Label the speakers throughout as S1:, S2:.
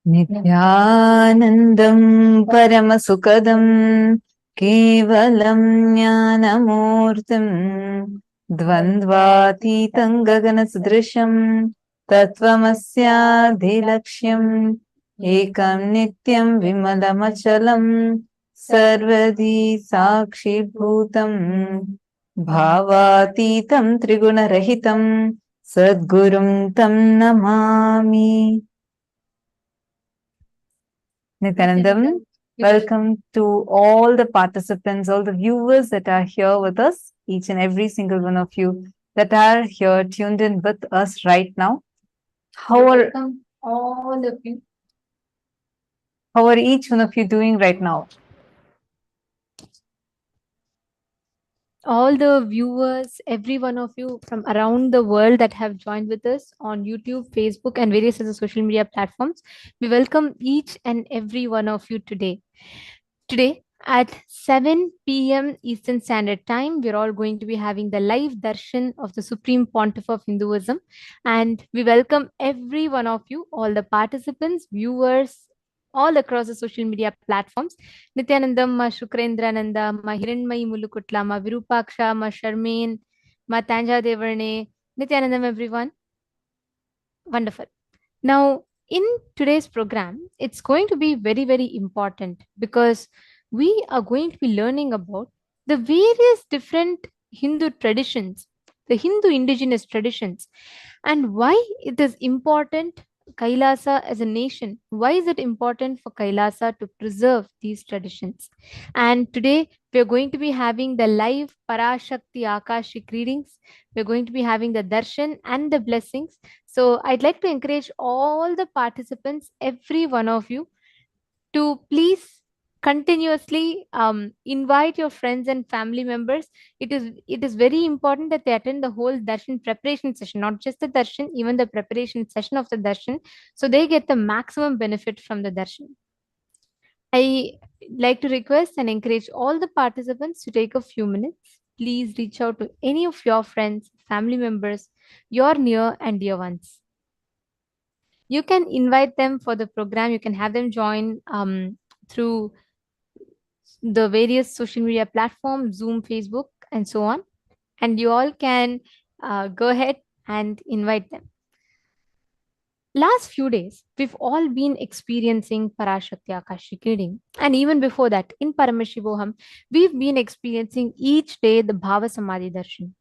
S1: Nithyanandam Paramasukadam Kevalam Jnanamurtam Dvandvatitam Gaganasudrisham Tattvamasya Ekam Nityam Vimalamachalam Sarvadi Sakshi Bhutam Bhavatitam Trigunarahitam Sadgurum Tam Namami. Nityanandam, welcome to all the participants, all the viewers that are here with us, each and every single one of you that are here tuned in with us right now. How are all of you? How are each one of you doing right now?
S2: All the viewers, every one of you from around the world that have joined with us on YouTube, Facebook, and various other social media platforms, we welcome each and every one of you today. Today, at 7 p.m. Eastern Standard Time, we're all going to be having the live darshan of the Supreme Pontiff of Hinduism. And we welcome every one of you, all the participants, viewers, all across the social media platforms. Nithyanandam, Ma Shukrendrananda, Ma Hiranmayi Mulukutla, Ma Virupaksha, Ma Sharmain, Ma Tanja Devarne. Nithyanandam, everyone. Wonderful. Now, in today's program, it's going to be very, very important because we are going to be learning about the various different Hindu traditions, the Hindu indigenous traditions, and why it is important Kailasa as a nation. Why is it important for Kailasa to preserve these traditions? And today we are going to be having the live Parashakti Akashic readings. We're going to be having the darshan and the blessings. So I'd like to encourage all the participants, every one of you, to please continuously invite your friends and family members. It is very important that they attend the whole darshan preparation session, not just the darshan, even the preparation session of the darshan, so they get the maximum benefit from the darshan. I like to request and encourage all the participants to take a few minutes. Please reach out to any of your friends, family members, your near and dear ones. You can invite them for the program. You can have them join through the various social media platforms, Zoom, Facebook, and so on. And you all can go ahead and invite them. Last few days, we've all been experiencing Parashakti Akashic reading. And even before that, in Paramashivam, we've been experiencing each day the Bhava Samadhi Darshan.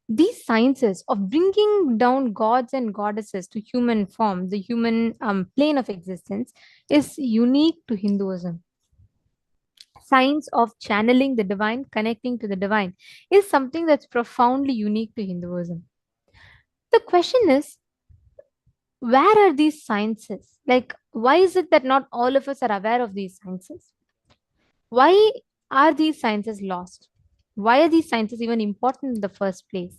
S2: These sciences of bringing down gods and goddesses to human form, the human plane of existence, is unique to Hinduism. Science of channeling the divine, connecting to the divine, is something that's profoundly unique to Hinduism. The question is, where are these sciences? Like, why is it that not all of us are aware of these sciences? Why are these sciences lost? Why are these sciences even important in the first place?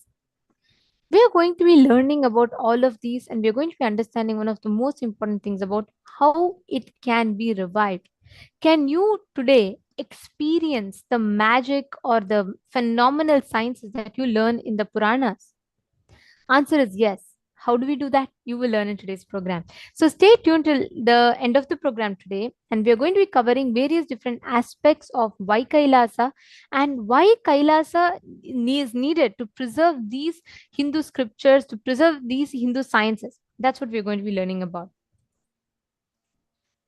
S2: We are going to be learning about all of these, and we are going to be understanding one of the most important things about how it can be revived. Can you today experience the magic or the phenomenal sciences that you learn in the Puranas? Answer is yes. How do we do that? You will learn in today's program. So stay tuned till the end of the program today, and we are going to be covering various different aspects of why Kailasa and why Kailasa is needed to preserve these Hindu scriptures, to preserve these Hindu sciences. That's what we're going to be learning about.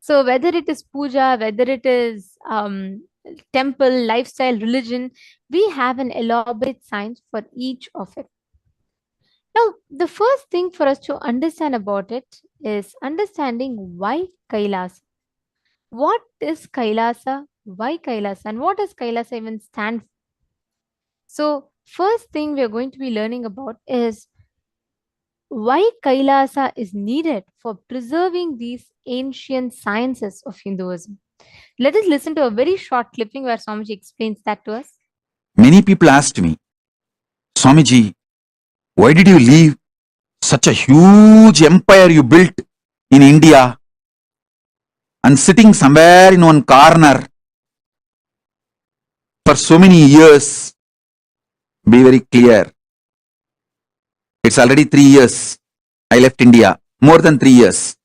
S2: So whether it is puja, whether it is temple, lifestyle, religion, we have an elaborate science for each of it. Now, the first thing for us to understand about it is understanding why Kailasa. What is Kailasa? Why Kailasa? And what does Kailasa even stand for? So, first thing we are going to be learning about is why Kailasa is needed for preserving these ancient sciences of Hinduism. Let us listen to a very short clipping where Swamiji explains that to us.
S3: Many people asked me, Swamiji, why did you leave such a huge empire you built in India and sitting somewhere in one corner for so many years? Be very clear. It's already 3 years. I left India, more than 3 years.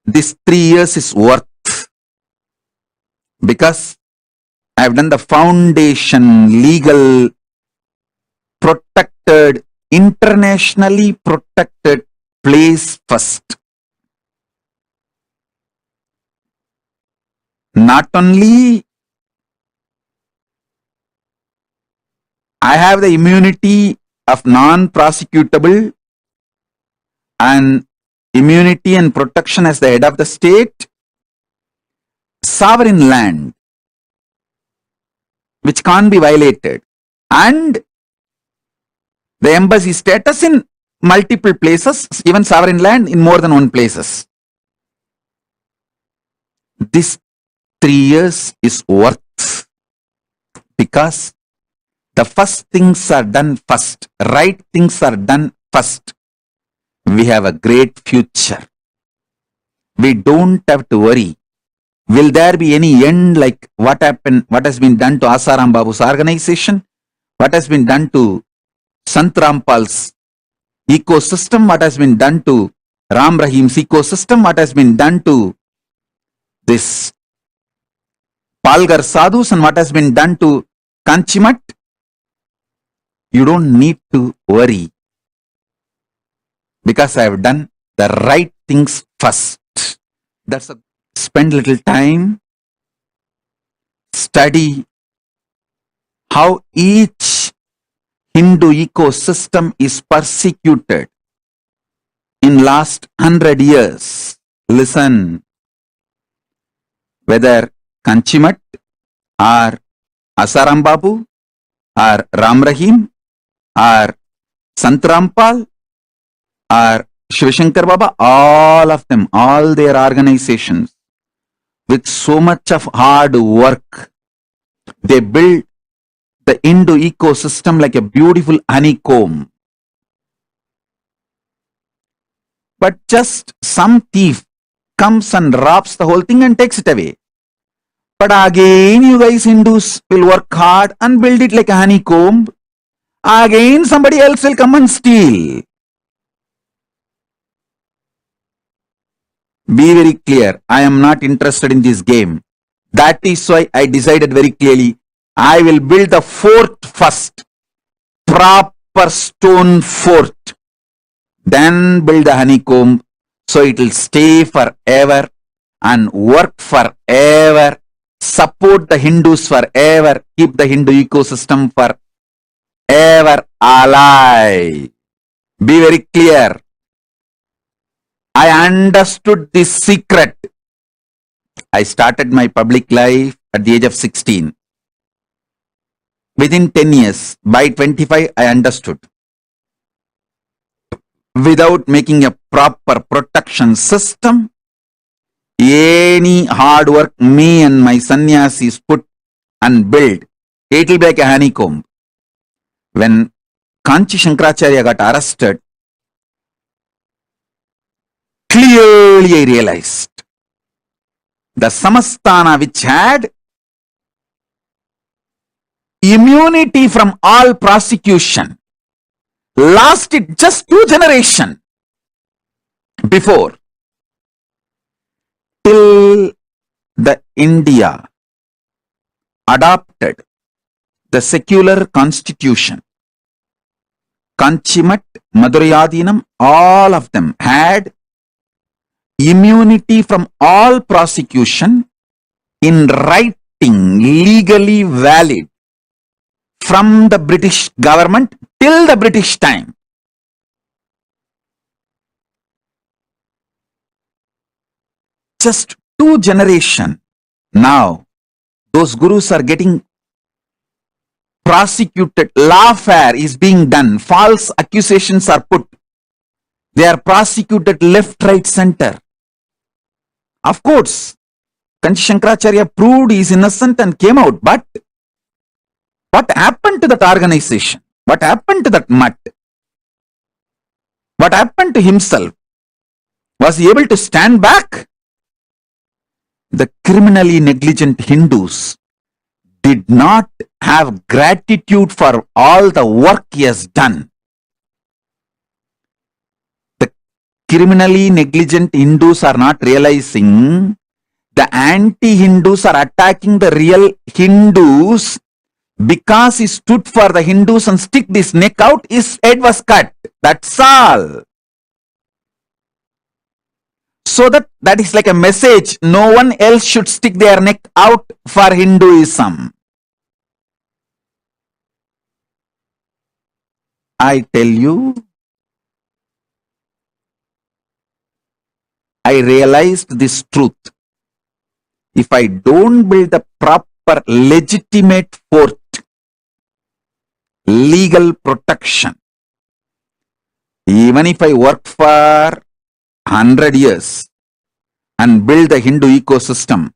S3: this 3 years is worth, because I've done the foundation, legal, protected, internationally protected place first. Not only I have the immunity of non-prosecutable and immunity and protection as the head of the state, sovereign land, which can't be violated, and the embassy status in multiple places, even sovereign land in more than one places. This 3 years is worth, because the first things are done first, right things are done first. We have a great future. We don't have to worry. Will there be any end, like what happened, what has been done to Asaram Babu's organization, what has been done to Sant Rampal's ecosystem, what has been done to Ram Rahim's ecosystem, what has been done to this Palgar Sadhus, and what has been done to Kanchimat? You don't need to worry, because I have done the right things first. That's a spend little time, study how each Hindu ecosystem is persecuted in last 100 years. Listen, whether Kanchimat or Asaram Babu or Ram Rahim or Sant Rampal or Shivashankar Baba, all of them, all their organizations, with so much of hard work, they build the Hindu ecosystem like a beautiful honeycomb. But just some thief comes and robs the whole thing and takes it away. But again, you guys Hindus will work hard and build it like a honeycomb. Again, somebody else will come and steal. Be very clear. I am not interested in this game. That is why I decided very clearly, I will build the fort first. Proper stone fort. Then build the honeycomb, so it will stay forever and work forever. Support the Hindus forever. Keep the Hindu ecosystem forever alive. Be very clear. I understood this secret. I started my public life at the age of 16. Within 10 years, by 25, I understood. Without making a proper protection system, any hard work me and my sannyasis put and build, it will be like a honeycomb. When Kanchi Shankaracharya got arrested, clearly I realized the Samasthana, which had immunity from all prosecution, lasted just 2 generations before, till the India adopted the secular constitution. Kanchimat, Madurayadinam, all of them had immunity from all prosecution in writing, legally valid, from the British government till the British time. Just 2 generations. Now, those gurus are getting prosecuted. Lawfare is being done. False accusations are put. They are prosecuted left, right, center. Of course, Kanchi Shankaracharya proved he is innocent and came out. But what happened to that organization? What happened to that mutt? What happened to himself? Was he able to stand back? The criminally negligent Hindus did not have gratitude for all the work he has done. The criminally negligent Hindus are not realizing the anti-Hindus are attacking the real Hindus because he stood for the Hindus and stick his neck out, his head was cut. That's all. So that is like a message. No one else should stick their neck out for Hinduism. I tell you, I realized this truth. If I don't build the proper legitimate fort, legal protection, even if I work for 100 years and build the Hindu ecosystem,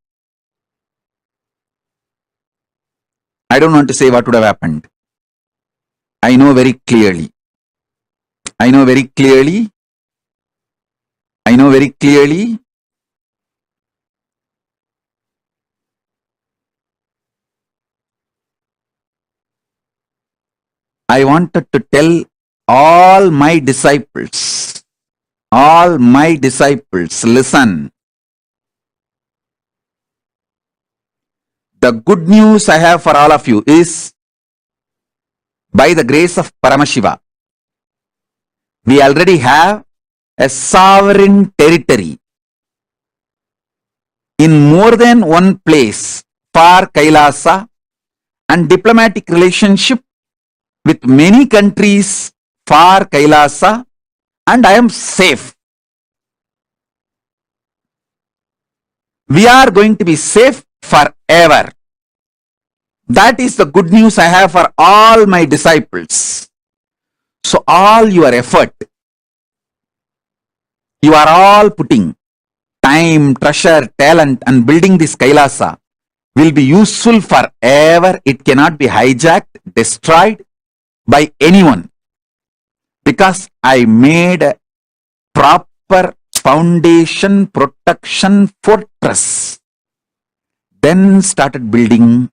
S3: I don't want to say what would have happened. I know very clearly. I know very clearly. I know very clearly. I wanted to tell all my disciples, listen. The good news I have for all of you is, by the grace of Paramashiva, we already have a sovereign territory in more than one place for Kailasa and diplomatic relationship with many countries for Kailasa, and I am safe. We are going to be safe forever. That is the good news I have for all my disciples. So all your effort, you are all putting time, treasure, talent and building this Kailasa will be useful forever. It cannot be hijacked, destroyed by anyone, because I made a proper foundation protection fortress. Then started building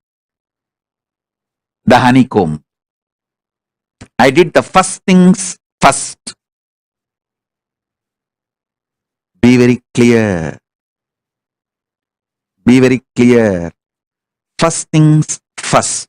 S3: the honeycomb. I did the first things first. Be very clear. Be very clear. First things first.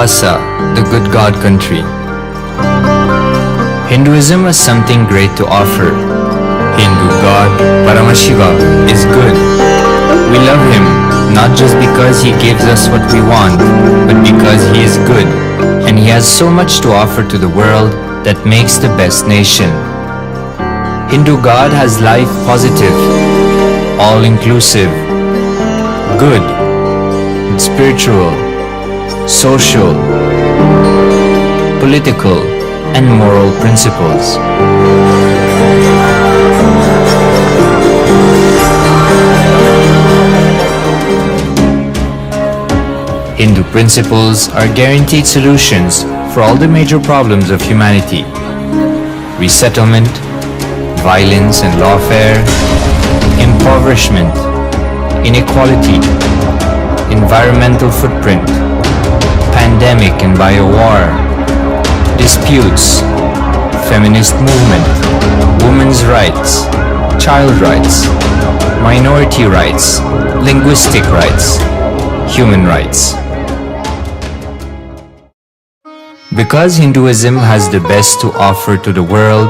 S4: Kailasa, the good God country. Hinduism has something great to offer. Hindu God Paramashiva is good. We love him not just because he gives us what we want, but because he is good and he has so much to offer to the world that makes the best nation. Hindu God has life positive, all-inclusive, good, spiritual, social, political, and moral principles. Hindu principles are guaranteed solutions for all the major problems of humanity: resettlement, violence and lawfare, impoverishment, inequality, environmental footprint, pandemic and biowar, disputes, feminist movement, women's rights, child rights, minority rights, linguistic rights, human rights. Because Hinduism has the best to offer to the world,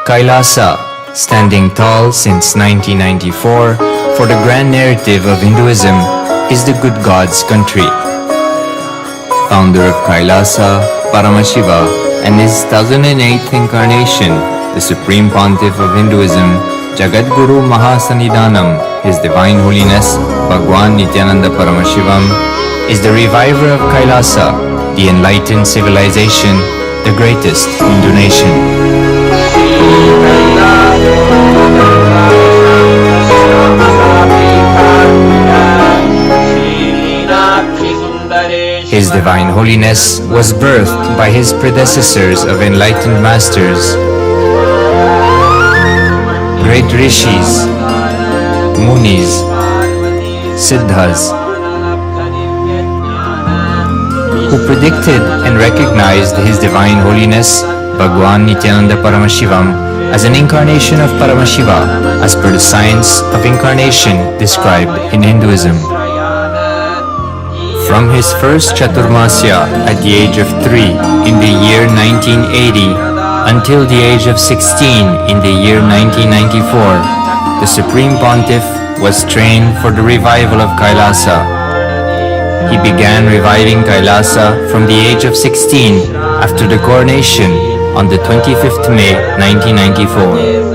S4: Kailasa, standing tall since 1994 for the grand narrative of Hinduism, is the good God's country. Founder of Kailasa, Paramashiva, and his 1008th incarnation, the Supreme Pontiff of Hinduism, Jagadguru Mahasannidhanam, His Divine Holiness, Bhagavan Nithyananda Paramashivam, is the reviver of Kailasa, the enlightened civilization, the greatest Hindu nation. His Divine Holiness was birthed by his predecessors of enlightened masters, great rishis, munis, siddhas, who predicted and recognized His Divine Holiness, Bhagavan Nithyananda Paramashivam, as an incarnation of Paramashiva as per the science of incarnation described in Hinduism. From his first Chaturmasya at the age of 3 in the year 1980 until the age of 16 in the year 1994, the Supreme Pontiff was trained for the revival of Kailasa. He began reviving Kailasa from the age of 16 after the coronation on the 25th May 1994.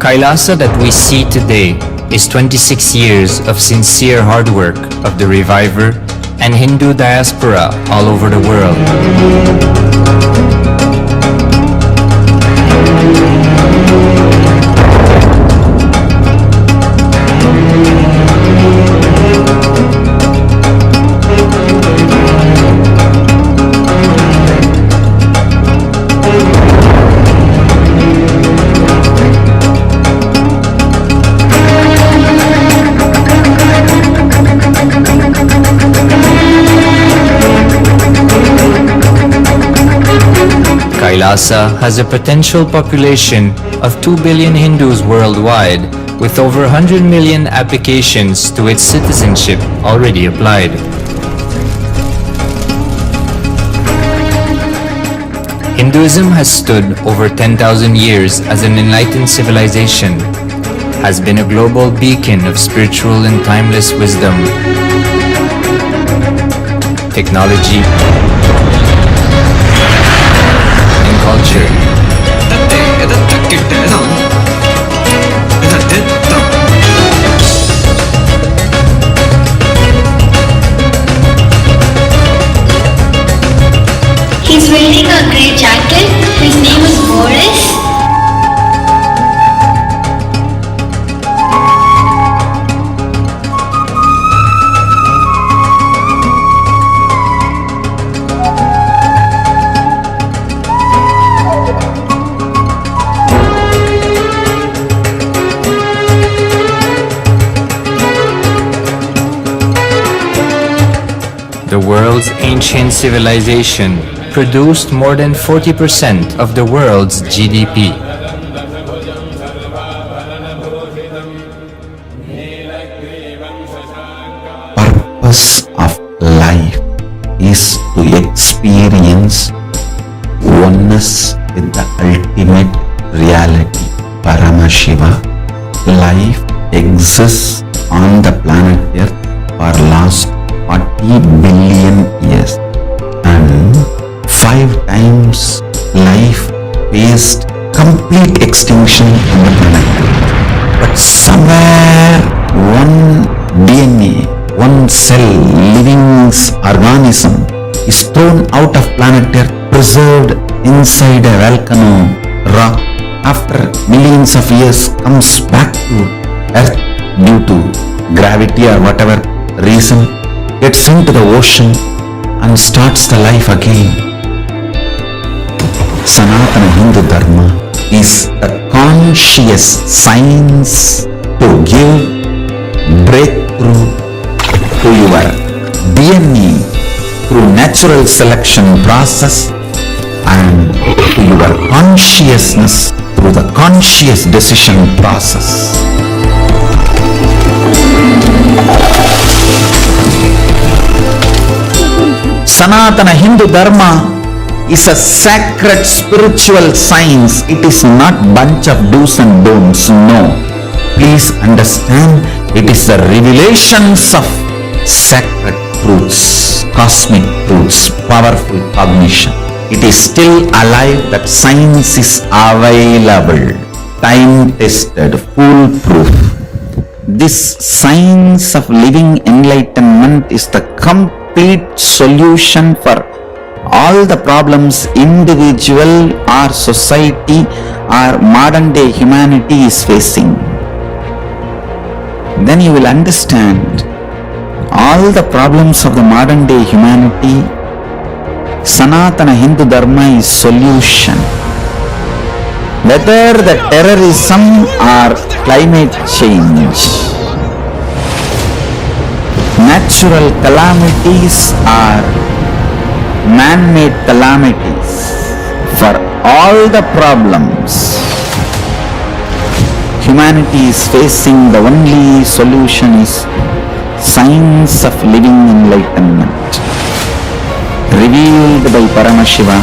S4: Kailasa that we see today is 26 years of sincere hard work of the reviver and Hindu diaspora all over the world. Kailasa has a potential population of 2 billion Hindus worldwide, with over 100 million applications to its citizenship already applied. Hinduism has stood over 10,000 years as an enlightened civilization, has been a global beacon of spiritual and timeless wisdom, technology, and culture.
S5: He's wearing a grey jacket. His name is Boris.
S4: The world's ancient civilization produced more than 40% of the world's GDP.
S3: purpose of life is to experience oneness with the ultimate reality, Paramashiva. Life exists on the planet Earth for last 40 billion years, and 5 times life faced complete extinction on the planet Earth. But somewhere one DNA, one cell, living organism is thrown out of planet Earth, preserved inside a volcano rock. After millions of years, comes back to Earth due to gravity or whatever reason, gets into the ocean and starts the life again. Sanatana Hindu Dharma is the conscious science to give breakthrough to your DNA through natural selection process and to your consciousness through the conscious decision process. Sanatana Hindu Dharma is a sacred spiritual science. It is not bunch of do's and don'ts. No. Please understand, it is the revelations of sacred truths, cosmic truths, powerful cognition. It is still alive. That science is available, time-tested, foolproof. This science of living enlightenment is the complete solution for all the problems individual or society or modern day humanity is facing. Then you will understand all the problems of the modern day humanity. Sanatana Hindu Dharma is solution. Whether the terrorism or climate change, natural calamities or man-made calamities, for all the problems humanity is facing, the only solution is science of living enlightenment, revealed by Paramashiva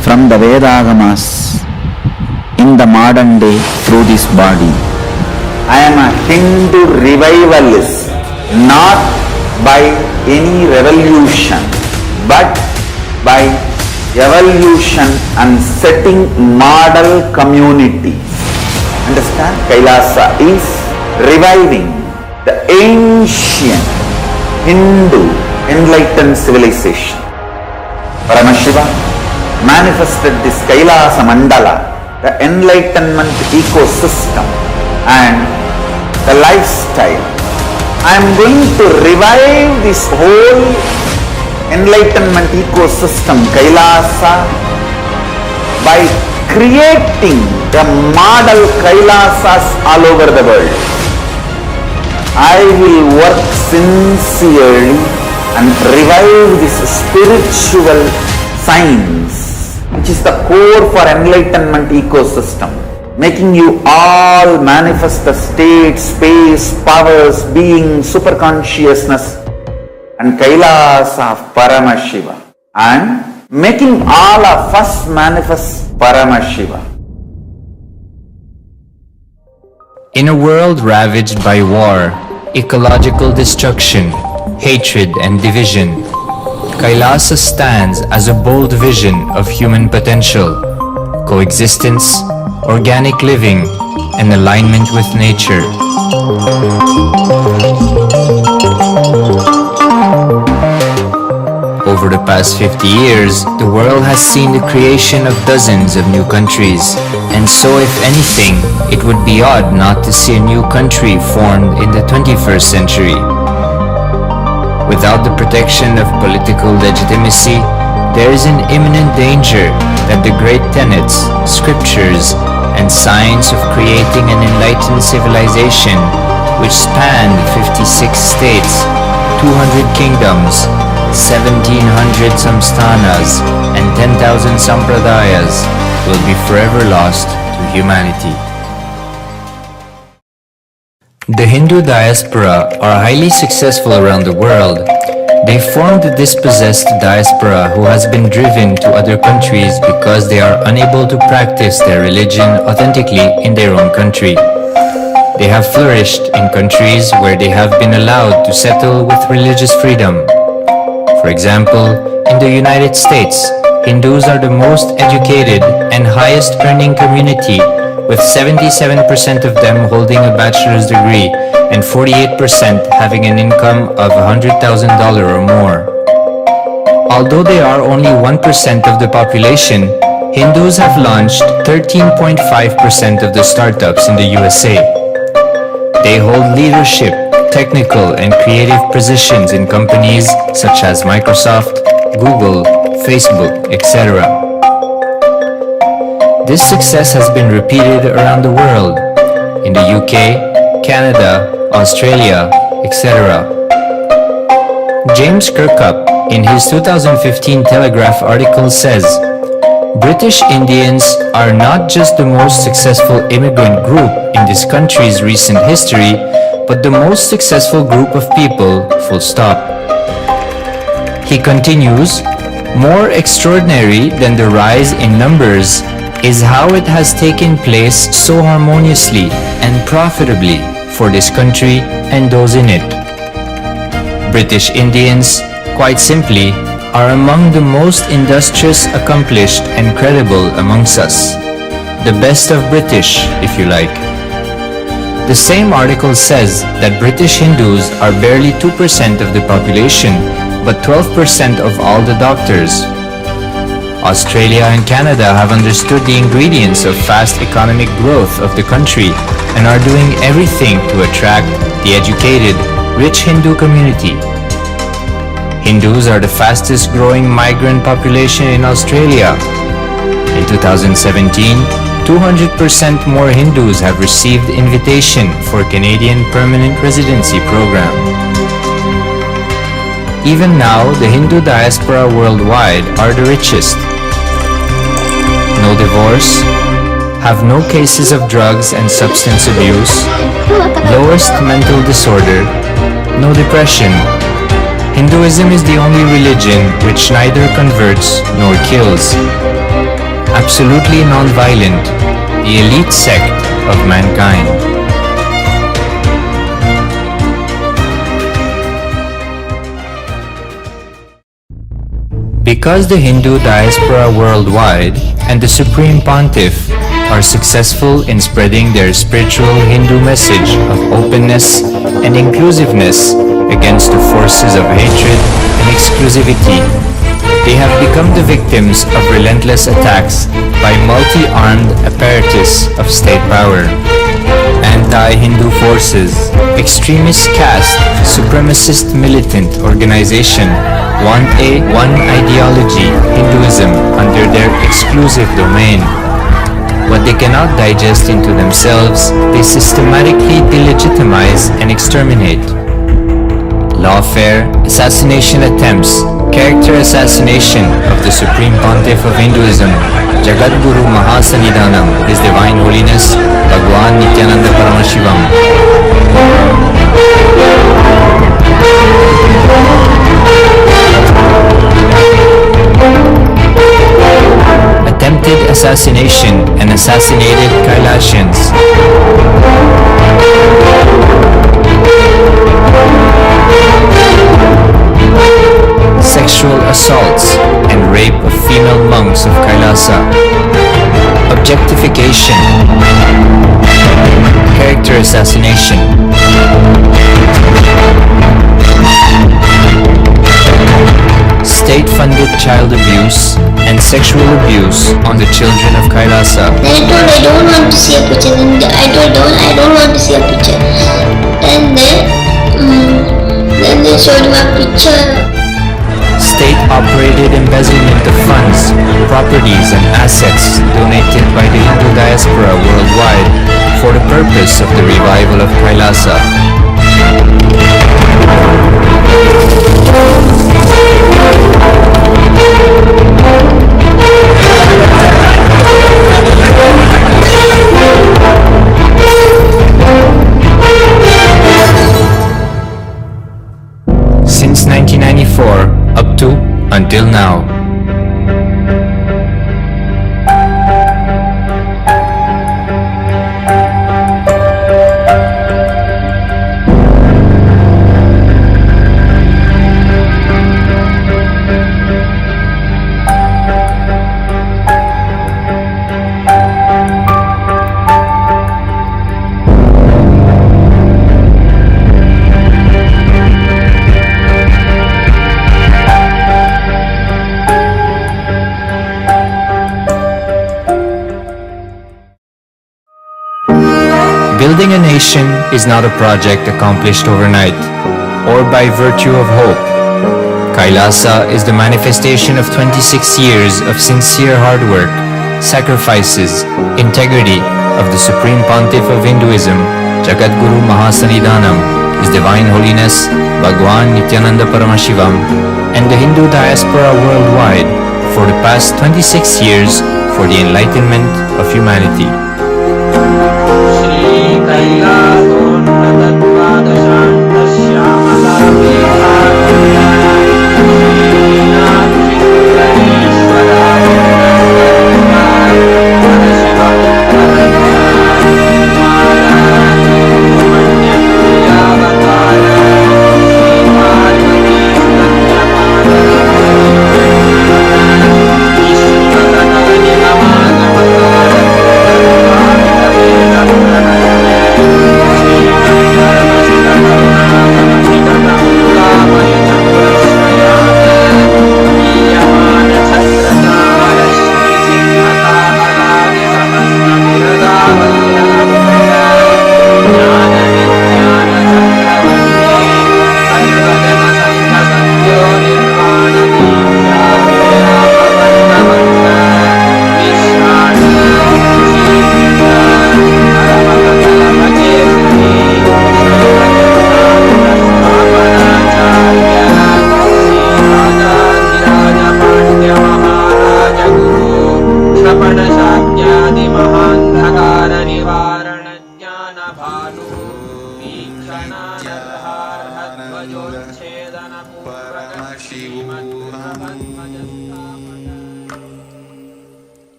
S3: from the Vedagamas in the modern day through this body. I am a Hindu revivalist, not by any revolution, but by evolution and setting model communities. Understand? Kailasa is reviving the ancient Hindu enlightened civilization. Paramashiva manifested this Kailasa Mandala, the enlightenment ecosystem and the lifestyle. I am going to revive this whole enlightenment ecosystem, Kailasa, by creating the model Kailasas all over the world. I will work sincerely and revive this spiritual science, which is the core for enlightenment ecosystem, making you all manifest the state, space, powers, being, superconsciousness and Kailasa of Paramashiva, and making all of us manifest Paramashiva.
S4: In a world ravaged by war, ecological destruction, hatred and division, Kailasa stands as a bold vision of human potential, coexistence, organic living, and alignment with nature. Over the past 50 years, the world has seen the creation of dozens of new countries, and so if anything, it would be odd not to see a new country formed in the 21st century. Without the protection of political legitimacy, there is an imminent danger that the great tenets, scriptures, and science of creating an enlightened civilization, which spanned 56 states, 200 kingdoms, 1700 samsthanas, and 10,000 sampradayas, will be forever lost to humanity. The Hindu diaspora are highly successful around the world. They formed the dispossessed diaspora who has been driven to other countries because they are unable to practice their religion authentically in their own country. They have flourished in countries where they have been allowed to settle with religious freedom. For example, in the United States, Hindus are the most educated and highest earning community, with 77% of them holding a bachelor's degree and 48% having an income of $100,000 or more. Although they are only 1% of the population, Hindus have launched 13.5% of the startups in the USA. They hold leadership, technical and creative positions in companies such as Microsoft, Google, Facebook, etc. This success has been repeated around the world, in the UK, Canada, Australia, etc. James Kirkup, in his 2015 Telegraph article says, British Indians are not just the most successful immigrant group in this country's recent history, but the most successful group of people, full stop. He continues, more extraordinary than the rise in numbers is how it has taken place so harmoniously and profitably for this country and those in it. British Indians, quite simply, are among the most industrious, accomplished and credible amongst us. The best of British, if you like. The same article says that British Hindus are barely 2% of the population, but 12% of all the doctors. Australia and Canada have understood the ingredients of fast economic growth of the country and are doing everything to attract the educated, rich Hindu community. Hindus are the fastest growing migrant population in Australia. In 2017, 200% more Hindus have received invitation for Canadian Permanent Residency Program. Even now, the Hindu diaspora worldwide are the richest. No divorce, have no cases of drugs and substance abuse, lowest mental disorder, no depression. Hinduism is the only religion which neither converts nor kills. Absolutely non-violent, the elite sect of mankind. Because the Hindu diaspora worldwide and the Supreme Pontiff are successful in spreading their spiritual Hindu message of openness and inclusiveness against the forces of hatred and exclusivity, they have become the victims of relentless attacks by multi-armed apparatus of state power. Anti-Hindu forces, extremist caste, supremacist militant organization want a one ideology, Hinduism, under their exclusive domain. What they cannot digest into themselves, they systematically delegitimize and exterminate. Lawfare, assassination attempts, character assassination of the Supreme Pontiff of Hinduism, Jagadguru Mahasanidhanam, His Divine Holiness, Bhagavan Nithyananda Paramashivam. Attempted assassination and assassinated Kailasians. Sexual assaults and rape of female monks of Kailasa. Objectification. Character assassination. State-funded child abuse and sexual abuse on the children of Kailasa.
S5: Then I don't want to see a picture. Then I don't want to see a picture. And then they showed me a picture.
S4: State-operated embezzlement of funds, properties and assets donated by the Hindu diaspora worldwide for the purpose of the revival of Kailasa. Until now. Building a nation is not a project accomplished overnight, or by virtue of hope. Kailasa is the manifestation of 26 years of sincere hard work, sacrifices, integrity of the Supreme Pontiff of Hinduism, Jagadguru Mahasanidhanam, His Divine Holiness Bhagavan Nithyananda Paramashivam, and the Hindu diaspora worldwide for the past 26 years for the enlightenment of humanity.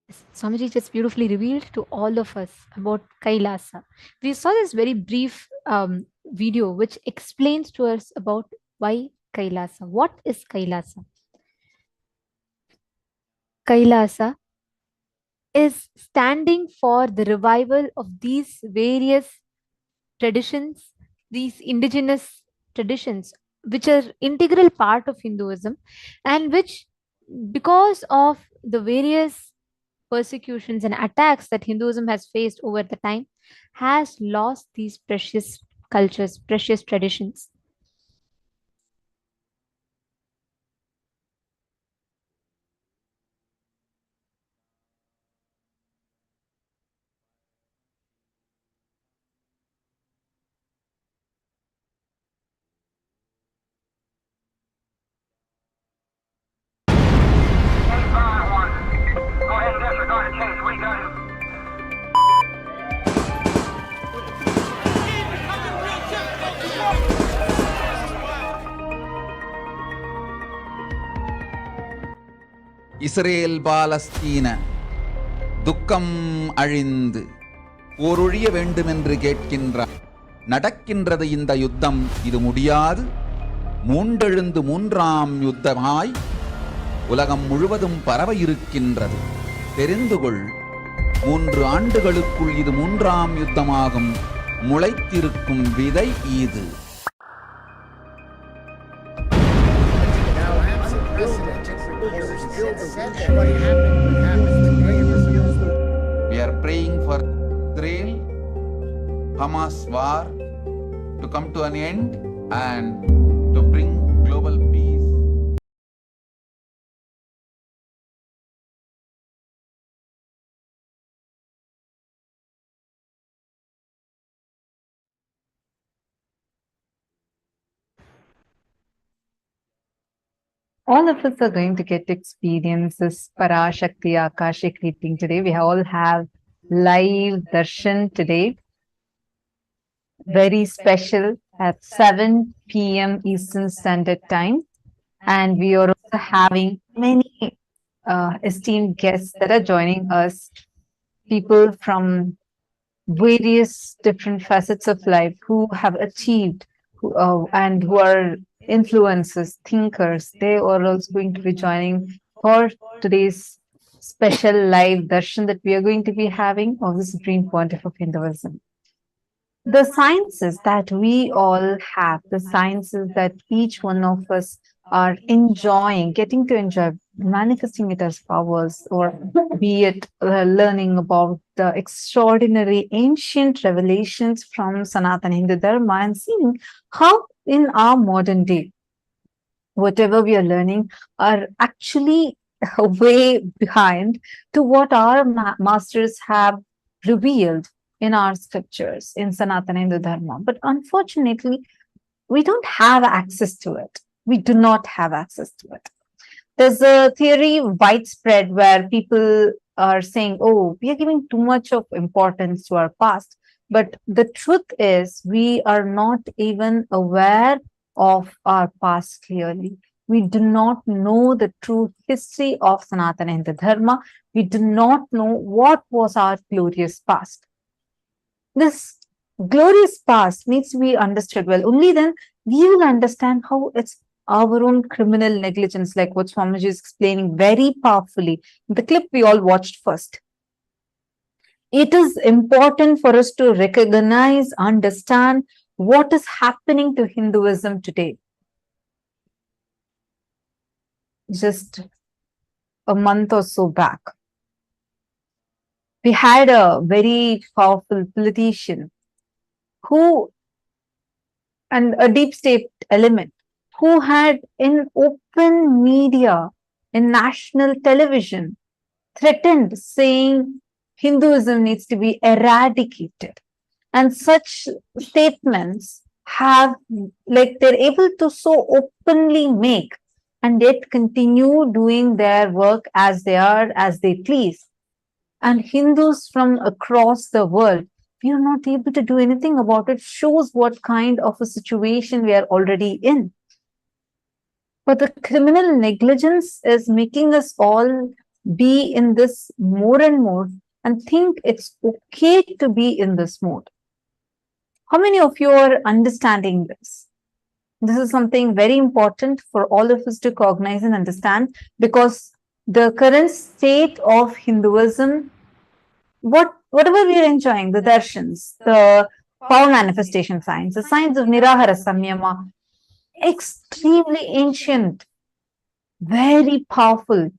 S2: Swamiji just beautifully revealed to all of us about Kailasa. We saw this very brief video which explains to us about why Kailasa. What is Kailasa? Kailasa is standing for the revival of these various traditions, these indigenous traditions, which are integral part of Hinduism, and which, because of the various persecutions and attacks that Hinduism has faced over the time, has lost these precious cultures, precious traditions.
S3: Israel பாலஸ்தீன துக்கம் அழிந்து போரொழிய வேண்டுமென்று கேட்கின்றார். நடக்கின்றது இந்த யுத்தம், இது முடியாது. மூண்டெழுந்து மூன்றாம் யுத்தமாய் உலகம் முழுவதும் பரவ இருக்கின்றது. தெரிந்து கொள், 3 ஆண்டுகளுக்குள் இது 3ஆம் யுத்தமாகும். முளைத்திருக்கும் விதை இது. We are praying for Israel, Hamas war to come to an end and to bring global peace.
S1: All of us are going to get to experience this Parashakti Akashic reading today. We all have live darshan today. Very special at 7 p.m. Eastern Standard Time. And we are also having many esteemed guests that are joining us. People from various different facets of life who have achieved and who are influencers, thinkers. They are also going to be joining for today's special live darshan that we are going to be having of the Supreme Pontiff of Hinduism. The sciences that we all have, the sciences that each one of us are enjoying, getting to enjoy, manifesting it as powers, or be it learning about the extraordinary ancient revelations from Sanatana Hindu Dharma and seeing how in our modern day, whatever we are learning are actually way behind to what our masters have revealed in our scriptures in Sanatana Hindu Dharma. But unfortunately, we don't have access to it. We do not have access to it. There's a theory widespread where people are saying, oh, we are giving too much of importance to our past. But the truth is, we are not even aware of our past clearly. We do not know the true history of Sanatana Hindu Dharma. We do not know what was our glorious past. This glorious past needs to be understood well. Only then we will understand how it's our own criminal negligence, like what Swamiji is explaining very powerfully in the clip we all watched first. It is important for us to recognize, understand what is happening to Hinduism today. Just a month or so back, we had a very powerful politician who, and a deep state element, who had in open media, in national television, threatened saying Hinduism needs to be eradicated. And such statements have, like, they're able to so openly make and yet continue doing their work as they are, as they please. And Hindus from across the world, we are not able to do anything about it, shows what kind of a situation we are already in. But the criminal negligence is making us all be in this more and more and think it's okay to be in this mode. How many of you are understanding this? This is something very important for all of us to cognize and understand, because the current state of Hinduism, whatever we are enjoying, the darshans, the power manifestation science, the science of Nirahara Samyama, extremely ancient, very powerful,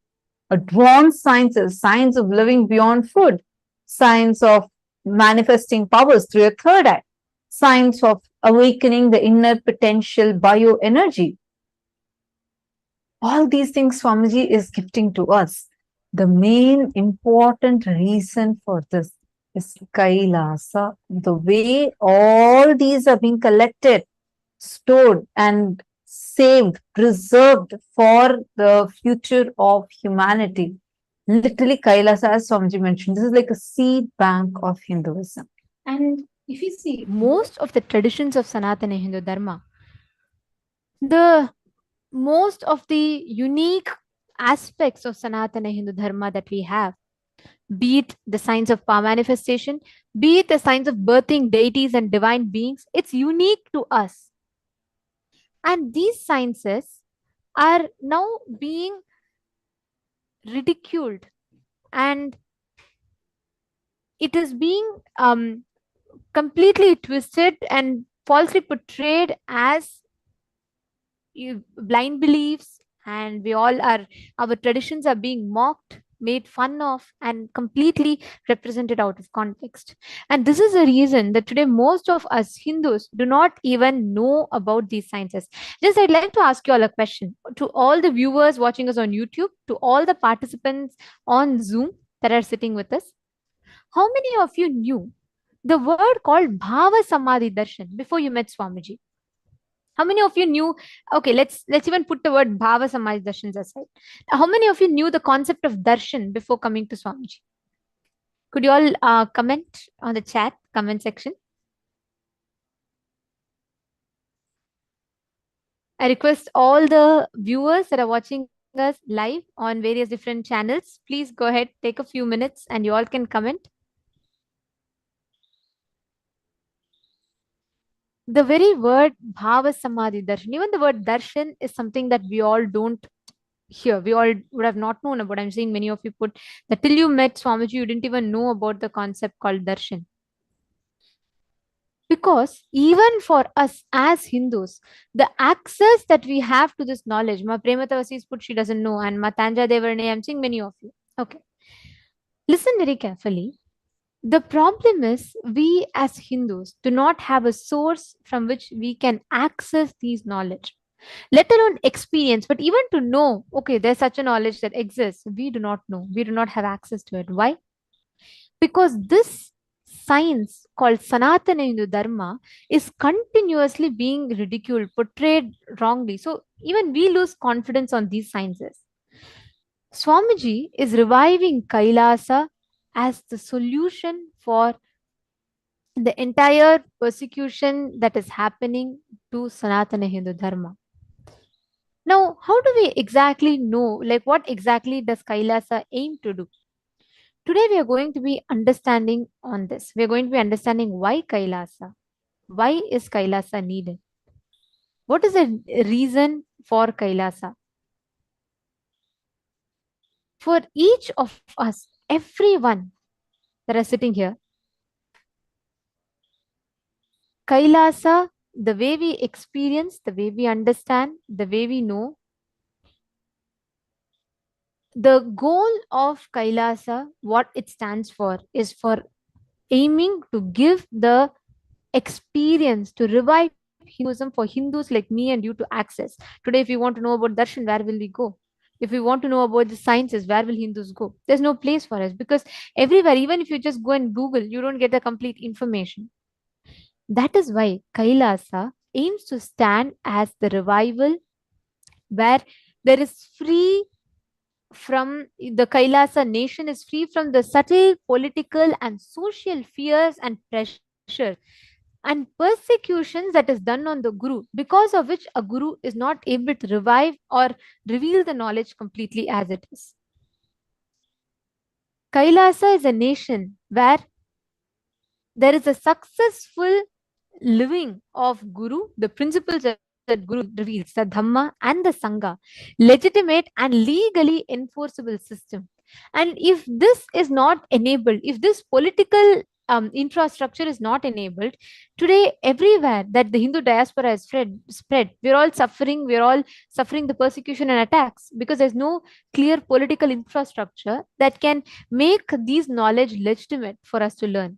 S1: advanced sciences, science of living beyond food, science of manifesting powers through your third eye, science of awakening the inner potential bioenergy. All these things Swamiji is gifting to us. The main important reason for this is Kailasa, the way all these are being collected, stored and saved, preserved for the future of humanity. Literally, Kailasa, as Swamiji mentioned, this is like a seed bank of Hinduism. And if you see
S2: most of the traditions of Sanatana Hindu Dharma, the most of the unique aspects of Sanatana Hindu Dharma that we have, be it the science of power manifestation, be it the science of birthing deities and divine beings, it's unique to us. And these sciences are now being ridiculed, and it is being completely twisted and falsely portrayed as blind beliefs, and our traditions are being mocked, made fun of, and completely represented out of context. And this is the reason that today most of us Hindus do not even know about these sciences. Just I'd like to ask you all a question, to all the viewers watching us on YouTube, to all the participants on Zoom that are sitting with us. How many of you knew the word called Bhava Samadhi Darshan before you met Swamiji? How many of you knew? Okay, let's even put the word Bhava Samadhi Darshans aside. How many of you knew the concept of darshan before coming to Swamiji? Could you all comment on the chat comment section? I request all the viewers that are watching us live on various different channels, please go ahead, take a few minutes, and you all can comment. The very word Bhava Samadhi Darshan, even the word darshan is something that we all don't hear. We all would have not known about. I'm seeing many of you put that till you met Swamiji, you didn't even know about the concept called darshan. Because even for us as Hindus, the access that we have to this knowledge, Ma Prematavasi is put, she doesn't know, and Matanja Devarne, I'm seeing many of you. Okay. Listen very carefully. The problem is we as Hindus do not have a source from which we can access these knowledge, let alone experience. But even to know, okay, there's such a knowledge that exists, we do not know. We do not have access to it. Why? Because this science called Sanatana Hindu Dharma is continuously being ridiculed, portrayed wrongly. So even we lose confidence on these sciences. Swamiji is reviving Kailasa as the solution for the entire persecution that is happening to Sanatana Hindu Dharma. Now, how do we exactly know, like what exactly does Kailasa aim to do? Today we are going to be understanding on this. We are going to be understanding why Kailasa. Why is Kailasa needed? What is the reason for Kailasa? For each of us, everyone that are sitting here, Kailasa, the way we experience, the way we understand, the way we know, the goal of Kailasa, what it stands for, is for aiming to give the experience to revive Hinduism for Hindus like me and you to access. Today, if you want to know about darshan, where will we go? If we want to know about the sciences, where will Hindus go? There's no place for us, because everywhere, even if you just go and Google, you don't get the complete information. That is why Kailasa aims to stand as the revival where there is free from the Kailasa nation is free from the subtle political and social fears and pressure and persecutions that is done on the guru, because of which a guru is not able to revive or reveal the knowledge completely as it is. Kailasa is a nation where there is a successful living of Guru, the principles that Guru reveals, the Dhamma and the Sangha, legitimate and legally enforceable system. And if this is not enabled, if this political infrastructure is not enabled, today everywhere that the Hindu diaspora has spread, we're all suffering the persecution and attacks because there's no clear political infrastructure that can make these knowledge legitimate for us to learn.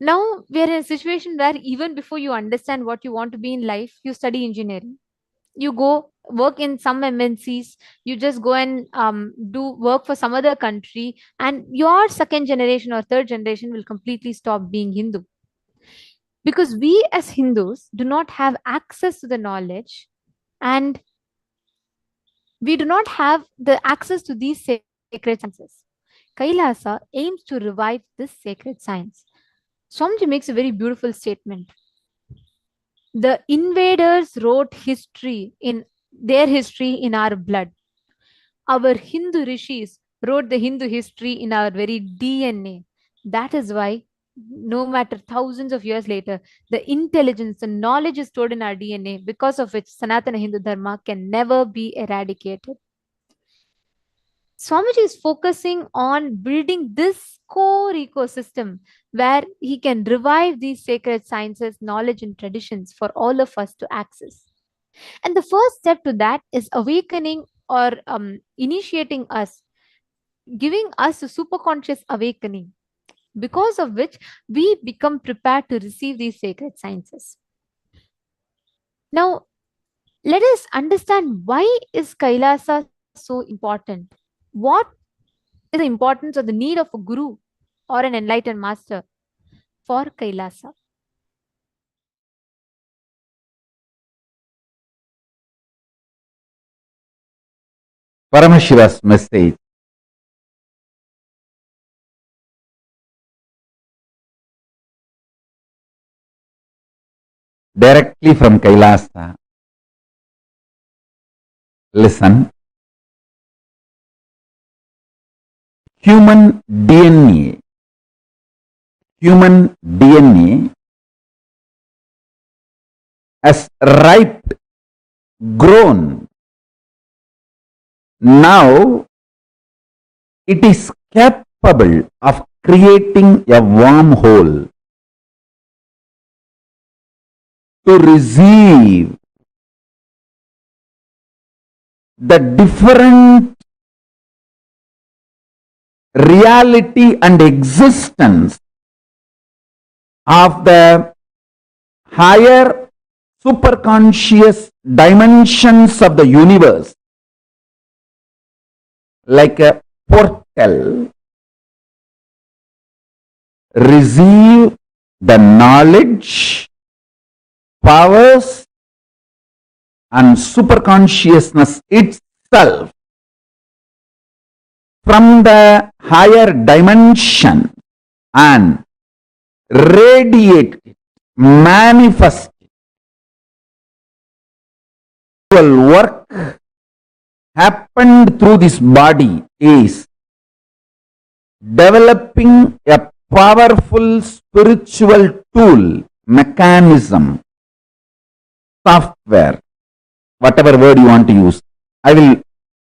S2: Now we are in a situation where even before you understand what you want to be in life, you study engineering. You go work in some MNCs, you just go and do work for some other country, and your second generation or third generation will completely stop being Hindu. Because we as Hindus do not have access to the knowledge, and we do not have the access to these sacred sciences. Kailasa aims to revive this sacred science. Swamiji makes a very beautiful statement. The invaders wrote their history in our blood. Our Hindu rishis wrote the Hindu history in our very DNA. That is why, no matter thousands of years later, the intelligence, the knowledge is stored in our DNA, because of which Sanatana Hindu Dharma can never be eradicated. Swamiji is focusing on building this core ecosystem where he can revive these sacred sciences, knowledge, and traditions for all of us to access. And the first step to that is awakening or initiating us, giving us a superconscious awakening, because of which we become prepared to receive these sacred sciences. Now, let us understand, why is Kailasa so important? What is the importance or the need of a guru or an enlightened master for Kailasa?
S3: Paramashiva's message directly from Kailasa. Listen. Human DNA has ripe, grown. Now it is capable of creating a wormhole to receive the different reality and existence of the higher superconscious dimensions of the universe, like a portal. Receive the knowledge, powers, and superconsciousness itself from the higher dimension and radiate it, manifest it. Work happened through this body is developing a powerful spiritual tool, mechanism, software, whatever word you want to use. I will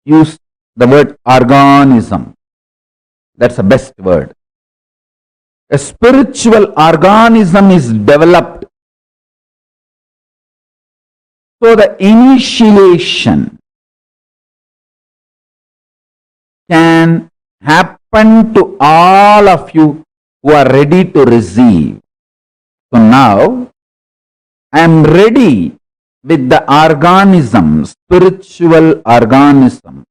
S3: use the word organism. That's the best word. A spiritual organism is developed. So the initiation can happen to all of you who are ready to receive. So now I am ready with the organism, spiritual organism,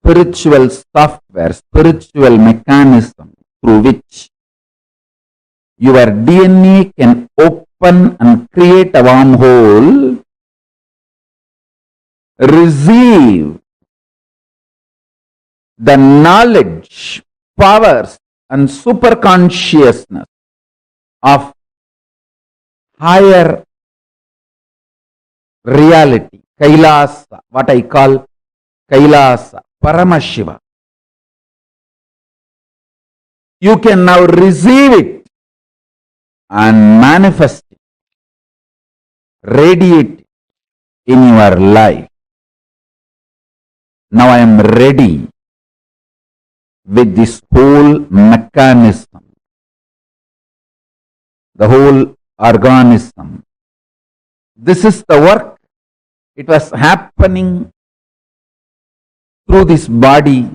S3: spiritual software, spiritual mechanism through which your DNA can open and create a wormhole, receive the knowledge, powers, and superconsciousness of higher reality, Kailasa, what I call Kailasa, Paramashiva. You can now receive it and manifest it, radiate it in your life. Now I am ready with this whole mechanism, the whole organism. This is the work. It was happening through this body.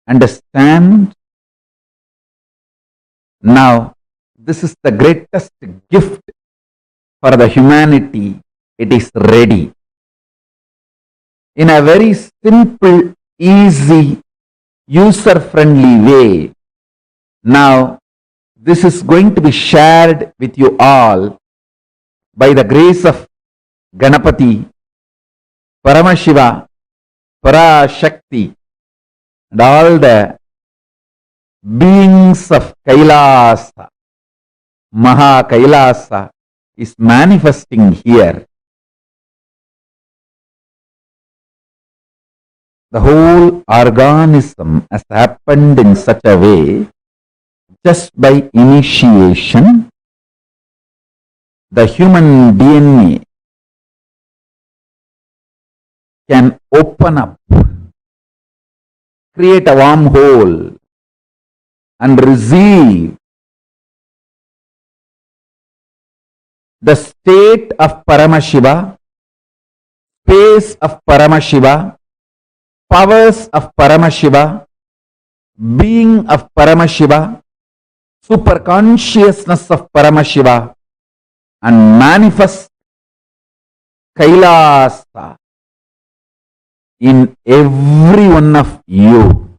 S3: Understand? Now, this is the greatest gift for the humanity. It is ready. In a very simple, easy, user-friendly way. Now, this is going to be shared with you all by the grace of Ganapati, Paramashiva, Parashakti, and all the beings of Kailasa. Maha Kailasa is manifesting here. The whole organism has happened in such a way, just by initiation, the human DNA can open up, create a wormhole, and receive the state of Paramashiva, space of Paramashiva, powers of Paramashiva, being of Paramashiva, superconsciousness of Paramashiva, and manifest Kailasa in every one of you,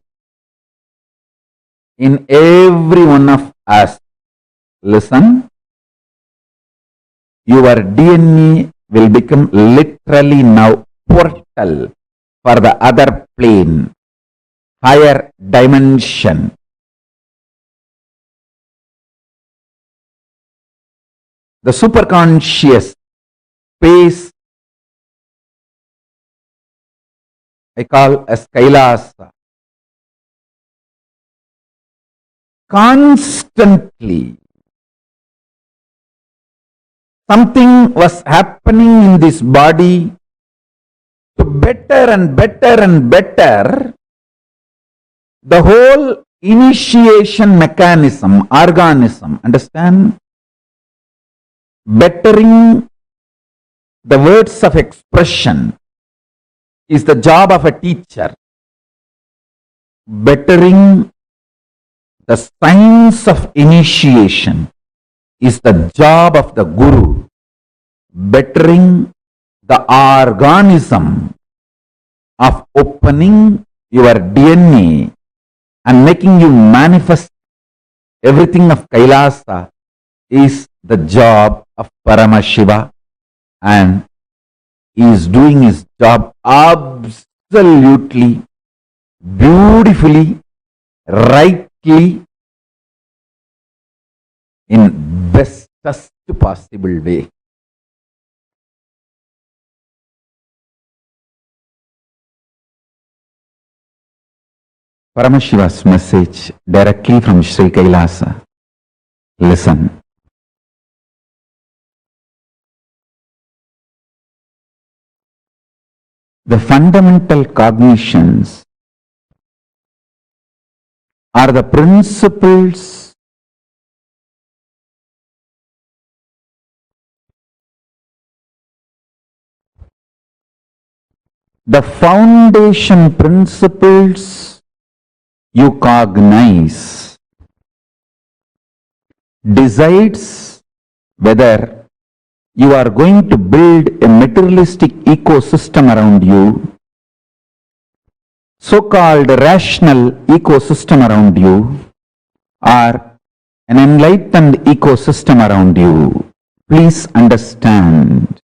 S3: in every one of us. Listen, your DNA will become literally now portal for the other plane, higher dimension. The superconscious space I call as Kailasa. Constantly something was happening in this body to better and better and better the whole initiation mechanism, organism. Understand? Bettering the words of expression is the job of a teacher. Bettering the science of initiation is the job of the guru. Bettering the organism of opening your DNA and making you manifest everything of Kailasa is the job of Paramashiva, and he is doing his job absolutely beautifully, rightly, in bestest possible way. Paramashiva's message directly from Sri Kailasa. Listen. The fundamental cognitions are the principles the foundation principles you cognize decides whether you are going to build a materialistic ecosystem around you, so-called rational ecosystem around you, or an enlightened ecosystem around you. Please understand.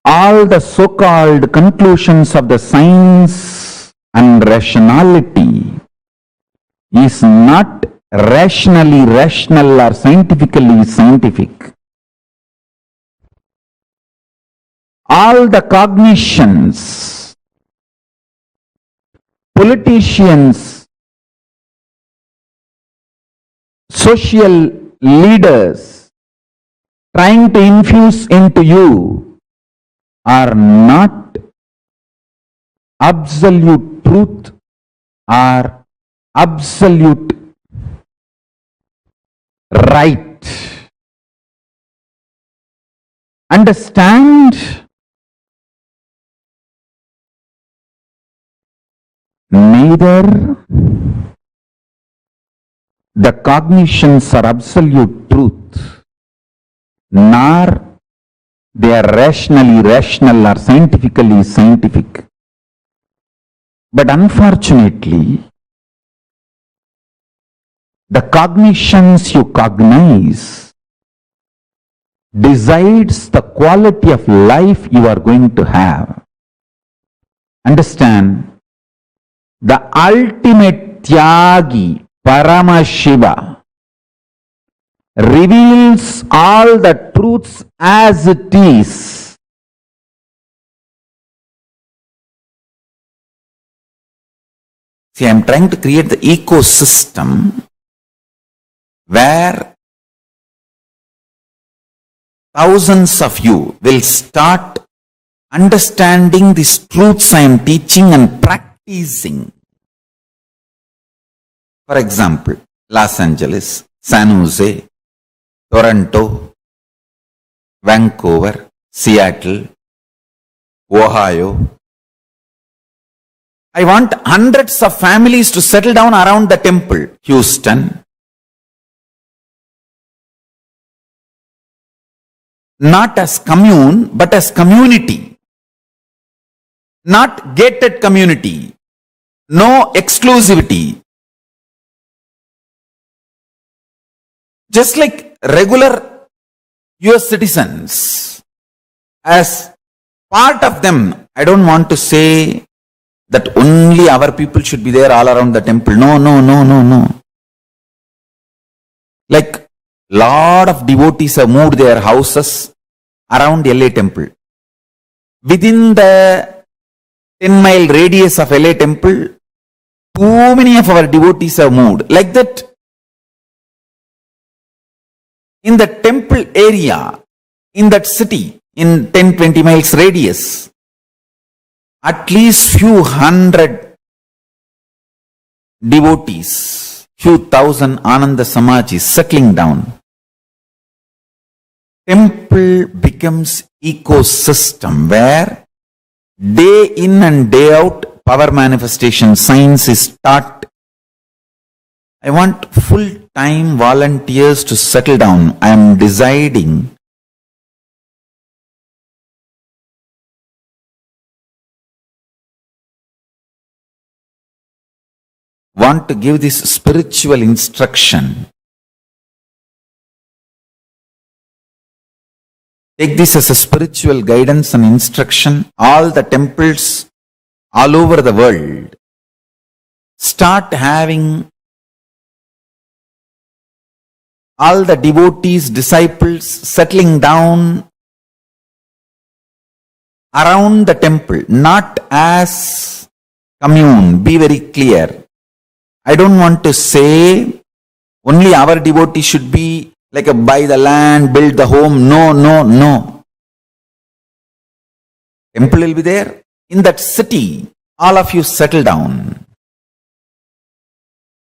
S3: All the so-called conclusions of the science and rationality is not rationally rational or scientifically scientific. All the cognitions politicians, social leaders trying to infuse into you are not absolute truth or absolute right. Understand? Neither the cognitions are absolute truth, nor they are rationally rational or scientifically scientific. But unfortunately, the cognitions you cognize decides the quality of life you are going to have. Understand? The ultimate Tyagi, Paramashiva, reveals all the truths as it is. See, I am trying to create the ecosystem where thousands of you will start understanding these truths I am teaching and practicing. For example, Los Angeles, San Jose, Toronto, Vancouver, Seattle, Ohio. I want hundreds of families to settle down around the temple. Houston. Not as commune, but as community. Not gated community. No exclusivity. Just like regular US citizens, as part of them, I don't want to say that only our people should be there all around the temple. No. Like lot of devotees have moved their houses around LA temple. Within the 10-mile radius of LA temple, too many of our devotees have moved. Like that, in the temple area, in that city, in 10-20 miles radius, at least few hundred devotees, few thousand Ananda Samajis settling down. Temple becomes ecosystem where day in and day out power manifestation science is taught. I want full-time volunteers to settle down. I am deciding want to give this spiritual instruction. Take this as a spiritual guidance and instruction. All the temples all over the world start having all the devotees, disciples settling down around the temple, not as commune. Be very clear. I don't want to say only our devotees should be like a buy the land, build the home. No. Temple will be there. In that city, all of you settle down.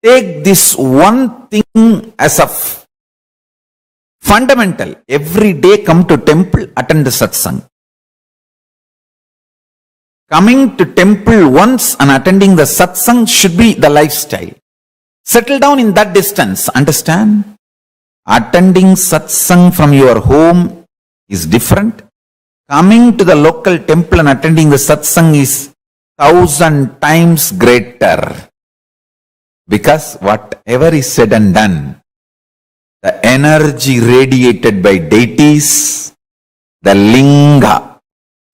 S3: Take this one thing as a fundamental. Every day come to temple, attend the satsang. Coming to temple once and attending the satsang should be the lifestyle. Settle down in that distance. Understand? Attending satsang from your home is different. Coming to the local temple and attending the satsang is 1,000 times greater. Because whatever is said and done, the energy radiated by deities, the linga.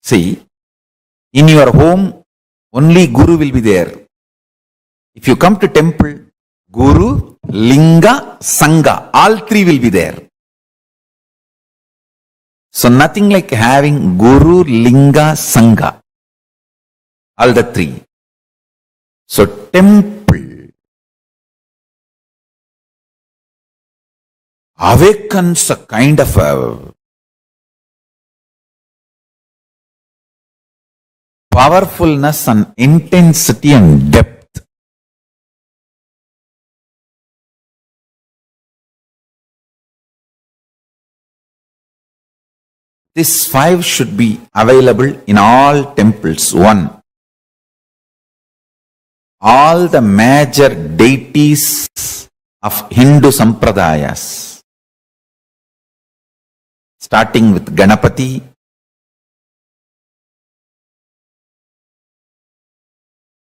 S3: See, in your home, only Guru will be there. If you come to temple, Guru, Linga, Sangha, all three will be there. So nothing like having Guru, Linga, Sangha. All the three. So temple awakens a kind of a powerfulness and intensity and depth. These 5 should be available in all temples. 1. All the major deities of Hindu sampradayas, starting with Ganapati,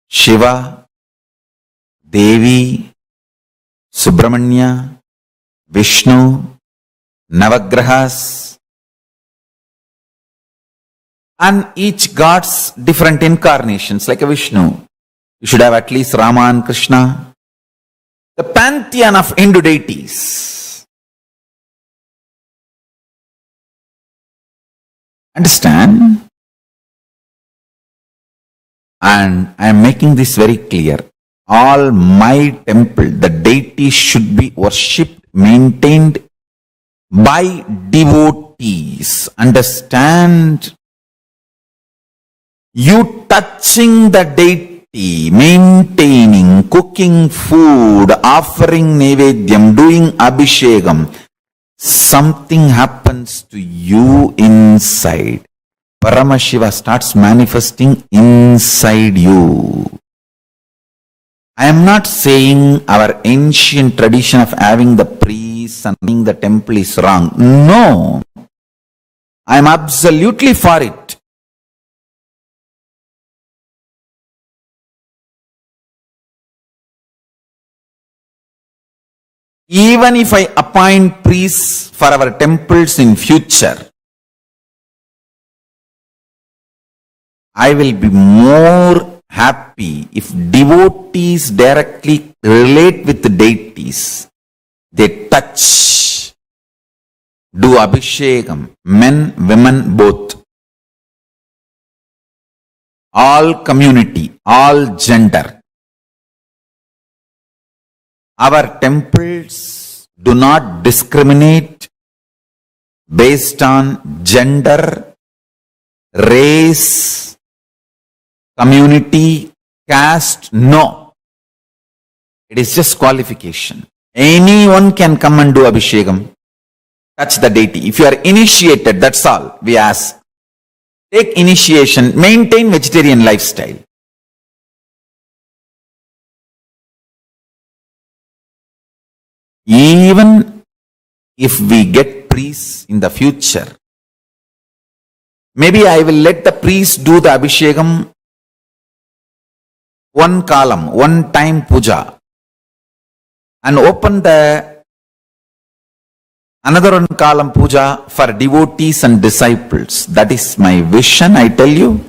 S3: Shiva, Devi, Subramanya, Vishnu, Navagrahas, and each god's different incarnations, like a Vishnu. You should have at least Rama and Krishna. The pantheon of Hindu deities. Understand? And I am making this very clear. All my temple, the deities should be worshipped, maintained by devotees. Understand? You touching the deity, maintaining, cooking food, offering nevedyam, doing abhishekam, something happens to you inside. Paramashiva starts manifesting inside you. I am not saying our ancient tradition of having the priests and running the temple is wrong. No. I am absolutely for it. Even if I appoint priests for our temples in future, I will be more happy if devotees directly relate with the deities. They touch, do abhishekam, men, women, both. All community, all gender. Our temples do not discriminate based on gender, race, community, caste. No. It is just qualification. Anyone can come and do abhishekam, touch the deity. If you are initiated, that's all we ask. Take initiation, maintain vegetarian lifestyle. Even if we get priests in the future, maybe I will let the priest do the abhishekam one column, one time puja, and open the another one column puja for devotees and disciples. That is my vision, I tell you.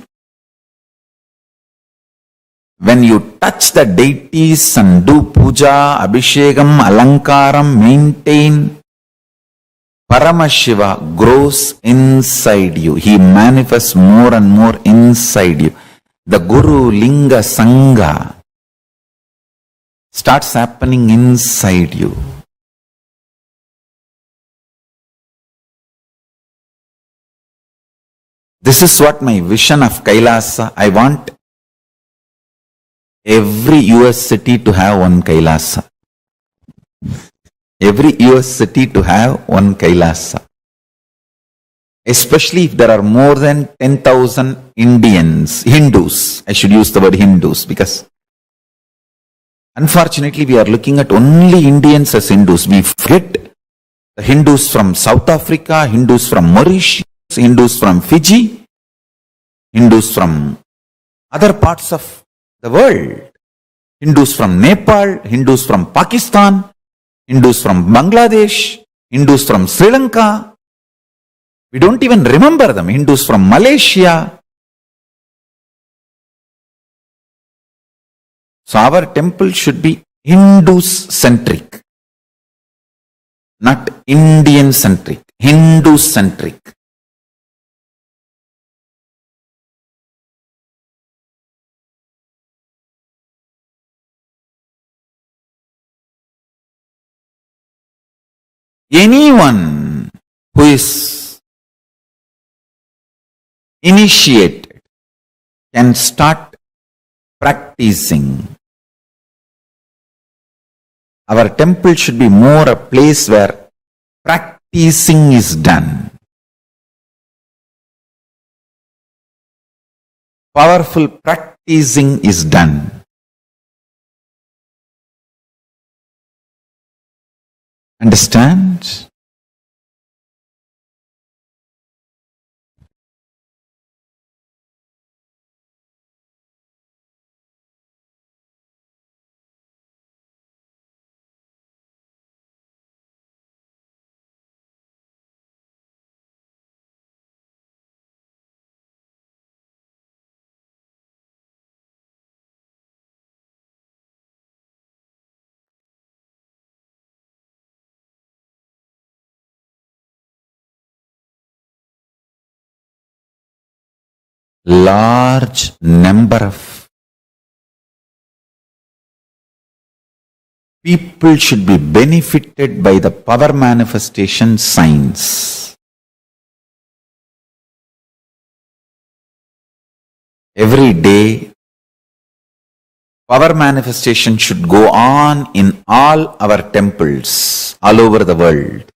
S3: When you touch the deities and do puja, abhishekam, alankaram, maintain, Paramashiva grows inside you. He manifests more and more inside you. The Guru, Linga, Sangha starts happening inside you. This is what my vision of Kailasa. I want every US city to have one Kailasa. Every US city to have one Kailasa. Especially if there are more than 10,000 Hindus. I should use the word Hindus because unfortunately we are looking at only Indians as Hindus. We forget the Hindus from South Africa, Hindus from Mauritius, Hindus from Fiji, Hindus from other parts of the world. Hindus from Nepal, Hindus from Pakistan, Hindus from Bangladesh, Hindus from Sri Lanka. We don't even remember them. Hindus from Malaysia. So our temple should be Hindus-centric, not Indian-centric, Hindu-centric. anyone who is initiated can start practicing. Our temple should be more a place where practicing is done. Powerful practicing is done. Understand? Large number of people should be benefited by the power manifestation science. Every day, power manifestation should go on in all our temples all over the world.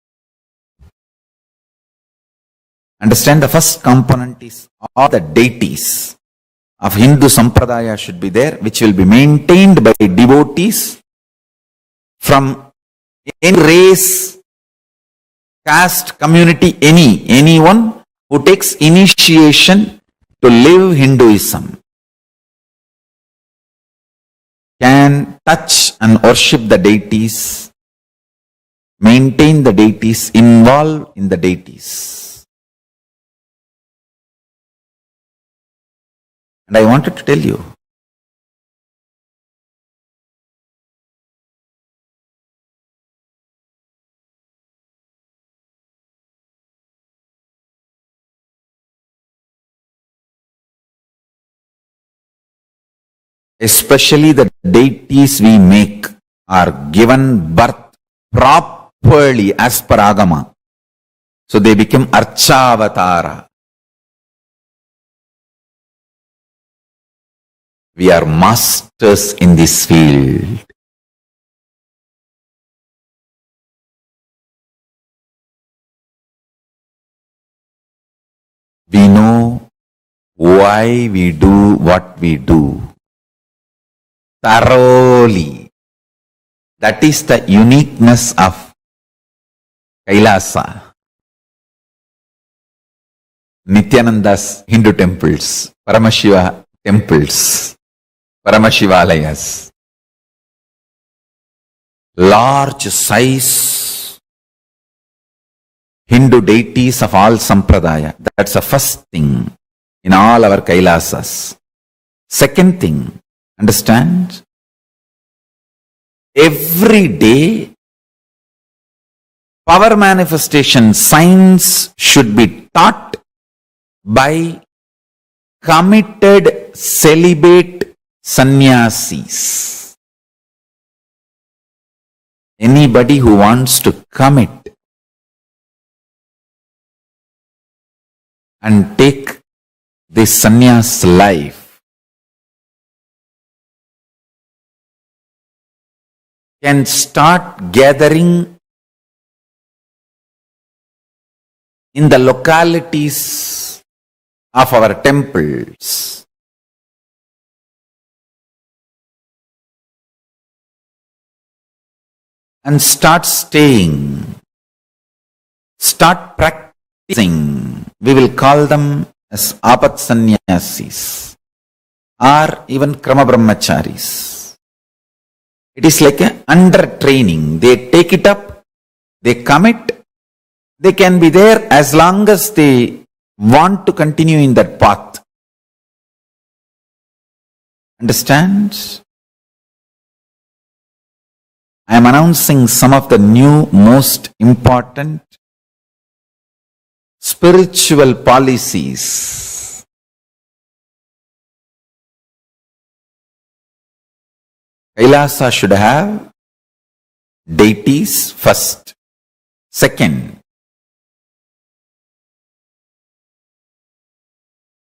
S3: Understand, the first component is all the deities of Hindu Sampradaya should be there, which will be maintained by devotees from any race, caste, community, anyone who takes initiation to live Hinduism can touch and worship the deities, maintain the deities, involve in the deities. And I wanted to tell you, especially the deities we make are given birth properly as per Agama. So they become Archavatara. We are masters in this field. We know why we do what we do thoroughly. That is the uniqueness of Kailasa, Nithyananda's Hindu temples, Paramashiva temples, Paramashivalayas. Large size Hindu deities of all Sampradaya. That's the first thing in all our Kailasas. Second thing, understand? Every day, power manifestation science should be taught by committed celibate sannyasis. Anybody who wants to commit and take this sannyas life can start gathering in the localities of our temples. And start staying, start practicing. We will call them as apat sannyasis or even krama brahmacharis. It is like a under training. They take it up, they commit, they can be there as long as they want to continue in that path. Understand? I am announcing some of the new most important spiritual policies. Kailasa should have deities first. Second,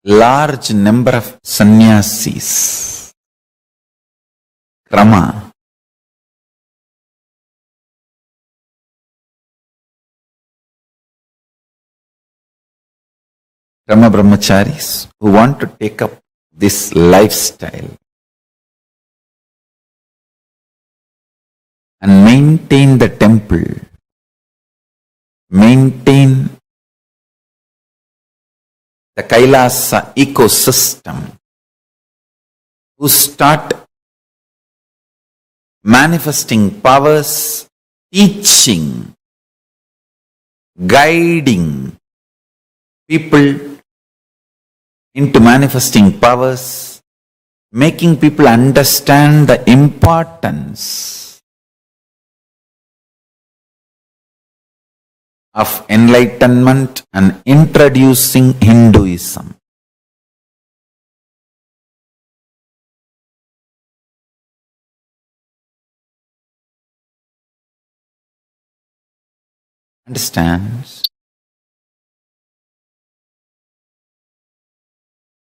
S3: large number of sannyasis. Krama. Krama brahmacharis who want to take up this lifestyle and maintain the temple, maintain the Kailasa ecosystem, who start manifesting powers, teaching, guiding people into manifesting powers, making people understand the importance of enlightenment and introducing Hinduism. Understands?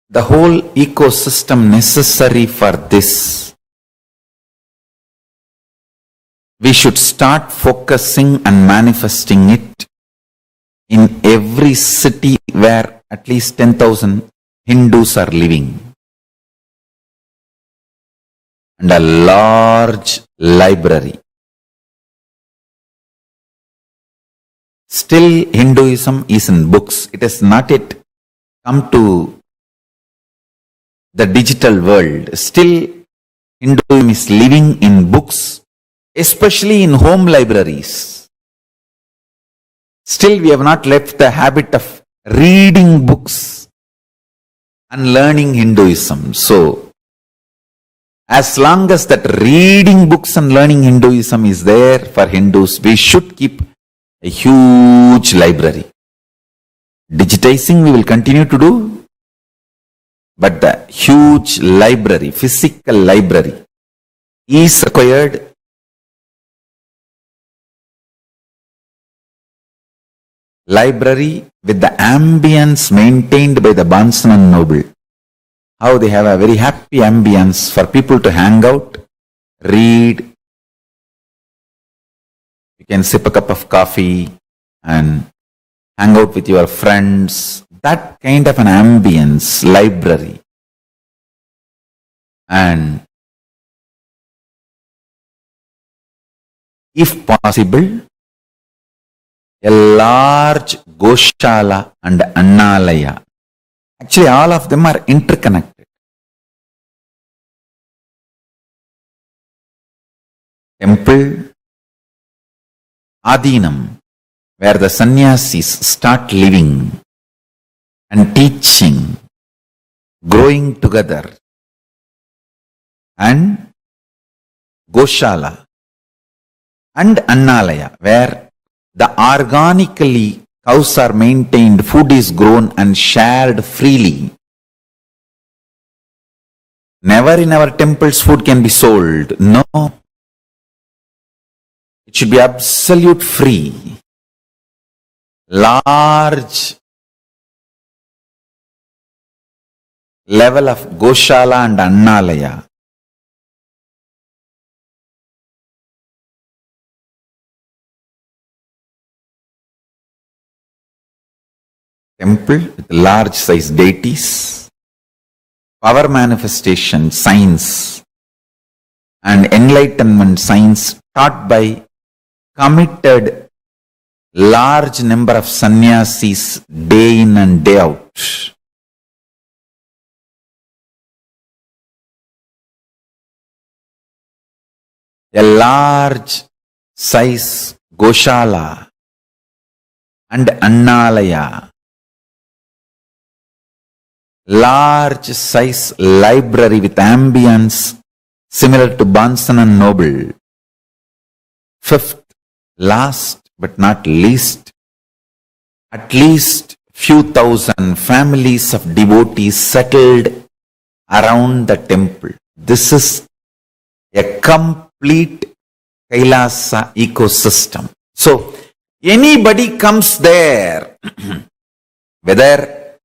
S3: The whole ecosystem necessary for this. We should start focusing and manifesting it in every city where at least 10,000 Hindus are living. And a large library. Still Hinduism is in books. It has not yet come to the digital world. Still Hinduism is living in books, especially in home libraries. Still we have not left the habit of reading books and learning Hinduism. So, as long as that reading books and learning Hinduism is there for Hindus, we should keep a huge library. Digitizing we will continue to do, but the huge library, physical library is required. Library with the ambience maintained by the Bondsman and Noble. How they have a very happy ambience for people to hang out, read. You can sip a cup of coffee and hang out with your friends. That kind of an ambience, library. And if possible, a large Goshala and Annalaya. Actually, all of them are interconnected. Temple, Adinam, where the sannyasis start living and teaching, growing together, and Goshala and Annalaya, where the organically cows are maintained, food is grown and shared freely. Never in our temples food can be sold. No. It should be absolute free. Large level of Goshala and Annalaya. Temple with large size deities, power manifestation, science, and enlightenment science taught by committed large number of sannyasis day in and day out. A large size Goshala and Annalaya. Large size library with ambience similar to Bonson and Noble. Fifth, last but not least, at least few thousand families of devotees settled around the temple. This is a complete Kailasa ecosystem. So, Anybody comes there, whether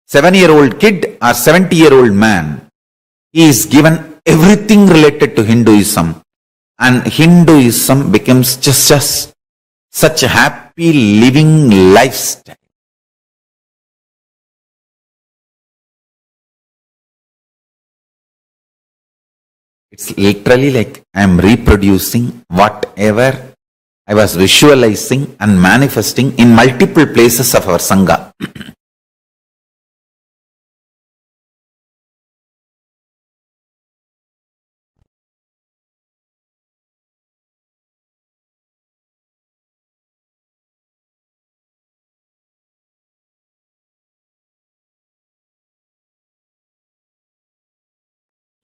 S3: 7-year-old kid or 70-year-old man, he is given everything related to Hinduism, and Hinduism becomes just such a happy living lifestyle. It's literally like I am reproducing whatever I was visualizing and manifesting in multiple places of our Sangha.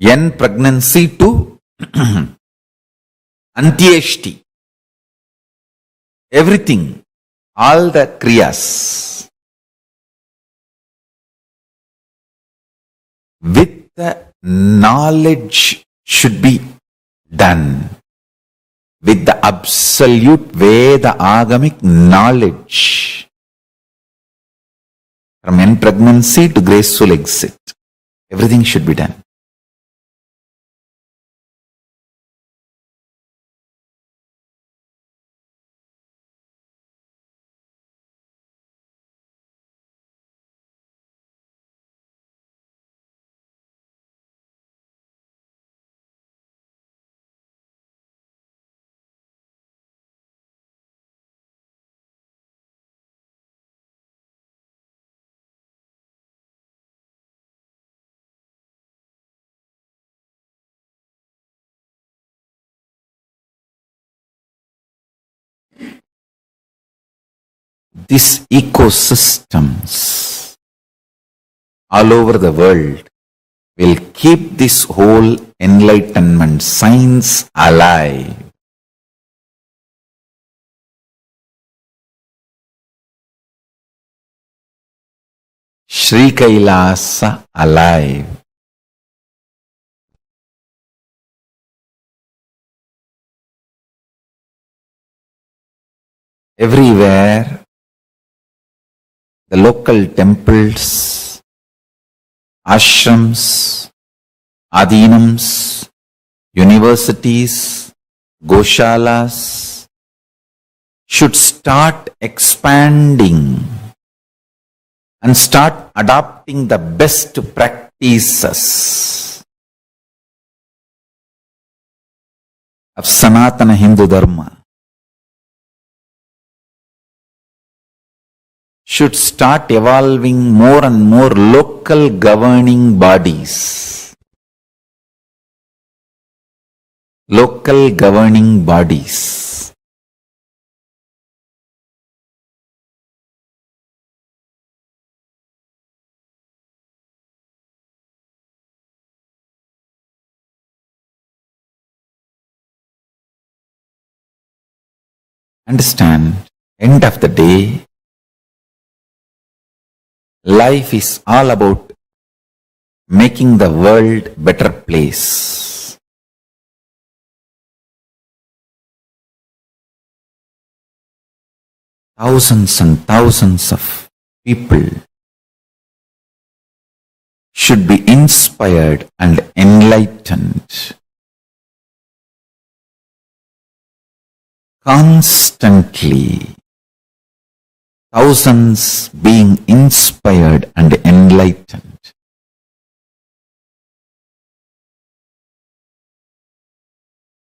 S3: N pregnancy to Antyeshti. Everything, all the kriyas, with the knowledge should be done. With the absolute Veda agamic knowledge. From N pregnancy to graceful exit. Everything should be done. These ecosystems all over the world will keep this whole enlightenment science alive. Sri Kailasa alive. Everywhere, the local temples, ashrams, adhinams, universities, goshalas should start expanding and start adopting the best practices of Sanatana Hindu Dharma. Should start evolving more and more local governing bodies. Local governing bodies. Understand, end of the day, life is all about making the world a better place. Thousands and thousands of people should be inspired and enlightened. Constantly. Thousands being inspired and enlightened.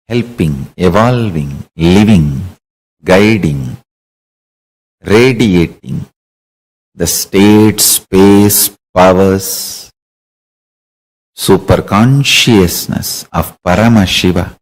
S3: Helping, evolving, living, guiding, radiating the state, space, powers, superconsciousness of Paramashiva.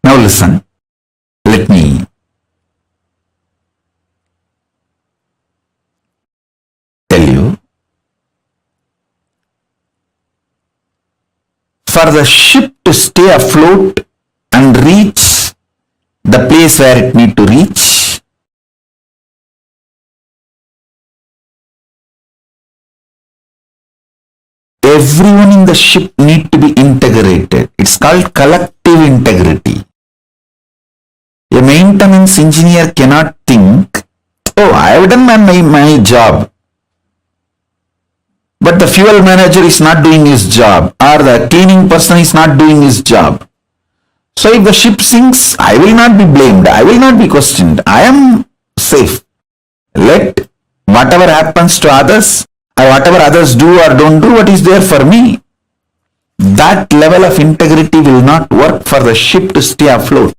S3: Now listen, let me tell you. For the ship to stay afloat and reach the place where it need to reach, everyone in the ship need to be integrated. It's called collective integrity. A maintenance engineer cannot think, oh, I have done my job, but the fuel manager is not doing his job, or the cleaning person is not doing his job. So if the ship sinks, I will not be blamed, I will not be questioned, I am safe. Let whatever happens to others, or whatever others do or don't do, what is there for me? That level of integrity will not work for the ship to stay afloat.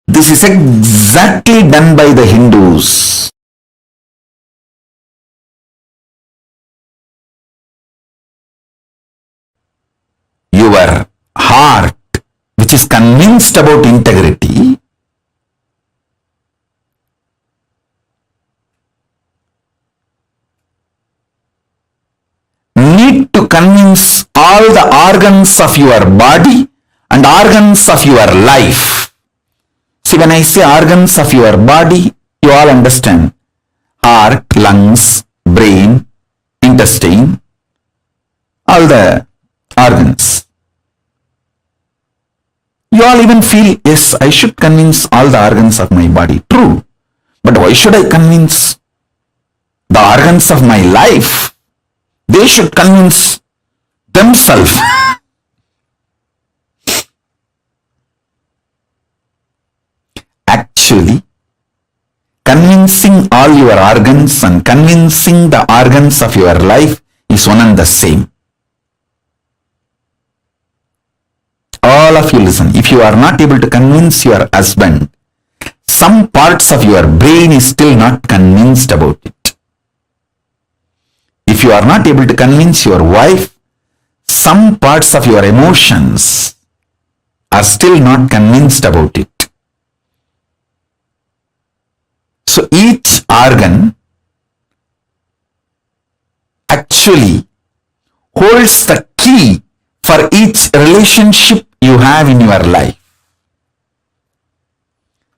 S3: This is exactly done by the Hindus. Your heart, which is convinced about integrity, need to convince all the organs of your body and organs of your life. See, when I say organs of your body, you all understand. Heart, lungs, brain, intestine, all the organs. You all even feel, yes, I should convince all the organs of my body. True. But why should I convince the organs of my life? They should convince themselves. Actually, convincing all your organs and convincing the organs of your life is one and the same. All of you listen. If you are not able to convince your husband, some parts of your brain is still not convinced about it. If you are not able to convince your wife, some parts of your emotions are still not convinced about it. So each organ actually holds the key for each relationship you have in your life.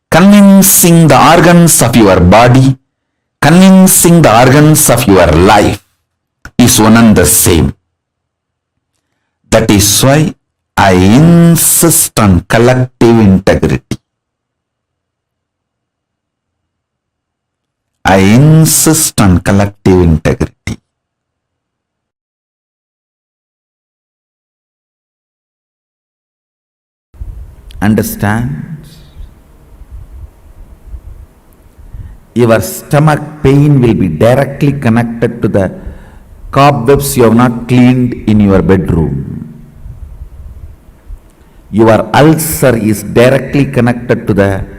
S3: Convincing the organs of your body, convincing the organs of your life is one and the same. That is why I insist on collective integrity. I insist on collective integrity. Understand? Your stomach pain will be directly connected to the cobwebs you have not cleaned in your bedroom. Your ulcer is directly connected to the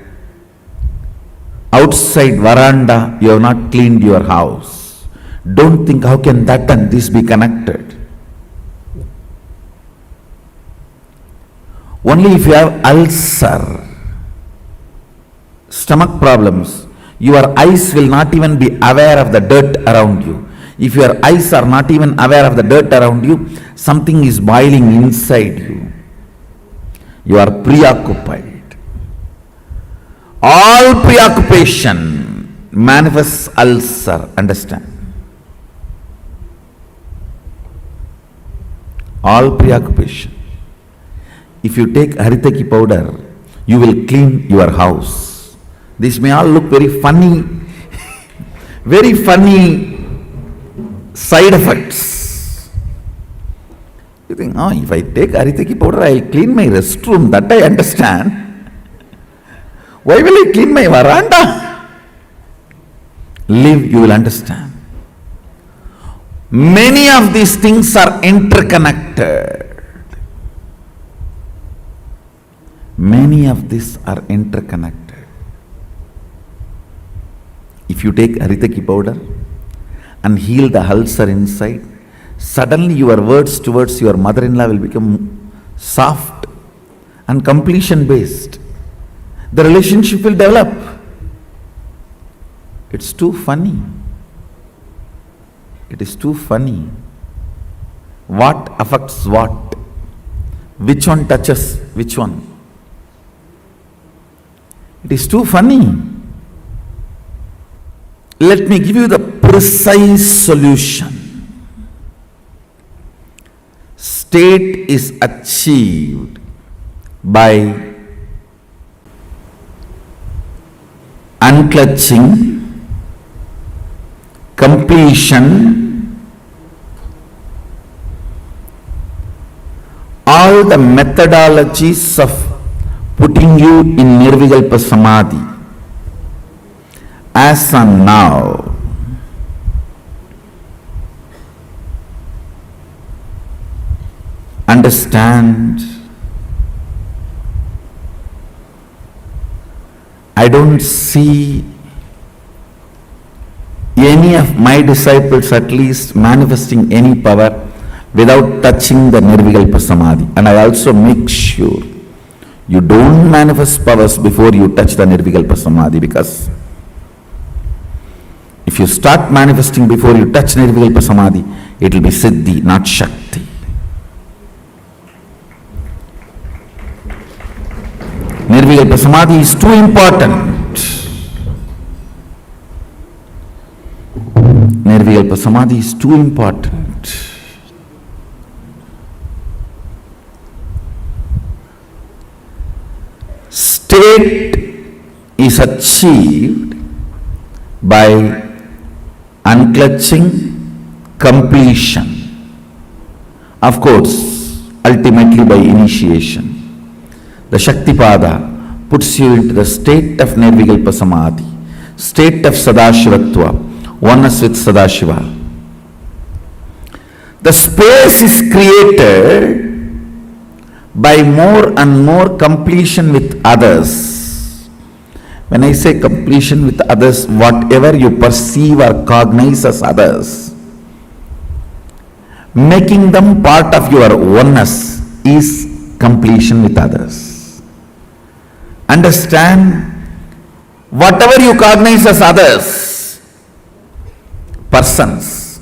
S3: outside veranda you have not cleaned your house. Don't think how can that and this be connected. Only if you have ulcer, stomach problems, your eyes will not even be aware of the dirt around you. If your eyes are not even aware of the dirt around you, something is boiling inside you. You are preoccupied. All preoccupation manifests ulcer, understand? All preoccupation. If you take haritaki powder, you will clean your house. This may all look very funny, very funny side effects. You think, oh, if I take haritaki powder, I will clean my restroom. That I understand. Why will I clean my veranda? Live, you will understand. Many of these things are interconnected. Many of these are interconnected. If you take haritaki powder and heal the ulcer inside, suddenly your words towards your mother-in-law will become soft and completion based, the relationship will develop. It's too funny. It is too funny. What affects what? Which one touches which one? It is too funny. Let me give you the precise solution. State is achieved by unclutching, completion, all the methodologies of putting you in Nirvikalpa Samadhi as and now. Understand, I don't see any of my disciples at least manifesting any power without touching the Nirvikalpa Samadhi. And I also make sure you don't manifest powers before you touch the Nirvikalpa Samadhi, because if you start manifesting before you touch Nirvikalpa Samadhi, it will be Siddhi, not Shakti. Nirvikalpa Samadhi is too important. Nirvikalpa Samadhi is too important. State is achieved by unclutching, completion. Of course, ultimately by initiation. The Shaktipada puts you into the state of Nirvikalpa Samadhi, state of Sadashivatva, oneness with Sadashiva. The space is created by more and more completion with others. When I say completion with others, whatever you perceive or cognize as others, making them part of your oneness is completion with others. Understand, whatever you cognize as others, persons,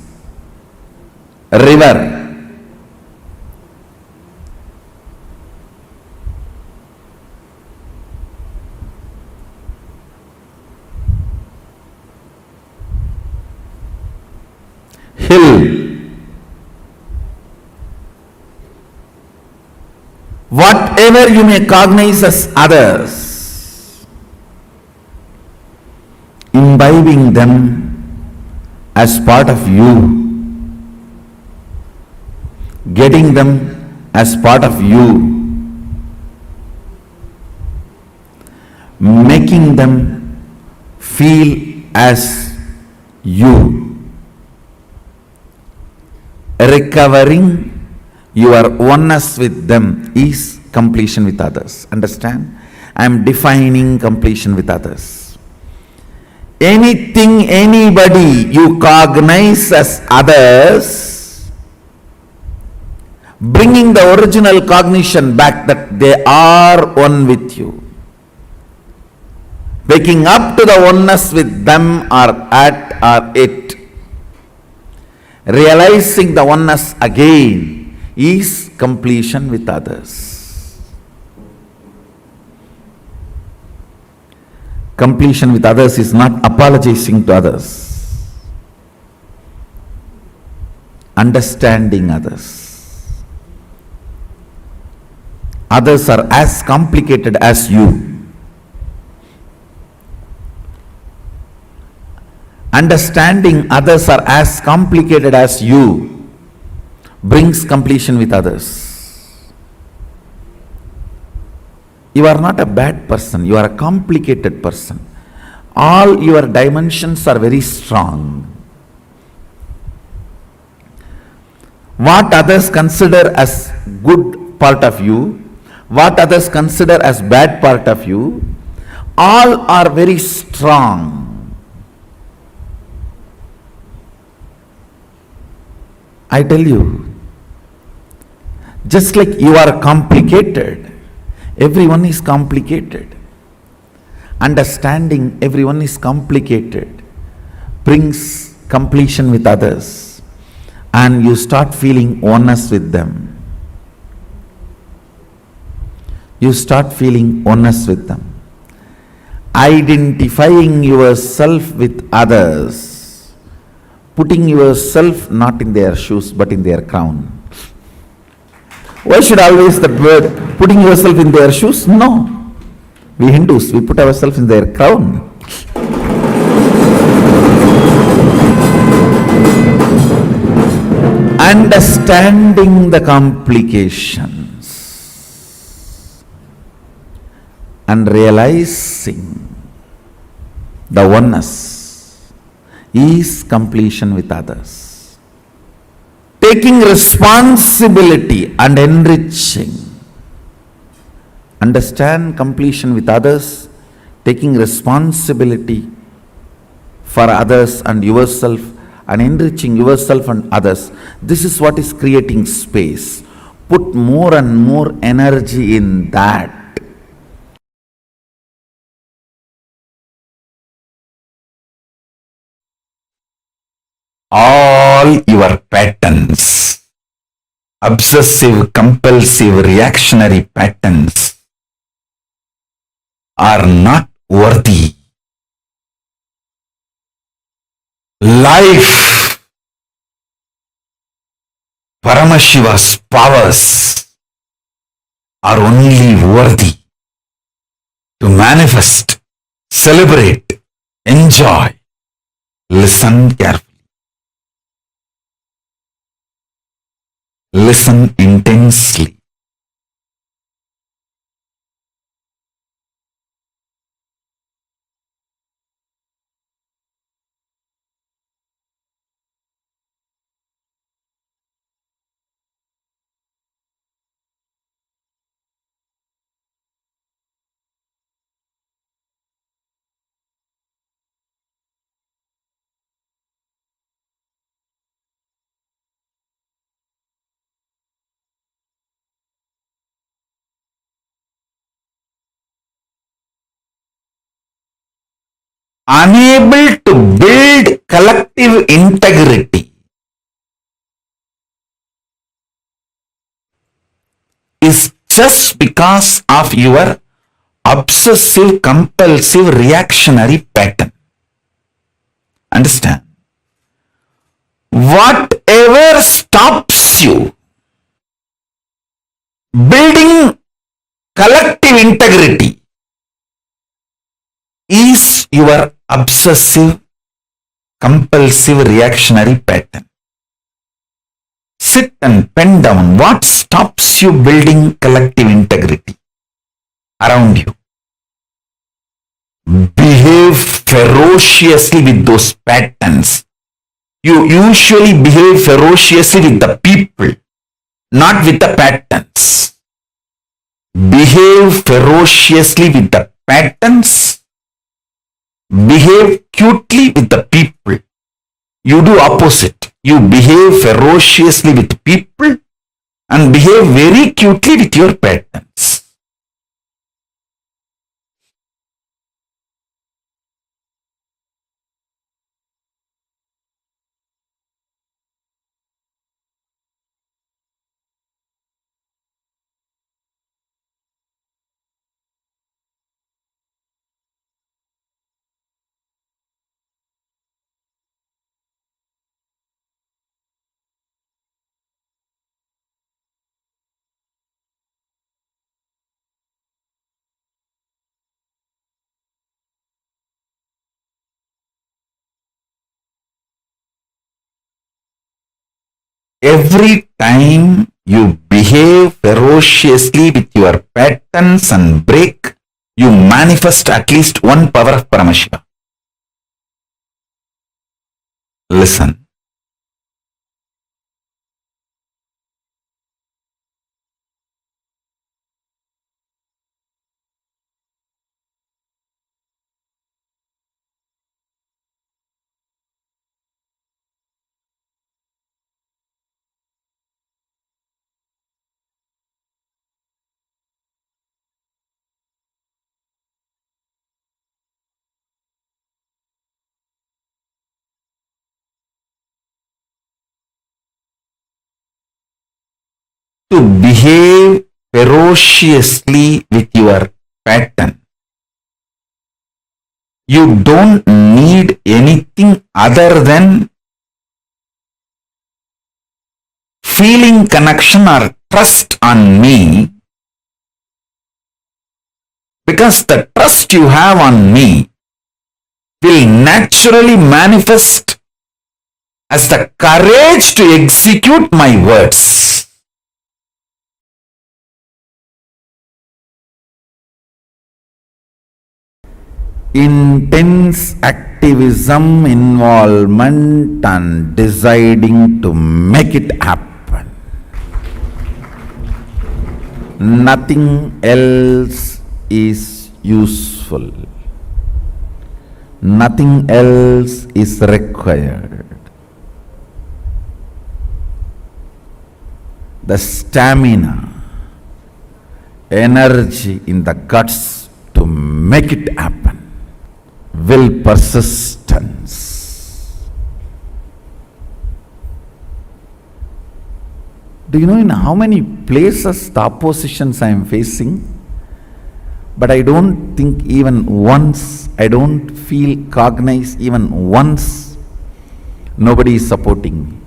S3: river, hill, whatever you may cognize as others, imbibing them as part of you, getting them as part of you, making them feel as you, recovering your oneness with them is completion with others. Understand? I am defining completion with others. Anything, anybody you cognize as others, bringing the original cognition back that they are one with you, waking up to the oneness with them or at or it, realizing the oneness again is completion with others. Completion with others is not apologizing to others, understanding others. Others are as complicated as you. Understanding others are as complicated as you brings completion with others. You are not a bad person, you are a complicated person. All your dimensions are very strong. What others consider as good part of you, what others consider as bad part of you, all are very strong. I tell you, just like you are complicated, Everyone is complicated. Understanding everyone is complicated brings completion with others, and you start feeling oneness with them. You start feeling oneness with them. Identifying yourself with others, putting yourself not in their shoes but in their crown. Why should always that word, putting yourself in their shoes? No. We Hindus, we put ourselves in their crown. Understanding the complications and realizing the oneness is completion with others. Taking responsibility and enriching. Understand completion with others, taking responsibility for others and yourself, and enriching yourself and others. This is what is creating space. Put more and more energy in that. All your patterns, obsessive, compulsive, reactionary patterns, are not worthy. Life, Paramashiva's powers are only worthy to manifest, celebrate, enjoy. Listen carefully. Listen intensely. Unable to build collective integrity is just because of your obsessive, compulsive, reactionary pattern. Understand? Whatever stops you building collective integrity is your obsessive, compulsive, reactionary pattern. Sit and pen down what stops you building collective integrity around you. Behave ferociously with those patterns. You usually behave ferociously with the people, not with the patterns. Behave ferociously with the patterns. Behave cutely with the people. You do opposite. You behave ferociously with people and behave very cutely with your patterns. Every time you behave ferociously with your patterns and break, you manifest at least one power of Paramashiva. Listen. to behave ferociously with your pattern. You don't need anything other than feeling connection or trust on me, because the trust you have on me will naturally manifest as the courage to execute my words. Intense activism, involvement, and deciding to make it happen. Nothing else is useful. Nothing else is required. The stamina, energy in the guts to make it happen. Will, persistence. Do you know in how many places the oppositions I am facing? But I don't think even once, I don't feel cognized even once, nobody is supporting me.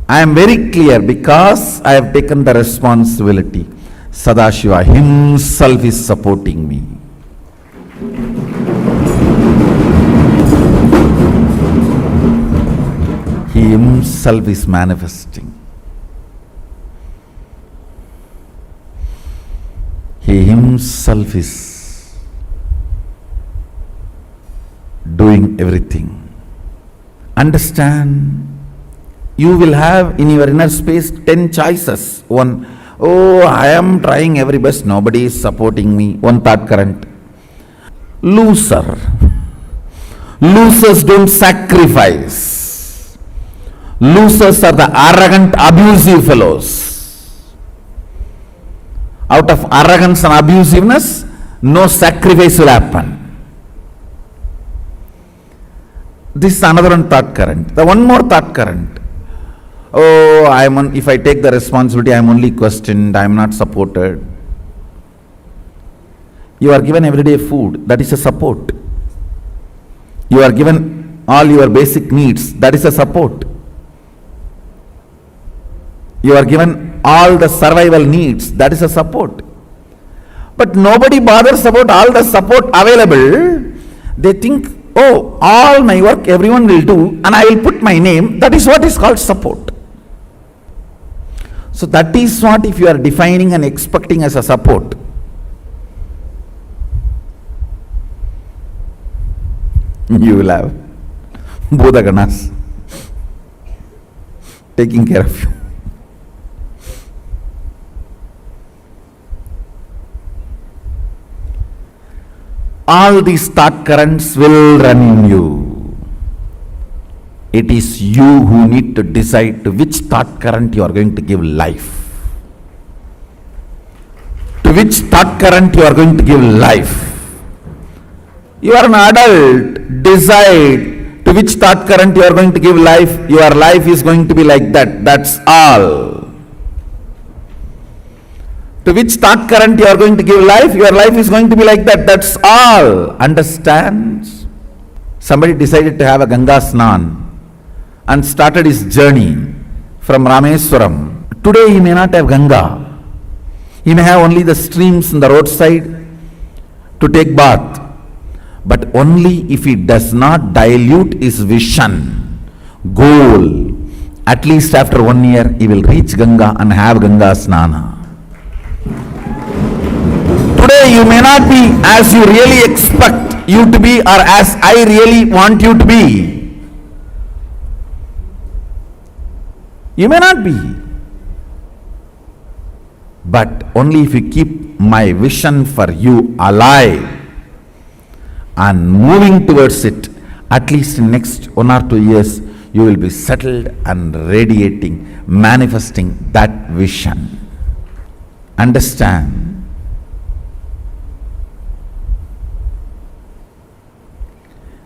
S3: I am very clear because I have taken the responsibility. Sadashiva himself is supporting me. He himself is manifesting. He himself is doing everything. Understand, you will have in your inner space 10 choices. One, oh, I am trying every best, nobody is supporting me. One thought current. Loser. Losers don't sacrifice. Losers are the arrogant, abusive fellows. Out of arrogance and abusiveness, no sacrifice will happen. This is another one thought current. The one more thought current. Oh, if I take the responsibility, I am only questioned, I am not supported. You are given everyday food, that is a support. You are given all your basic needs, that is a support. You are given all the survival needs, that is a support. But nobody bothers about all the support available. They think, oh, all my work everyone will do and I will put my name, that is what is called support. So that is what if you are defining and expecting as a support. You will have Bodhaganas taking care of you. All these thought currents will run in you. It is you who need to decide to which thought current you are going to give life. To which thought current you are going to give life. You are an adult, decide to which thought current you are going to give life. Your life is going to be like that, that's all. To which thought current you are going to give life, your life is going to be like that, that's all. Understand? Somebody decided to have a Ganga Snan and started his journey from Rameswaram. Today he may not have Ganga. He may have only the streams in the roadside to take bath. But only if he does not dilute his vision, goal, at least after 1 year he will reach Ganga and have Ganga Snana. Today you may not be as you really expect you to be or as I really want you to be. You may not be. But only if you keep my vision for you alive and moving towards it, at least in next 1 or 2 years, you will be settled and radiating, manifesting that vision. Understand?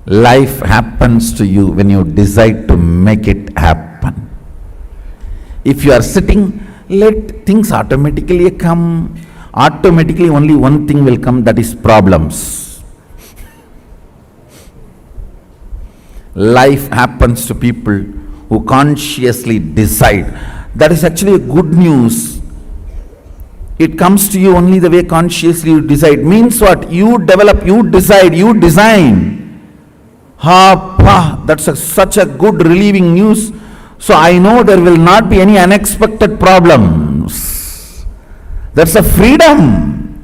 S3: Life happens to you when you decide to make it happen. If you are sitting, let things automatically come. Automatically only one thing will come, that is problems. Life happens to people who consciously decide. That is actually a good news. It comes to you only the way consciously you decide. Means what? You develop, you decide, you design. That's such a good relieving news. So I know there will not be any unexpected problems. That's a freedom.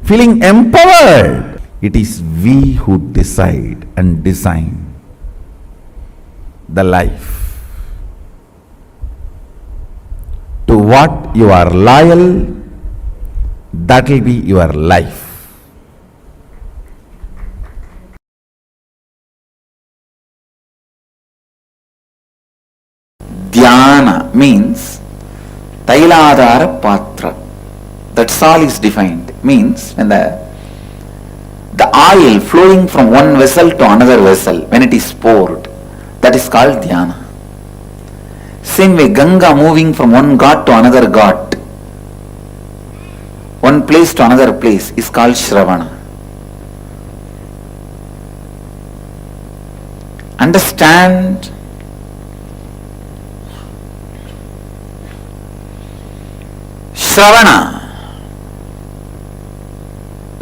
S3: Feeling empowered. It is we who decide and design the life. To what you are loyal, that will be your life. Dhyana means Tailadhara Patra. That's all is defined. Means when the oil flowing from one vessel to another vessel, when it is poured, that is called dhyana. Same way, Ganga moving from one ghat to another ghat, one place to another place, is called Shravana. Understand? Shravana,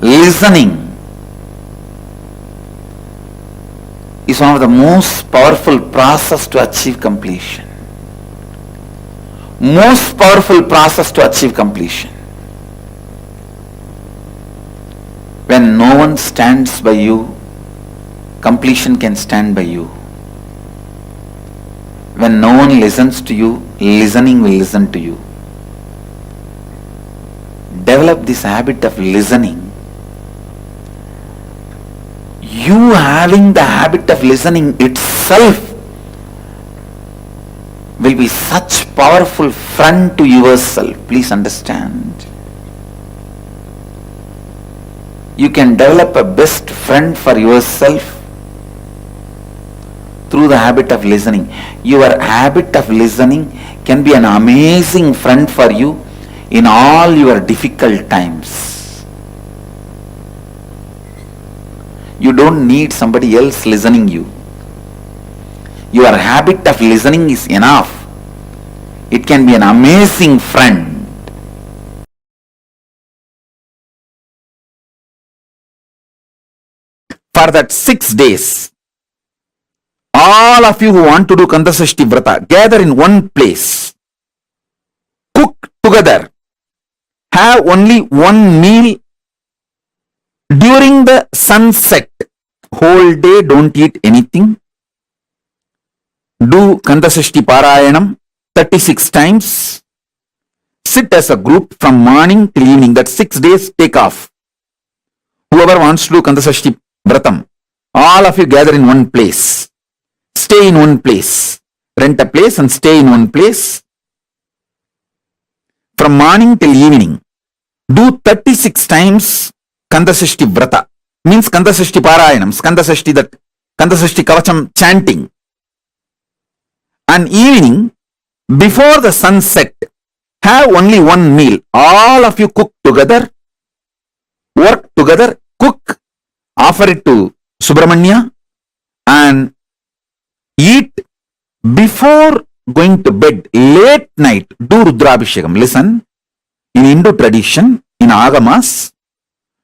S3: listening, is one of the most powerful process to achieve completion. Most powerful process to achieve completion. When no one stands by you, completion can stand by you. When no one listens to you, listening will listen to you. Develop this habit of listening. You having the habit of listening itself will be such powerful friend to yourself. Please understand. You can develop a best friend for yourself through the habit of listening. Your habit of listening can be an amazing friend for you in all your difficult times. You don't need somebody else listening you. Your habit of listening is enough. It can be an amazing friend. For that 6 days, all of you who want to do Kandasashti Vrata, gather in one place. Cook together. Have only one meal during the sunset. Whole day don't eat anything. Do Kandasashti Parayanam 36 times. Sit as a group from morning till evening. That 6 days take off. Whoever wants to do Kandasashti Vratam, all of you gather in one place. Stay in one place. Rent a place and stay in one place. From morning till evening. Do 36 times Kandasashti Vrata. Means Kandasashti Parayanam. Kandasashti Kavacham chanting. And evening, before the sunset, have only one meal. All of you cook together. Work together. Cook. Offer it to Subramanya. And eat before going to bed. Late night. Do Rudrabhishekam. Listen. In Hindu tradition, in Agamas,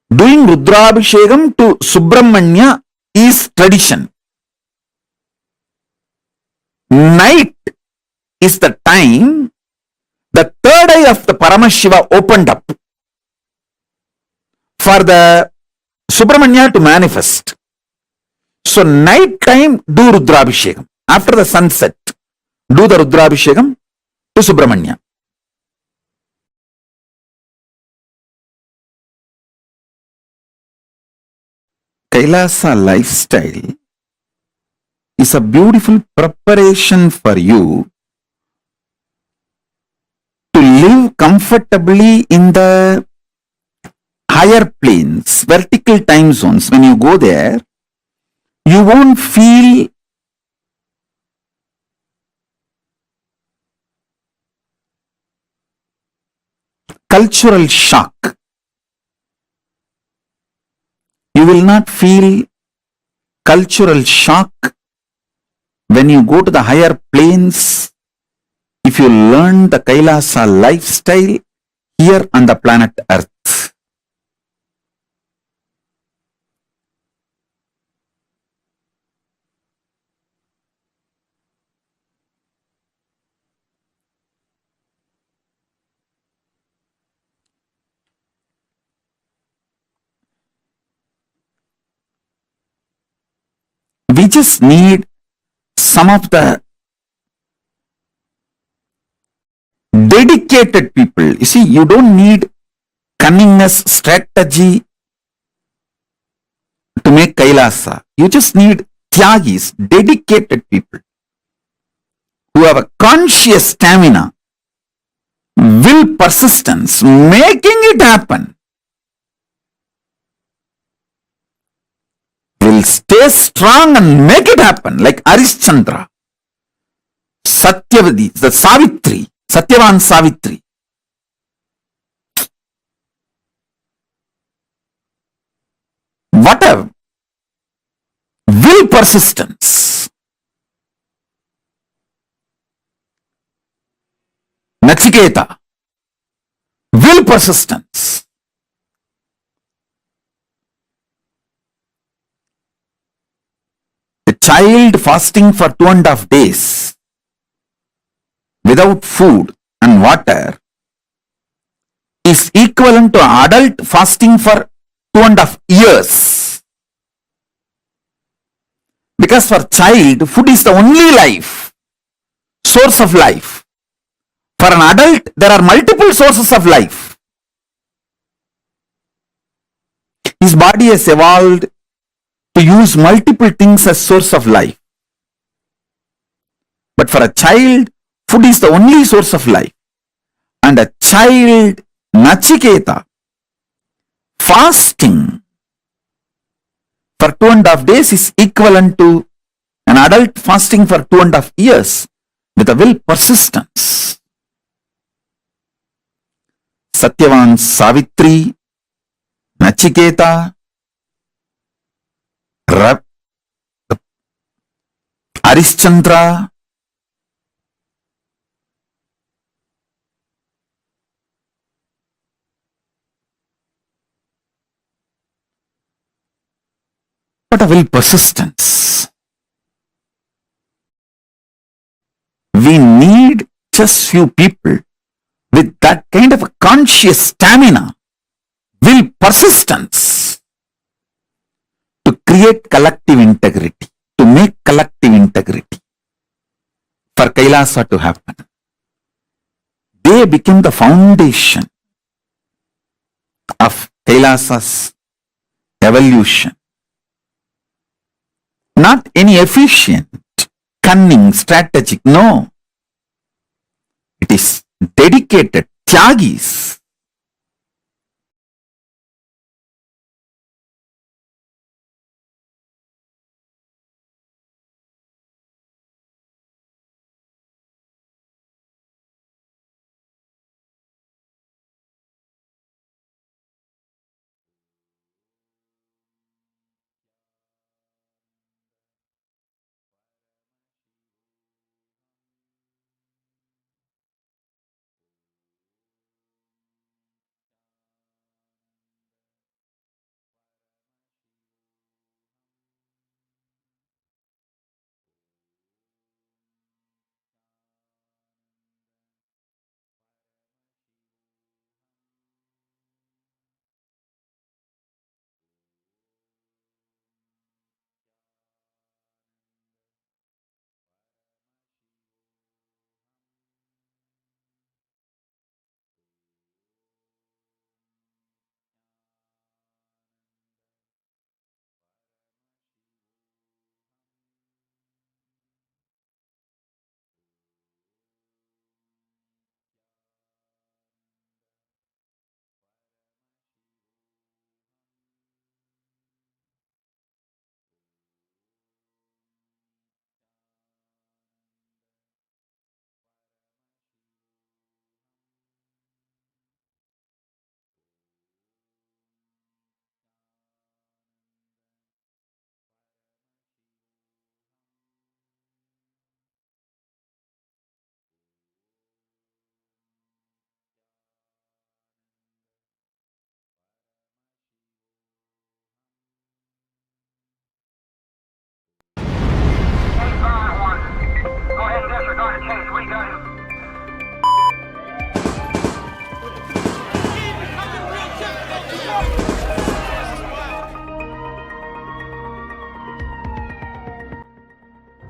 S3: doing Rudrabhishekam to Subramanya is tradition. Night is the time the third eye of the Paramashiva opened up for the Subramanya to manifest. So night time do Rudrabhishekam. After the sunset, do the Rudrabhishekam to Subramanya. Kailasa lifestyle is a beautiful preparation for you to live comfortably in the higher planes, vertical time zones. When you go there, You won't feel cultural shock. You will not feel cultural shock when you go to the higher planes if you learn the Kailasa lifestyle here on the planet Earth. We just need some of the dedicated people. You see, you don't need cunningness, strategy to make Kailasa. You just need tyagis, dedicated people who have a conscious stamina, will, persistence, making it happen. Will stay strong and make it happen, like Arishchandra, Satyavadi, the Savitri, Satyavan Savitri. Whatever, will, persistence. Nachiketa, will, persistence. A child fasting for 2.5 days without food and water is equivalent to an adult fasting for 2.5 years. Because for child, food is the only life, source of life. For an adult, there are multiple sources of life. His body has evolved to use multiple things as source of life. But for a child, food is the only source of life. And a child, Nachiketa, fasting for 2.5 days is equivalent to an adult fasting for 2.5 years with a will, persistence. Satyavan Savitri, Nachiketa, Arishchandra, what a will, persistence. We need just few people with that kind of a conscious stamina, will, persistence to create collective integrity, to make collective integrity for Kailasa to happen. They became the foundation of Kailasa's evolution. Not any efficient, cunning, strategic, no. It is dedicated, tyagis.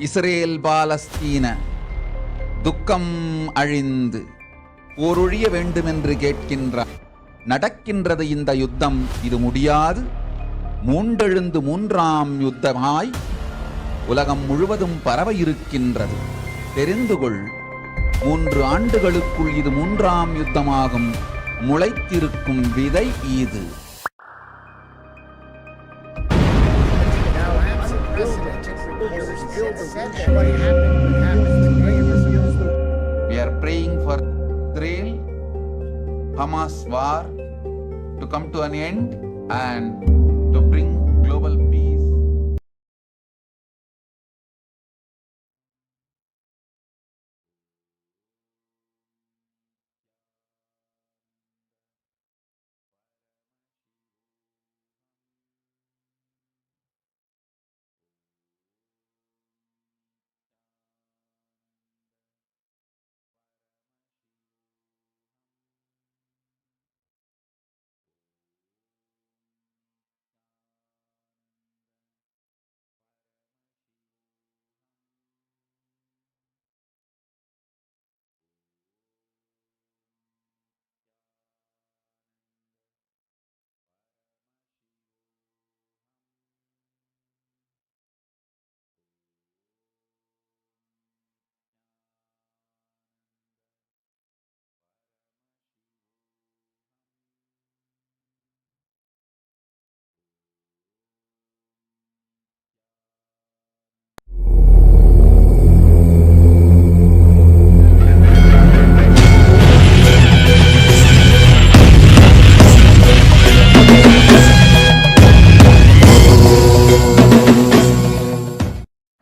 S3: Israel பாலஸ்தீன துக்கம் அழிந்து போரொழிய வேண்டுமென்று கேட்கின்றார். நடக்கின்றது இந்த யுத்தம், இது முடியாது. மூண்டெழுந்து மூன்றாம் யுத்தமாய் உலகம் முழுவதும் பரவ இருக்கின்றது. தெரிந்து கொள், 3 ஆண்டுகளுக்குள் இது 3ஆம் யுத்தமாகும். முளைத்திருக்கும் விதை இது. We are praying for Israel, Hamas war to come to an end and to bring global peace.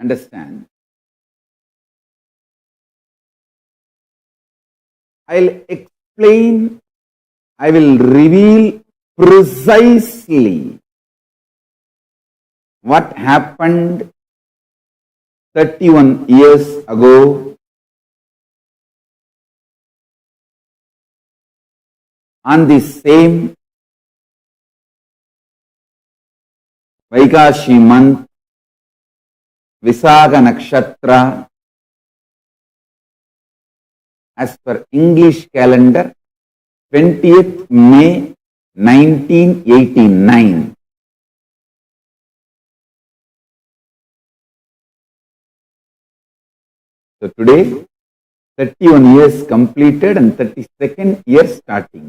S3: Understand? I'll explain, I will reveal precisely what happened 31 years ago on this same Vaikashi month, Visaga Nakshatra, as per English calendar, 20th May 1989. So today, 31 years completed and 32nd year starting.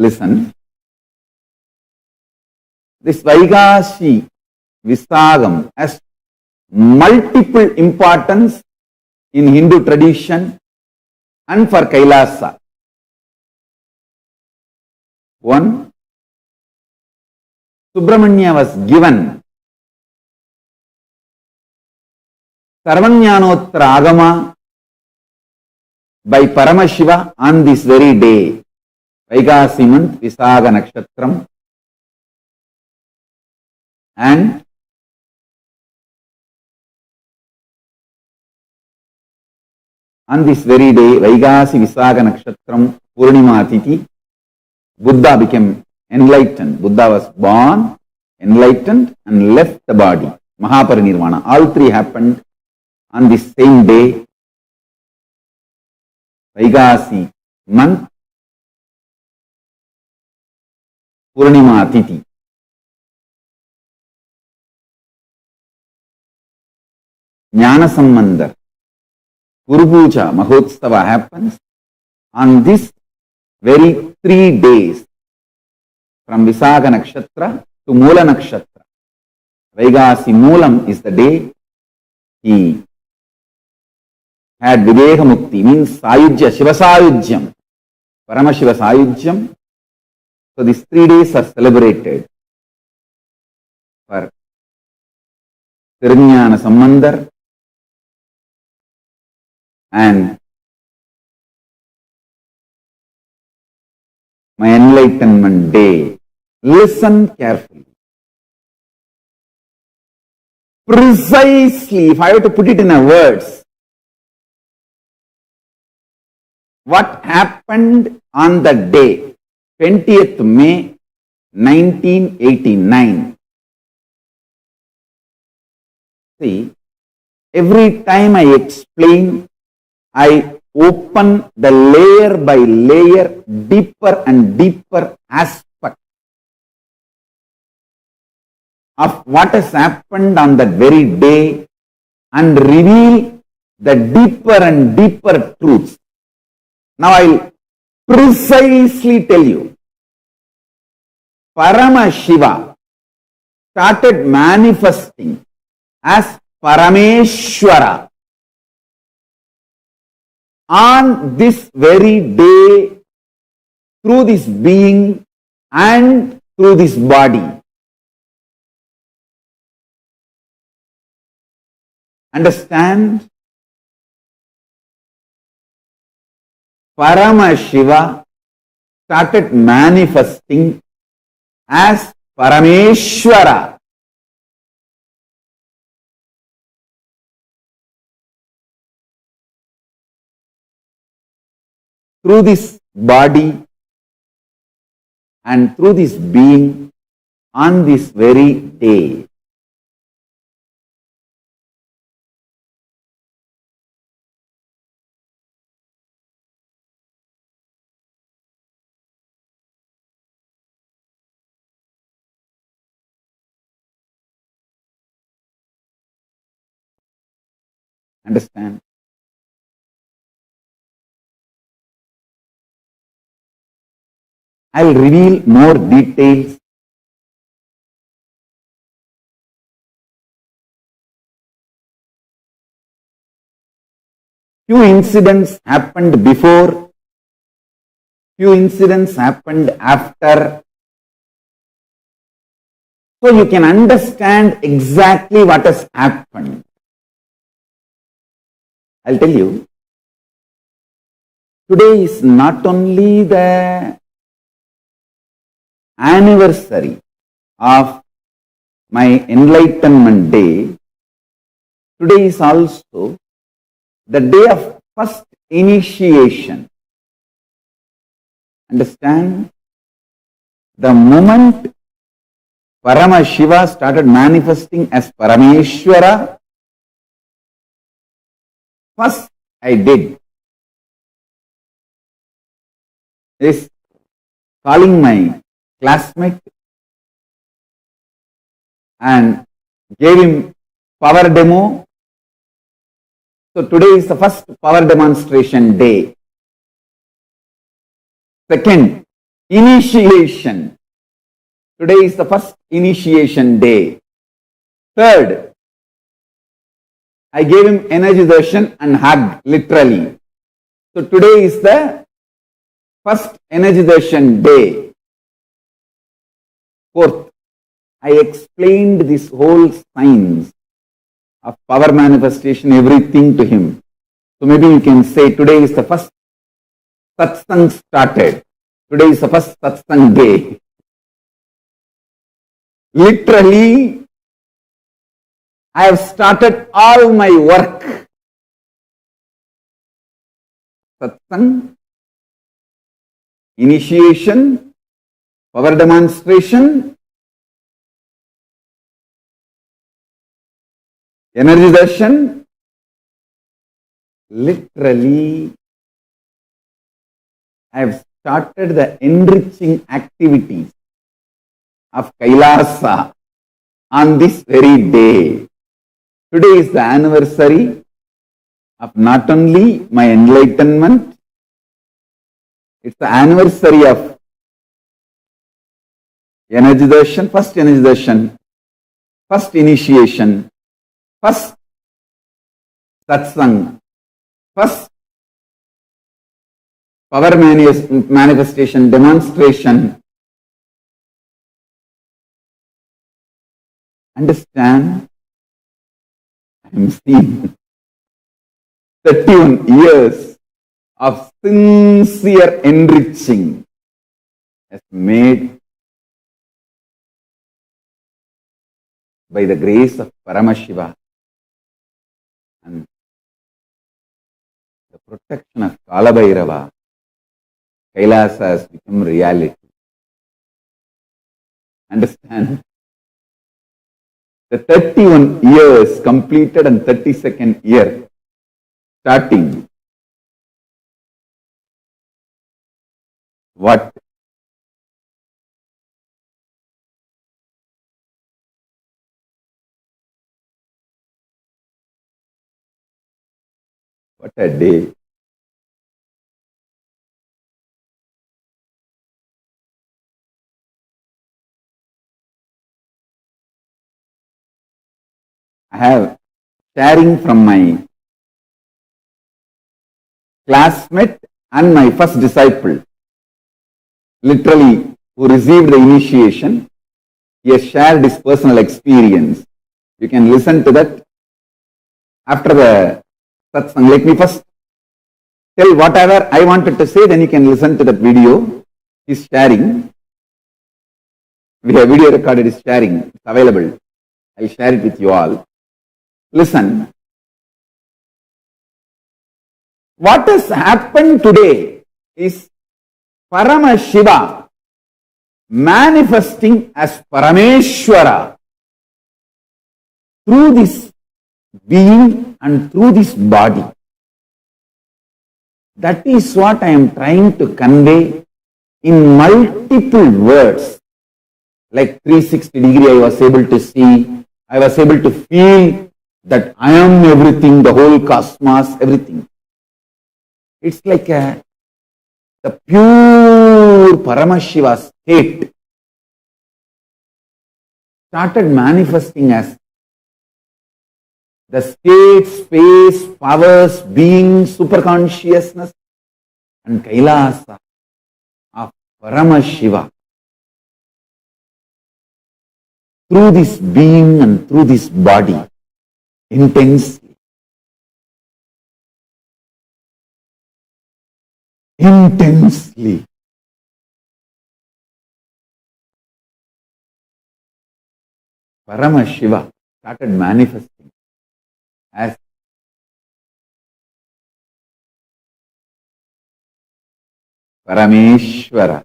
S3: Listen. This Vaikashi Visagam has multiple importance in Hindu tradition and for Kailasa. One, Subramanya was given Sarvanyanottara Agama by Paramashiva on this very day, Vaikashi month, Visaga Nakshatram, and on this very day, Vaikashi Visaga Nakshatram, Purnima Tithi, Buddha became enlightened. Buddha was born, enlightened, and left the body. Mahaparinirvana. All three happened on this same day, Vaikashi month, Purnima Tithi. Jnana Sambandha, Guru Puja Mahotstava happens on this very 3 days from Visaga Nakshatra to Moola Nakshatra. Vaikashi Moolam is the day he had Videha Mukti, means Sayujya, Shiva Sayujyam, Paramashiva Sayujyam. So these 3 days are celebrated for Tirujnana Sambandhar and my enlightenment day. Listen carefully. precisely, if I were to put it in a words, what happened on the day 20th May 1989. See, every time I explain, I open the layer by layer, deeper and deeper aspect of what has happened on that very day and reveal the deeper and deeper truths. Now I'll precisely tell you, Paramashiva started manifesting as Parameshwara on this very day through this being and through this body. Understand? Paramashiva started manifesting as Parameshwara through this body and through this being on this very day. Understand? I will reveal more details. Few incidents happened before, few incidents happened after. So you can understand exactly what has happened. I'll tell you, today is not only the anniversary of my enlightenment day, today is also the day of first initiation. Understand? The moment Paramashiva started manifesting as Parameshwara, first I did is calling my classmate and gave him power demo. So today is the first power demonstration day. Second, initiation. Today is the first initiation day. Third, I gave him energy darshan and hug, literally. So today is the first energy darshan day. Fourth, I explained this whole science of power manifestation, everything to him. So maybe you can say today is the first satsang started. Today is the first satsang day. Literally, I have started all my work. Satsang, initiation, power demonstration, energy darshan. Literally, I have started the enriching activities of Kailasa on this very day. Today is the anniversary of not only my enlightenment, it's the anniversary of energy darshan, first energy darshan, first initiation, first satsang, first power manifestation demonstration. Understand? I am seeing 31 years of sincere enriching has made by the grace of Paramashiva and the protection of Kalabhairava, Kailasa has become reality. Understand? The 31 years completed and 32nd year starting. What? What a day. I have sharing from my classmate and my first disciple, literally, who received the initiation. He has shared his personal experience. You can listen to that after the satsang. Let me first tell whatever I wanted to say, then you can listen to that video. He's sharing. We have video recorded, is sharing. It's available. I'll share it with you all. Listen. What has happened today is Paramashiva manifesting as Parameshwara through this being and through this body. That is what I am trying to convey in multiple words. Like 360 degree I was able to see, I was able to feel that I am everything, the whole cosmos, everything. It's like the pure Paramashiva state started manifesting as the state, space, powers, being, superconsciousness and Kailasa of Paramashiva. Through this being and through this body, intensely. Intensely. Paramashiva started manifesting as Parameshwara.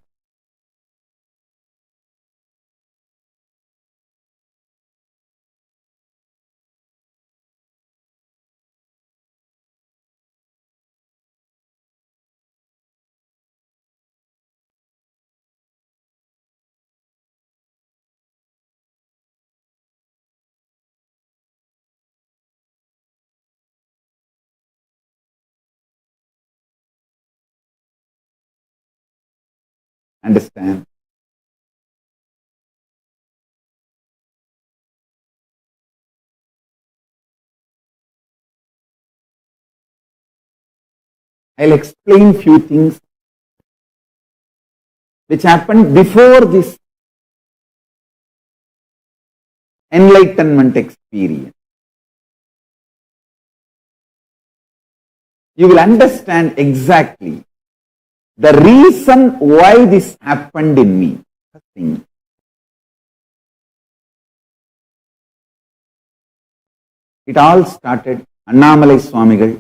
S3: Understand? I'll explain few things which happened before this enlightenment experience. You will understand exactly the reason why this happened in me. It all started Annamalai Swamigal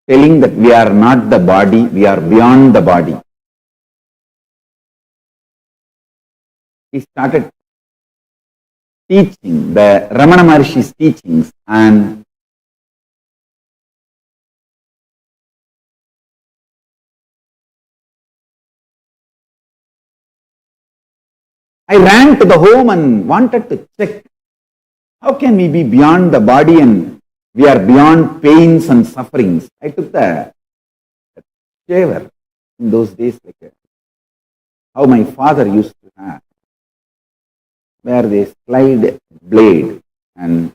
S3: telling that we are not the body, we are beyond the body. He started teaching the Ramana Maharshi's teachings, and I ran to the home and wanted to check how can we be beyond the body and we are beyond pains and sufferings. I took the shaver in those days, like how my father used to have, where they slide blade and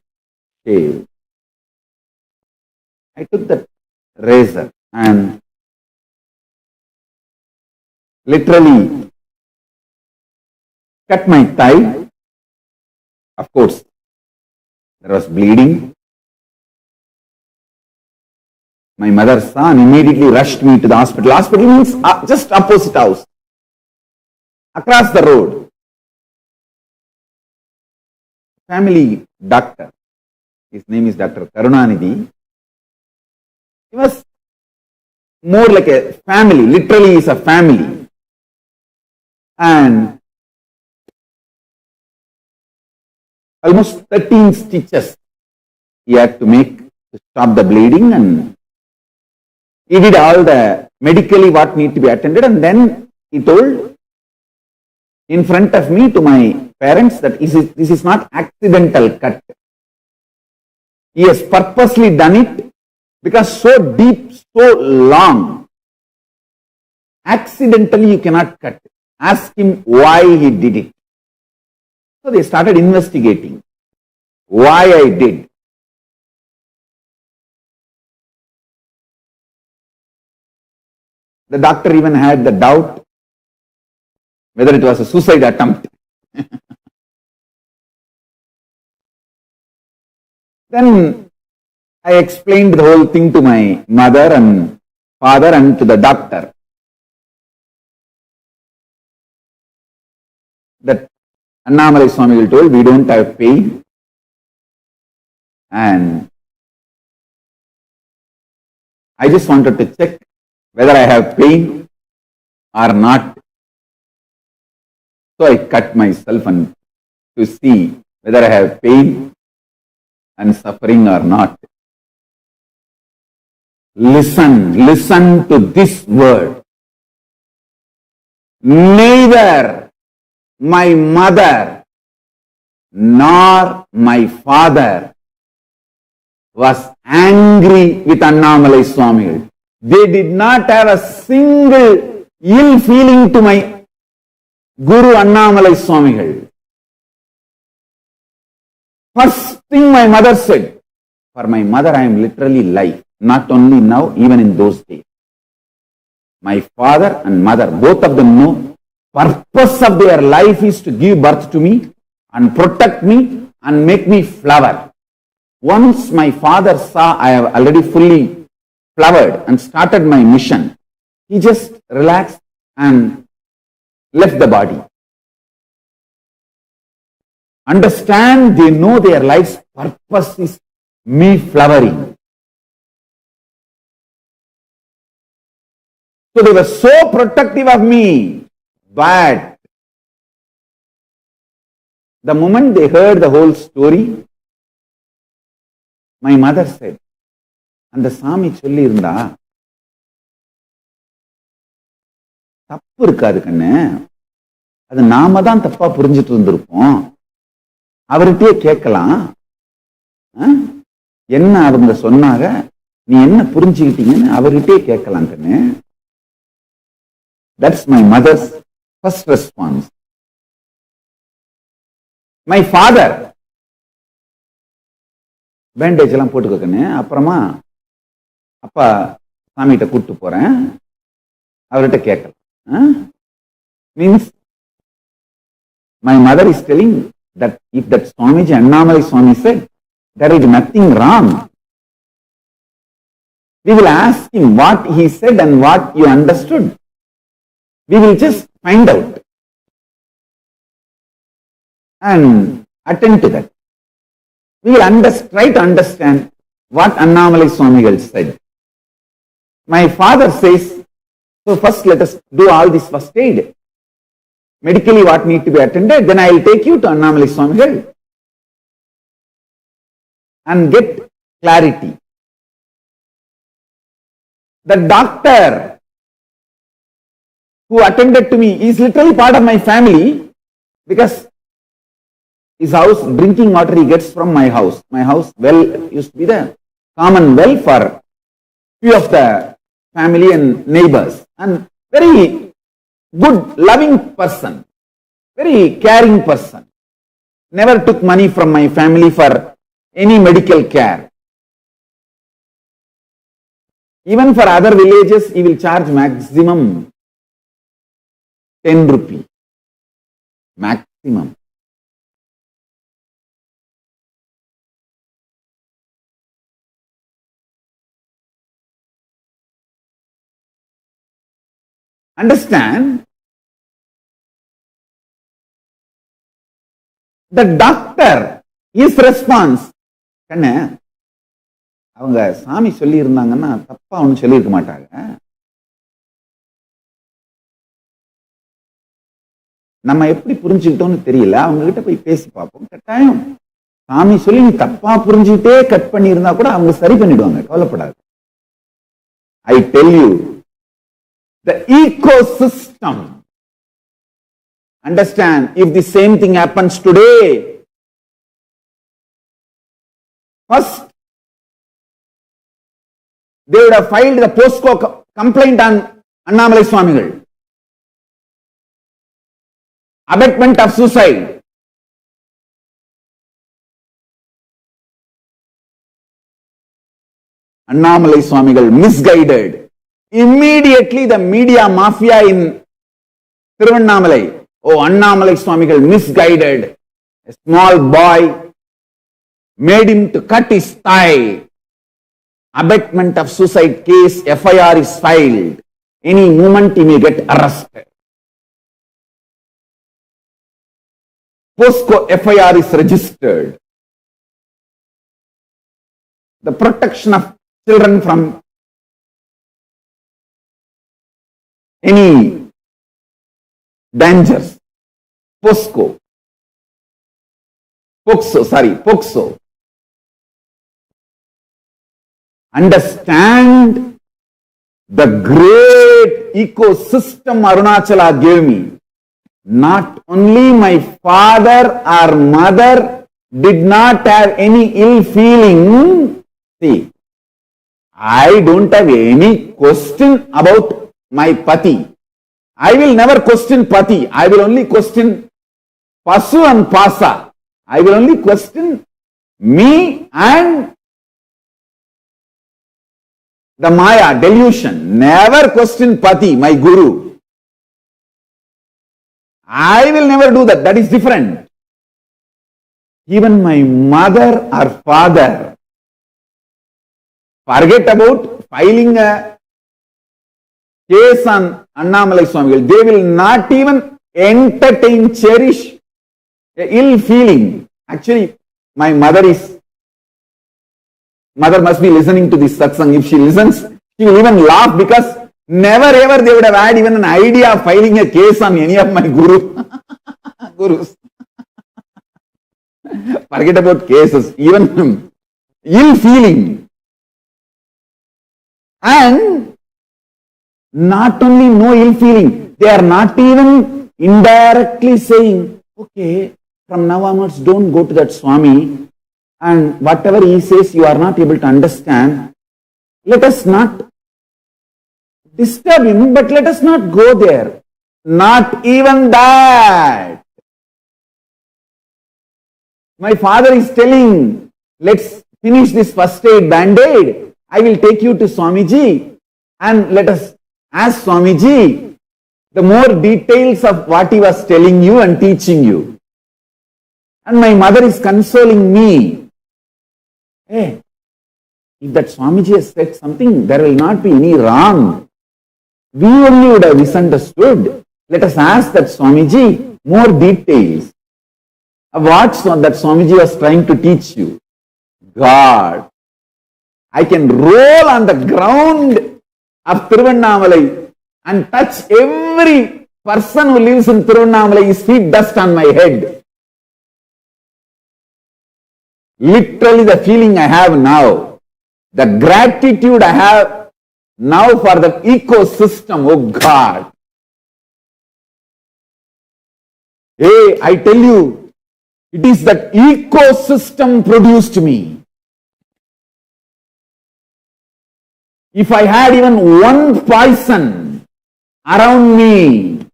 S3: shave. I took that razor and literally cut my thigh. Of course, there was bleeding. My mother's son immediately rushed me to the hospital. Hospital means just opposite house, across the road. family doctor. His name is Dr. Karunanidhi. He was more like a family, literally is a family. And almost 13 stitches he had to make to stop the bleeding, and he did all the medically what need to be attended, and then he told in front of me to my parents that this is not accidental cut. He has purposely done it because so deep, so long, accidentally you cannot cut. Ask him why he did it. So they started investigating why I did. The doctor even had the doubt whether it was a suicide attempt. Then I explained the whole thing to my mother and father and to the doctor. That Annamalai Swami told, we don't have pain, and I just wanted to check whether I have pain or not. So I cut myself and to see whether I have pain and suffering or not. Listen to this word. Neither my mother nor my father was angry with Annamalai Swami. They did not have a single ill feeling to my Guru Annamalai Swami. First thing my mother said, for my mother I am literally life, not only now, even in those days. My father and mother, both of them know, purpose of their life is to give birth to me and protect me and make me flower. Once my father saw I have already fully flowered and started my mission, he just relaxed and left the body. Understand, they know their life's purpose is me flowering. So they were so protective of me, but the moment they heard the whole story, my mother said, அந்த சாமி சொல்லி இருந்தா தப்பு இருக்காது கண்ணு, அது நாம தான் தப்பா புரிஞ்சிட்டு இருந்திருப்போம், அவர்கிட்டயே கேட்கலாம், என்ன அவங்க சொன்னாங்க, நீ என்ன புரிஞ்சுக்கிட்டீங்கன்னு அவர்கிட்டயே கேட்கலாம் கண்ணு. That's my mother's first response. My father, bandage எல்லாம் போட்டுக்கன்னு, அப்புறமா அப்பா சாமிகிட்ட கூப்பிட்டு போறேன், அவர்கிட்ட கேட்கலாம். Means my mother is telling that if that Swamiji, Annamalai Swami said, there will be nothing wrong. We will ask him what he said and what you understood. We will just find out and attend to that. We will try to understand what Annamalai Swamigal said. My father says, so first let us do all this first aid. Medically what need to be attended, then I will take you to Annamalai Swamigal and get clarity. The doctor who attended to me is literally part of my family, because his house, drinking water he gets from my house. My house well used to be the common well for few of the family and neighbors, and very good, loving person, very caring person. Never took money from my family for any medical care. Even for other villages, he will charge maximum 10 rupee. Maximum. Understand? The doctor His response, கண்ணு அவங்க சாமி சொல்லி இருந்தாங்கன்னா தப்பா ஒன்னும் சொல்லியிருக்க மாட்டாங்க. நம்ம எப்படி புரிஞ்சுக்கிட்டோம்னு தெரியல, அவங்க கிட்ட போய் பேசி பார்ப்போம். கட்டாயம் சாமி சொல்லி நீ தப்பா புரிஞ்சுக்கிட்டே கட் பண்ணி இருந்தா கூட அவங்க சரி பண்ணிடுவாங்க, கவலைப்படாது. I tell you, the ecosystem, understand, if the same thing happens today, first they would have filed the POSCO complaint on Annamalai Swamigal. Abetment of suicide. Annamalai Swamigal misguided. Immediately the media mafia in Tiruvannamalai, oh, Annamalai Swamigal misguided a small boy, made him to cut his thigh. Abetment of suicide case, FIR is filed. Any moment he may get arrested. POSCO FIR is registered. The protection of children from any dangers. POSCO. Understand the great ecosystem Arunachala gave me. Not only my father or mother did not have any ill feeling. See, I don't have any question about my pati. I will never question pati. I will only question pasu and pasa. I will only question me and the Maya, delusion. Never question pati, my guru. I will never do that. That is different. Even my mother or father, forget about filing a case on Annamalai Swamigal. They will not even entertain, cherish a ill feeling. Actually, my mother must be listening to this satsang. If she listens, she will even laugh, because never ever they would have had even an idea of filing a case on any of my gurus. Forget about cases, even ill feeling. And not only no ill feeling, they are not even indirectly saying, okay, from now onwards don't go to that Swami, and whatever he says you are not able to understand. Let us not disturb him, but let us not go there. Not even that. My father is telling, let's finish this first aid band-aid. I will take you to Swamiji and let us ask Swamiji the more details of what he was telling you and teaching you. And my mother is consoling me. Hey, if that Swamiji has said something, there will not be any wrong. We only would have misunderstood. Let us ask that Swamiji more details of what that Swamiji was trying to teach you. God, I can roll on the ground of Tiruvannamalai and touch every person who lives in Tiruvannamalai, his feet dust on my head. Literally the feeling I have now, the gratitude I have now for the ecosystem, oh God. Hey, I tell you, it is that ecosystem produced me. If I had even one poison around me,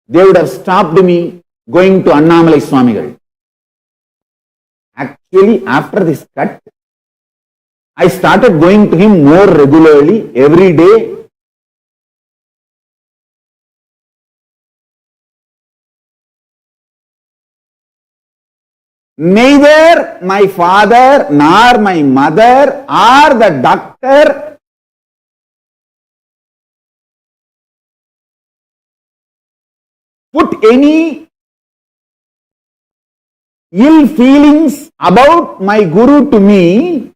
S3: they would have stopped me going to Annamalai Swamigal. Actually, after this cut, I started going to him more regularly, every day. Neither my father nor my mother or the doctor put any ill feelings about my Guru to me,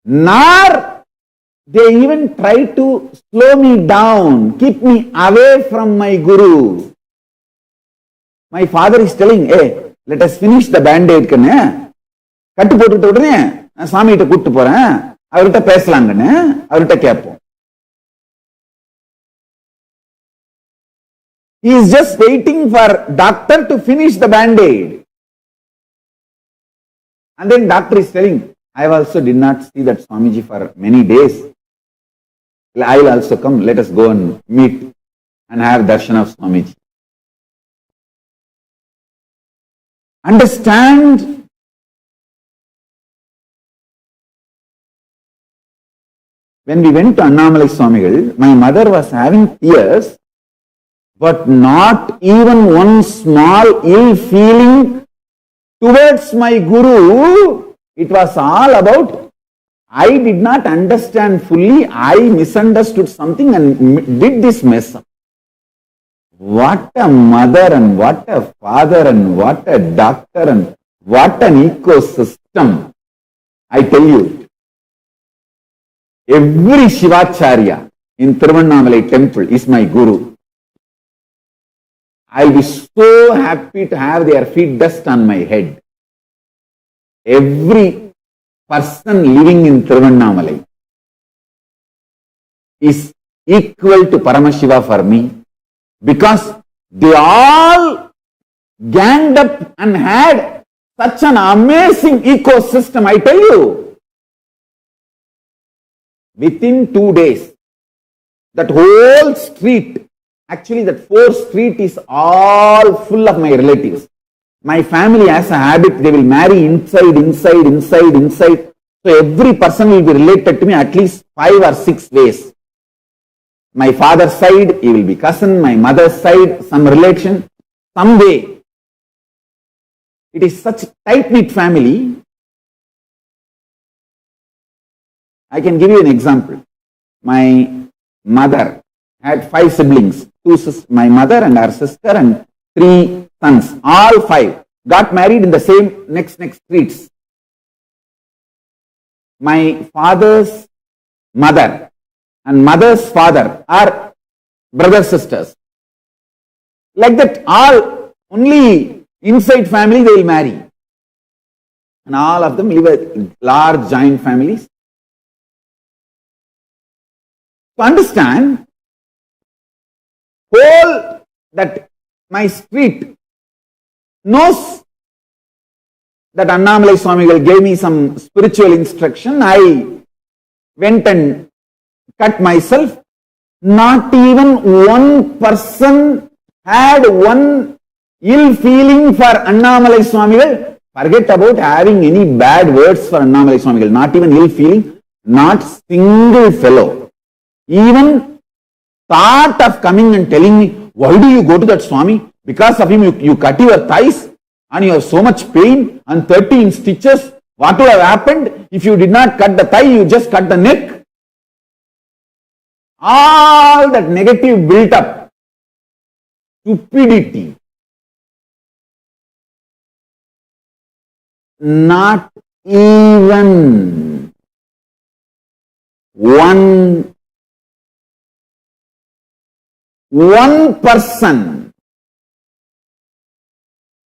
S3: nor they even try to slow me down, keep me away from my Guru. My father is telling, hey, let us finish the band-aid. கட்டு போட்டுட்டு உடனே நான் சாமிகிட்ட கூப்பிட்டு போறேன், அவர்கிட்ட பேசலாங்கன்னு அவர்கிட்ட கேட்போம். He is just waiting for doctor to finish the band-aid. And then doctor is telling, I also did not see that Swamiji for many days. I will also come, let us go and meet and have darshan of Swamiji. Understand when we went to Annamalai Swamigal, my mother was having tears, but not even one small ill feeling towards my Guru. It was all about, I did not understand fully, I misunderstood something and did this mess up. What a mother and what a father and what a doctor and what an ecosystem. I tell you, every Shivacharya in Tiruvannamalai temple is my Guru. I'll be so happy to have their feet dust on my head. Every person living in Tiruvannamalai is equal to Paramashiva for me, because they all ganged up and had such an amazing ecosystem. I tell you, within 2 days, that whole street, actually that 4th street is all full of my relatives. My family has a habit, they will marry inside. So every person will be related to me at least 5 or 6 ways. My father's side, he will be cousin. My mother's side, some relation, some way. It is such a tight-knit family. I can give you an example. My mother had 5 siblings. My mother and her sister and 3 sons. All 5 got married in the same next streets. My father's mother and mother's father are brothers, sisters. Like that, all only inside family they will marry. And all of them live a large joint families. To understand, whole that my street knows that Annamalai Swamigal gave me some spiritual instruction. I went and cut myself. Not even one person had one ill feeling for Annamalai Swamigal. Forget about having any bad words for Annamalai Swamigal. Not even ill feeling. Not single fellow even thought of coming and telling me, why do you go to that Swami? Because of him you cut your thighs and you have so much pain and 13 stitches. What would have happened if you did not cut the thigh, you just cut the neck? All that negative built up. Stupidity. Not even one person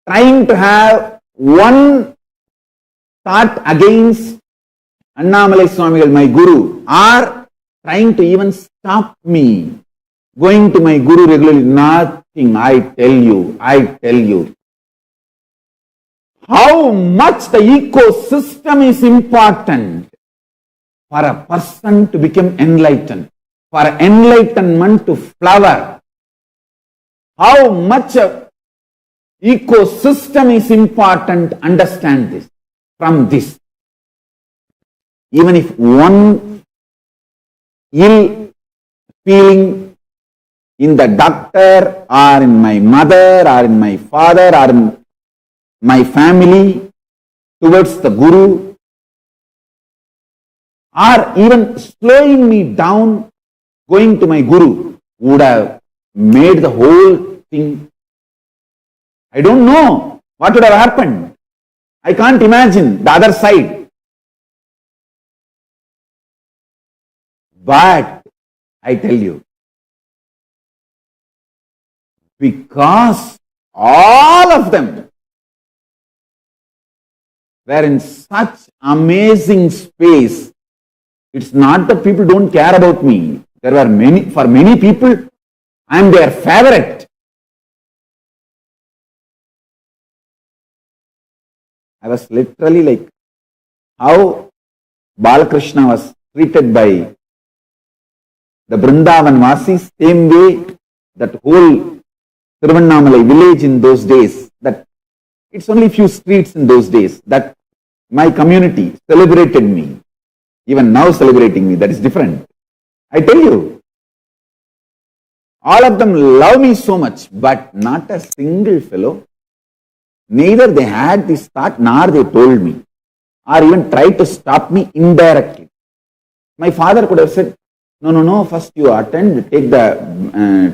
S3: trying to have one thought against Annamalai Swamigal, my Guru, or trying to even stop me going to my Guru regularly. Nothing. I tell you. How much the ecosystem is important for a person to become enlightened, for enlightenment to flower. How much a ecosystem is important, understand this. From this, even if one ill feeling in the doctor or in my mother or in my father or in my family towards the Guru, or even slowing me down going to my Guru, would have made the whole thing. I don't know what would have happened. I can't imagine the other side. But I tell you, because all of them were in such amazing space, it's not that people don't care about me. There were many, for many people, I am their favorite. I was literally like how Balakrishna was treated by the Vrindavan Vasis, same way that whole Tiruvannamalai village in those days, that it's only few streets in those days, that my community celebrated me, even now celebrating me, that is different. I tell you, all of them love me so much, but not a single fellow, neither they had this thought, nor they told me, or even tried to stop me indirectly. My father could have said, no, first you attend, take the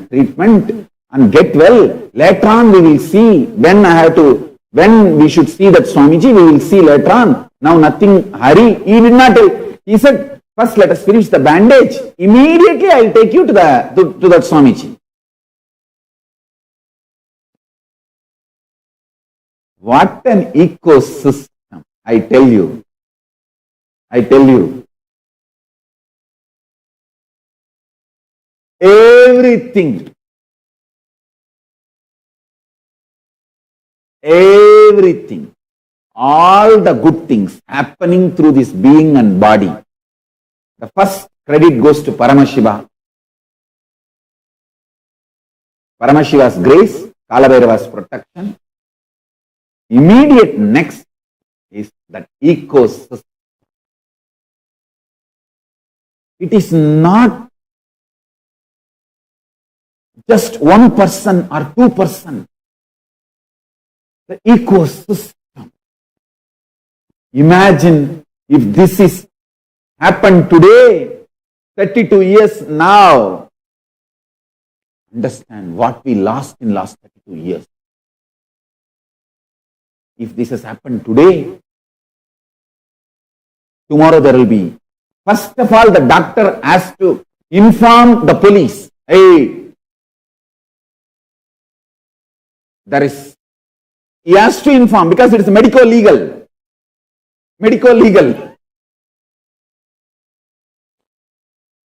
S3: treatment and get well. Later on we will see, when we should see that Swamiji, we will see later on. Now nothing, hurry. He did not tell. He said, first let us finish the bandage. Immediately I will take you to that Swamiji. What an ecosystem, I tell you. Everything, all the good things happening through this being and body. The first credit goes to Paramashiva. Paramashiva's grace, Kalabhairava's protection. Immediate next is that ecosystem. It is not just one person or two person. The ecosystem. Imagine if this is happened today, 32 years now. Understand what we lost in last 32 years. If this has happened today, tomorrow there will be. First of all, the doctor has to inform the police. Hey, he has to inform because it is medico-legal.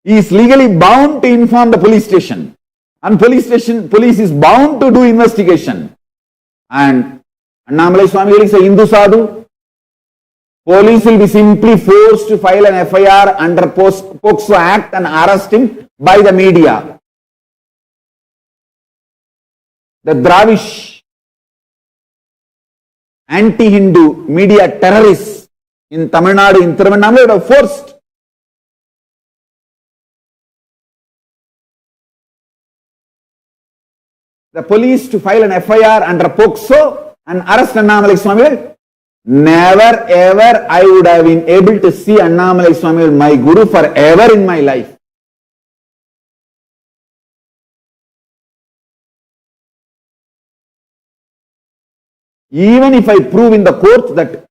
S3: He is legally bound to inform the police station. And police is bound to do investigation. And Annamalai Swami is a Hindu sadhu. Police will be simply forced to file an FIR under POCSO Act and arrest him by the media. The Dravish anti-Hindu media terrorists in Tamil Nadu, in Tiruvannamalai would have forced the police to file an FIR under POCSO and arrest Annamalai Swami. Never ever I would have been able to see Annamalai Swami, my Guru, forever in my life. Even if I prove in the court that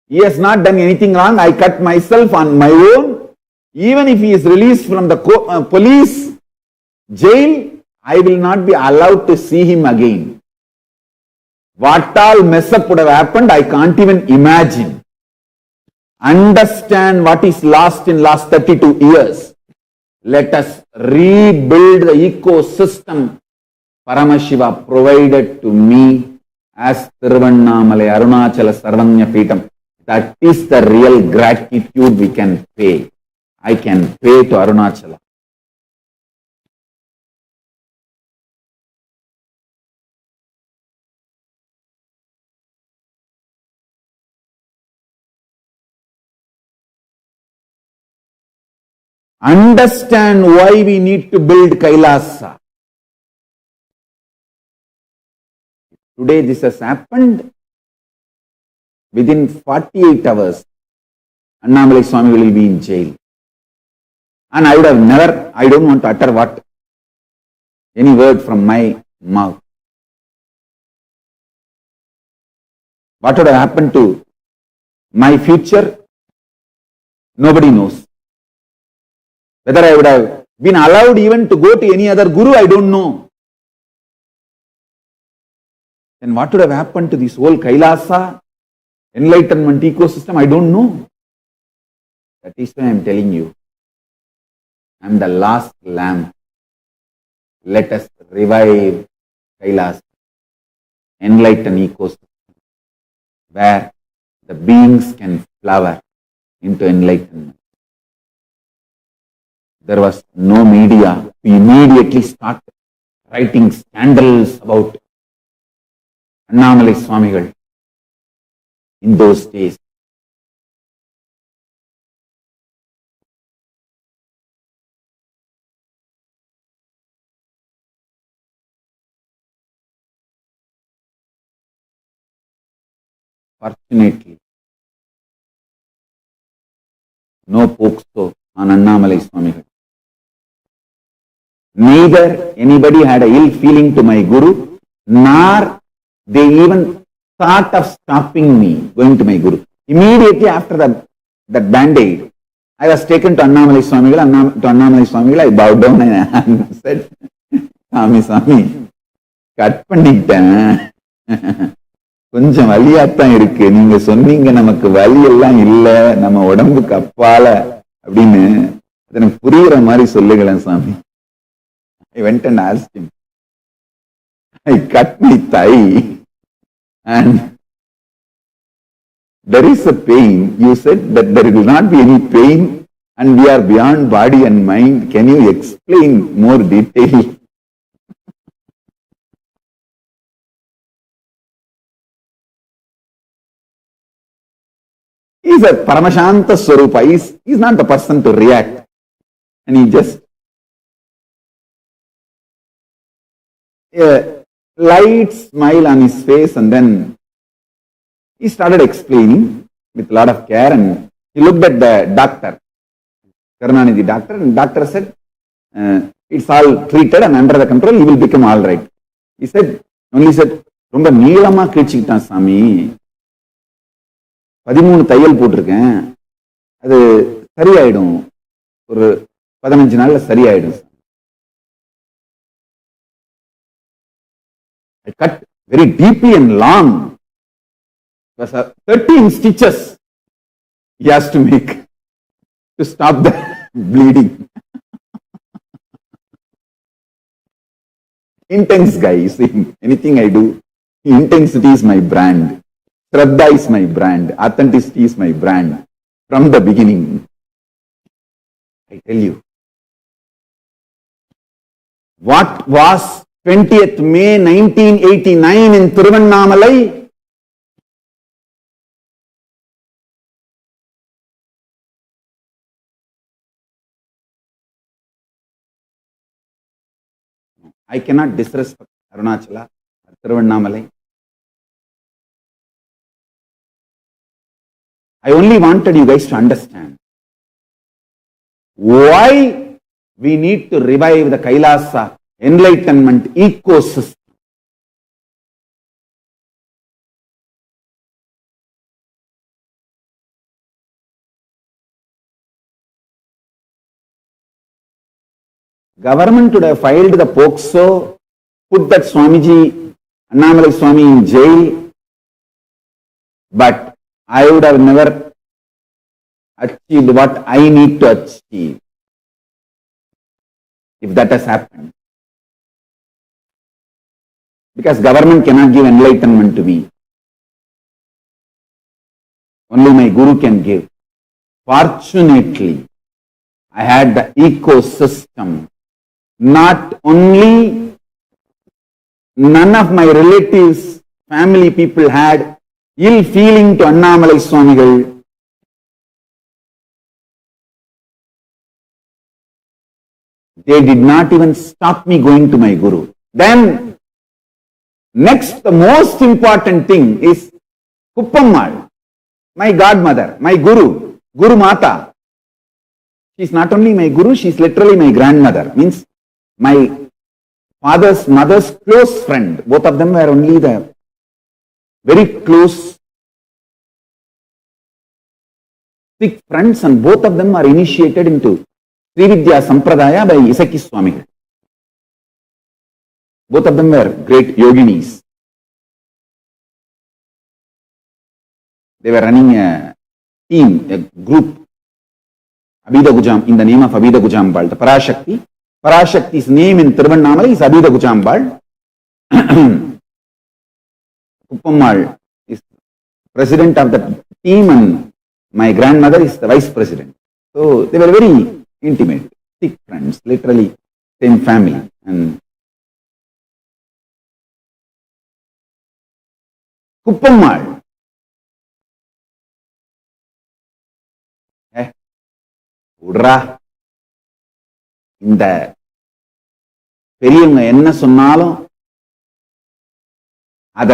S3: he has not done anything wrong, I cut myself on my own. Even if he is released from the police jail, I will not be allowed to see him again. What all mess up would have happened, I can't even imagine. Understand what is lost in last 32 years. Let us rebuild the ecosystem Paramashiva provided to me as Tiruvannamalai Arunachala Sarvanya Peetam. That is the real gratitude we can pay. I can pay to Arunachala. Understand why we need to build Kailasa. Today this has happened. Within 48 hours, Annamalai Swami will be in jail. And I would have never, I don't want to utter any word from my mouth. What would have happened to my future? Nobody knows. Whether I would have been allowed even to go to any other guru, I don't know. Then what would have happened to this whole Kailasa, enlightenment ecosystem? I don't know. That is why I am telling you, I am the last lamb. Let us revive Kailasa, enlighten ecosystem, where the beings can flower into enlightenment. There was no media. We immediately start writing scandals about Annamalai Swamigal in those days. Fortunately, no pokso on Annamalai Swamigal. Neither anybody had a ill feeling to my guru, nor they even thought of stopping me going to my guru. Immediately after that band-aid, I was taken to Annamalai Swamigal. I bowed down and said, Swami, cut பண்ணிட்டேன். கொஞ்சம் வலியாத்தான் இருக்கு. நீங்க சொன்னீங்க நமக்கு வலி எல்லாம் இல்ல, நம்ம உடம்புக்கு அப்பால அப்படின்னு எனக்கு புரியுற மாதிரி சொல்லுங்களேன் சாமி. I went and asked him. I cut my thigh and there is a pain. You said that there will not be any pain and we are beyond body and mind. Can you explain more detail? He is a Paramashanta Swarupa. He is not the person to react. And he just a light smile on his face, and then he started explaining with a lot of care, and he looked at the doctor, Karunanidhi doctor, and doctor said, it's all treated and under the control, he will become all right. He said, ரொம்ப நீளமா கிழிச்சுக்கிட்டான் சாமி, 13 தையல் போட்டிருக்கேன், அது சரியாயிடும், ஒரு 15 நாள்ல சரியாயிடும். I cut very deeply and long. It was 13 stitches he has to make to stop the bleeding. Intense guy, you see, anything I do, intensity is my brand. Shraddha is my brand. Authenticity is my brand. From the beginning. I tell you. What was 20th May 1989 in Tiruvannamalai? I cannot disrespect Arunachala or Tiruvannamalai. I only wanted you guys to understand why we need to revive the Kailasa enlightenment ecosystem. Government would have filed the POCSO, put that Swamiji, Annamalai Swami in jail, but I would have never achieved what I need to achieve if that has happened. Because government cannot give enlightenment to me. Only my guru can give. Fortunately, I had the ecosystem. Not only none of my relatives, family people had ill feeling to Annamalai Swamigal. They did not even stop me going to my guru. Then, next, the most important thing is Kuppammal, my godmother, my guru, Guru Mata. She is not only my guru, she is literally my grandmother. Means my father's mother's close friend. Both of them were only the very close thick friends, and both of them are initiated into Srividya Sampradaya by Isaki Swamigal. Both of them were great yoginis. They were running a team, a group, Abhida Gujam, in the name of Abhida Gujambal, the Parashakti. Parashakti's name in Tiruvannamalai is Abhida Gujambal. Kuppammal is president of the team and my grandmother is the vice president. So they were very intimate, thick friends, literally same family. And Kuppammal, விடுறா, இந்த பெரியவங்க என்ன சொன்னாலும் அத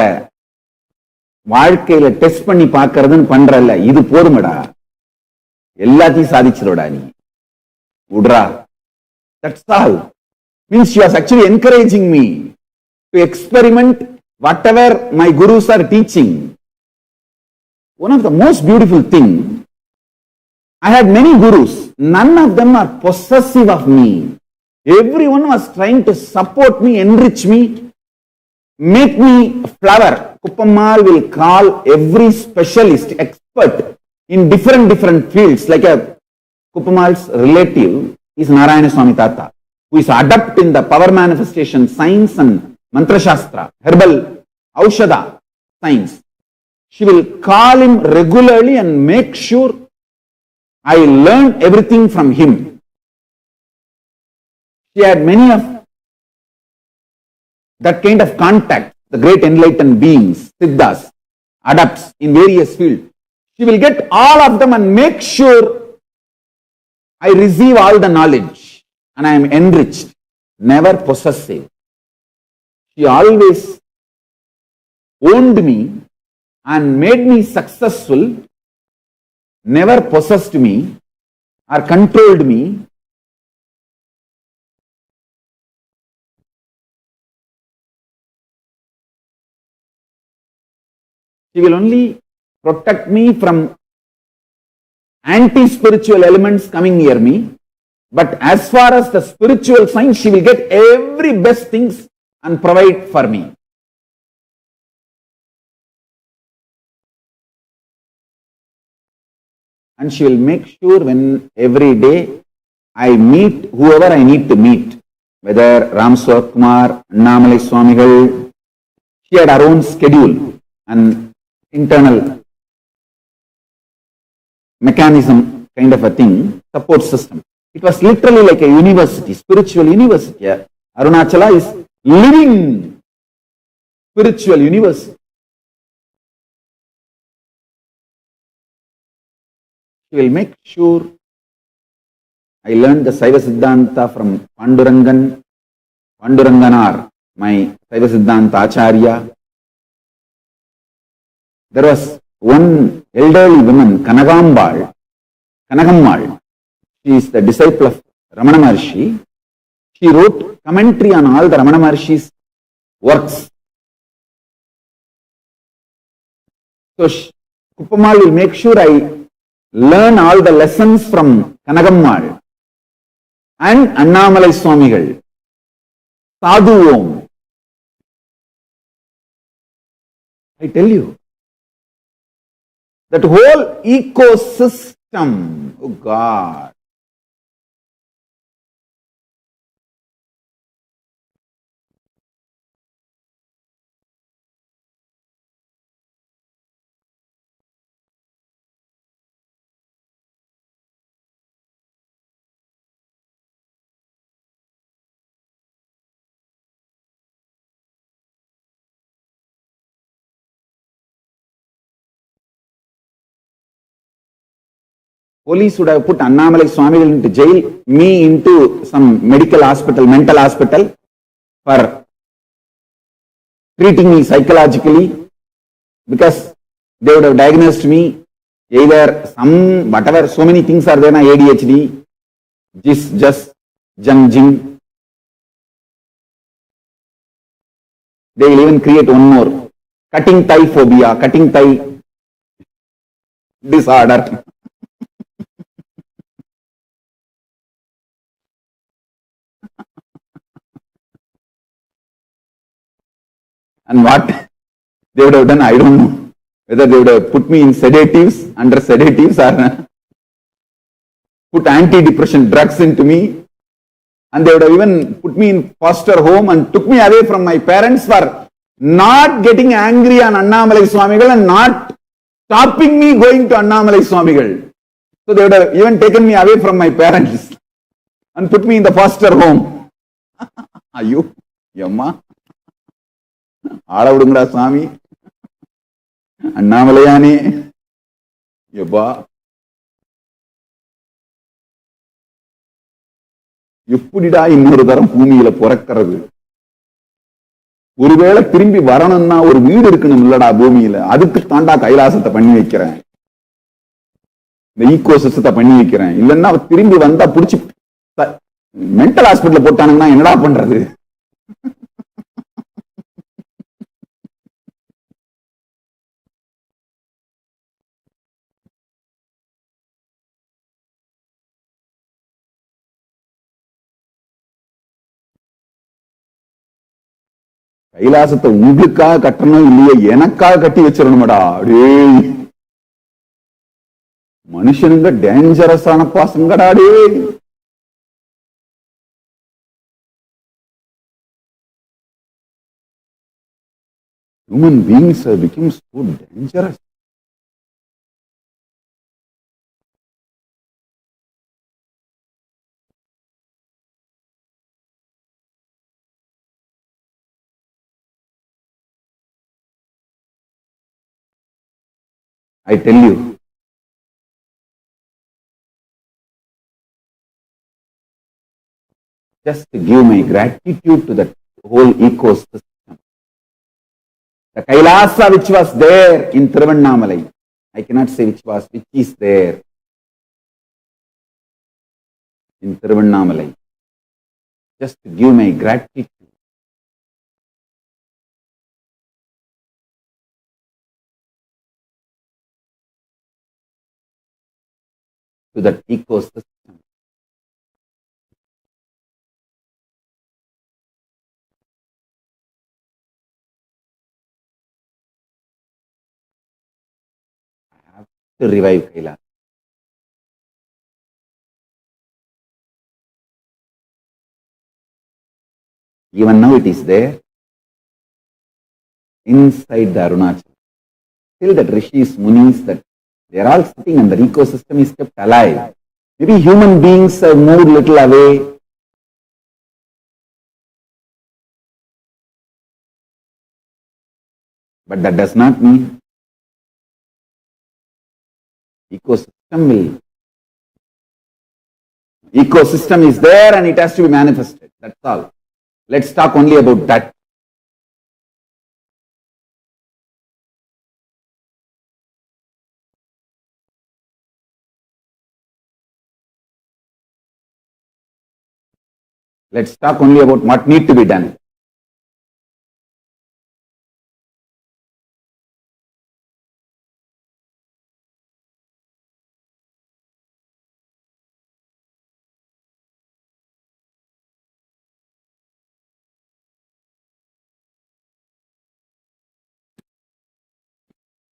S3: வாழ்க்கையில test பண்ணி பார்க்கறதுன்னு பண்றல்ல, இது போதுமடா, எல்லாத்தையும் சாதிச்சிரோடா நீ, விடுறா. That's all. Means she was actually encouraging me to experiment whatever my gurus are teaching. One of the most beautiful things, I had many gurus. None of them are possessive of me. Everyone was trying to support me, enrich me, make me flower. Kuppammal will call every specialist, expert in different fields. Like a Kuppammal's relative is Narayana Swami Tata, who is adept in the power manifestation science and mantra shastra, herbal aushadha science. She will call him regularly and make sure I learned everything from him. She had many of that kind of contact, the great enlightened beings, siddhas, adepts in various fields. She will get all of them and make sure I receive all the knowledge and I am enriched, never possessive. She always owned me and made me successful, never possessed me or controlled me. She will only protect me from anti-spiritual elements coming near me. But as far as the spiritual side, she will get every best things and provide for me. And she will make sure when every day I meet whoever I need to meet, whether Ram Kumar, Annamalai Swamigal, she had her own schedule and internal mechanism kind of a thing, support system. It was literally like a university, spiritual university. Arunachala is living spiritual university. She will make sure I learned the Saiva Siddhanta from Panduranganar, my Saiva Siddhanta Acharya. There was one elderly woman, Kanagammal. She is the disciple of Ramana Maharshi. She wrote commentary on all the Ramana Maharshi's works. So Kuppammal will make sure I learn all the lessons from Kanagammal and Annamalai Swamigal. Sadhu Om. I tell you, that whole ecosystem, oh God. Police would have put Annamalai Swamigal into jail, me into some medical hospital, mental hospital for treating me psychologically, because they would have diagnosed me either some, whatever, so many things are there, ADHD, just jing. They will even create one more, cutting thigh phobia, cutting thigh disorder. And what they would have done, I don't know. Whether they would have put me in sedatives, under sedatives, or put antidepressant drugs into me. And they would have even put me in foster home and took me away from my parents for not getting angry on Annamalai Swamigal and not stopping me going to Annamalai Swamigal. So they would have even taken me away from my parents and put me in the foster home. Ayyo, Yamma. Aala vidungra Swami. Annamalayane. Yabba. எப்படிடா இன்னொரு தரம் பூமியில பிறக்கிறது? ஒருவேளை திரும்பி வரணும்னா ஒரு வீடு இருக்கணும் இல்லடா பூமியில, அதுக்கு தாண்டா கைலாசத்தை பண்ணி வைக்கிறேன், இந்த ஈகோ சிஸ்டத்தை பண்ணி வைக்கிறேன். இல்லைன்னா திரும்பி வந்தா புடிச்சு மென்டல் ஹாஸ்பிட்டல் போட்டானுங்கன்னா என்னடா பண்றது? கைலாசத்தை உங்களுக்காக கட்டணும் இல்லையே, எனக்காக கட்டி வச்சிடணுமடா. அப்படியே மனுஷனுங்க டேஞ்சரஸான பாசங்கடாடே. Human beings have become so dangerous. I tell you, just give my gratitude to that whole ecosystem. The Kailasa which was there in Tiruvannamalai, I cannot say which is there in Tiruvannamalai. Just give my gratitude. To that ecosystem. I have to revive Kailasa. Even now it is there inside the Arunachal. Still that rishis, munis, that they are all sitting and the ecosystem is kept alive. Maybe human beings have moved little away. But that does not mean ecosystem is there and it has to be manifested. That's all. Let's talk only about that. Let's talk only about what needs to be done.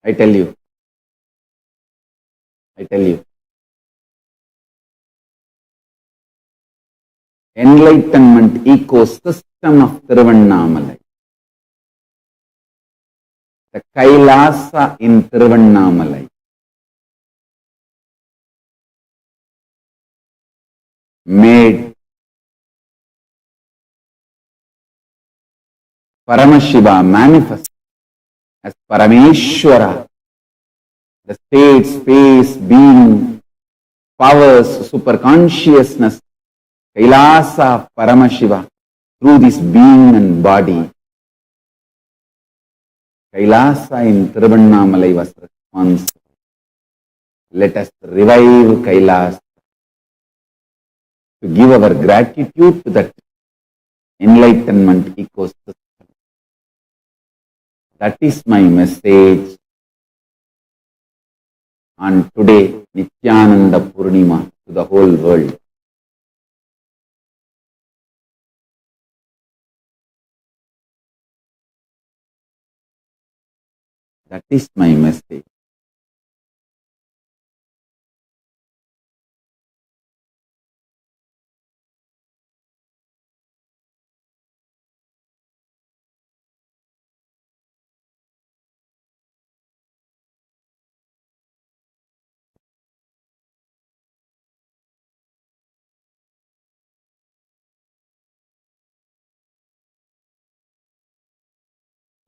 S3: I tell you. Enlightenment ecosystem of Tiruvannamalai. The Kailasa in Tiruvannamalai. Made Paramashiva manifest as Parameshwara, the state, space, being, powers, superconsciousness, Kailasa of Paramashiva through this being and body. Kailasa in Tiruvannamalai was responsible. Let us revive Kailasa to give our gratitude to that enlightenment ecosystem. That is my message on today, Nithyananda Purnima, to the whole world. That is my message.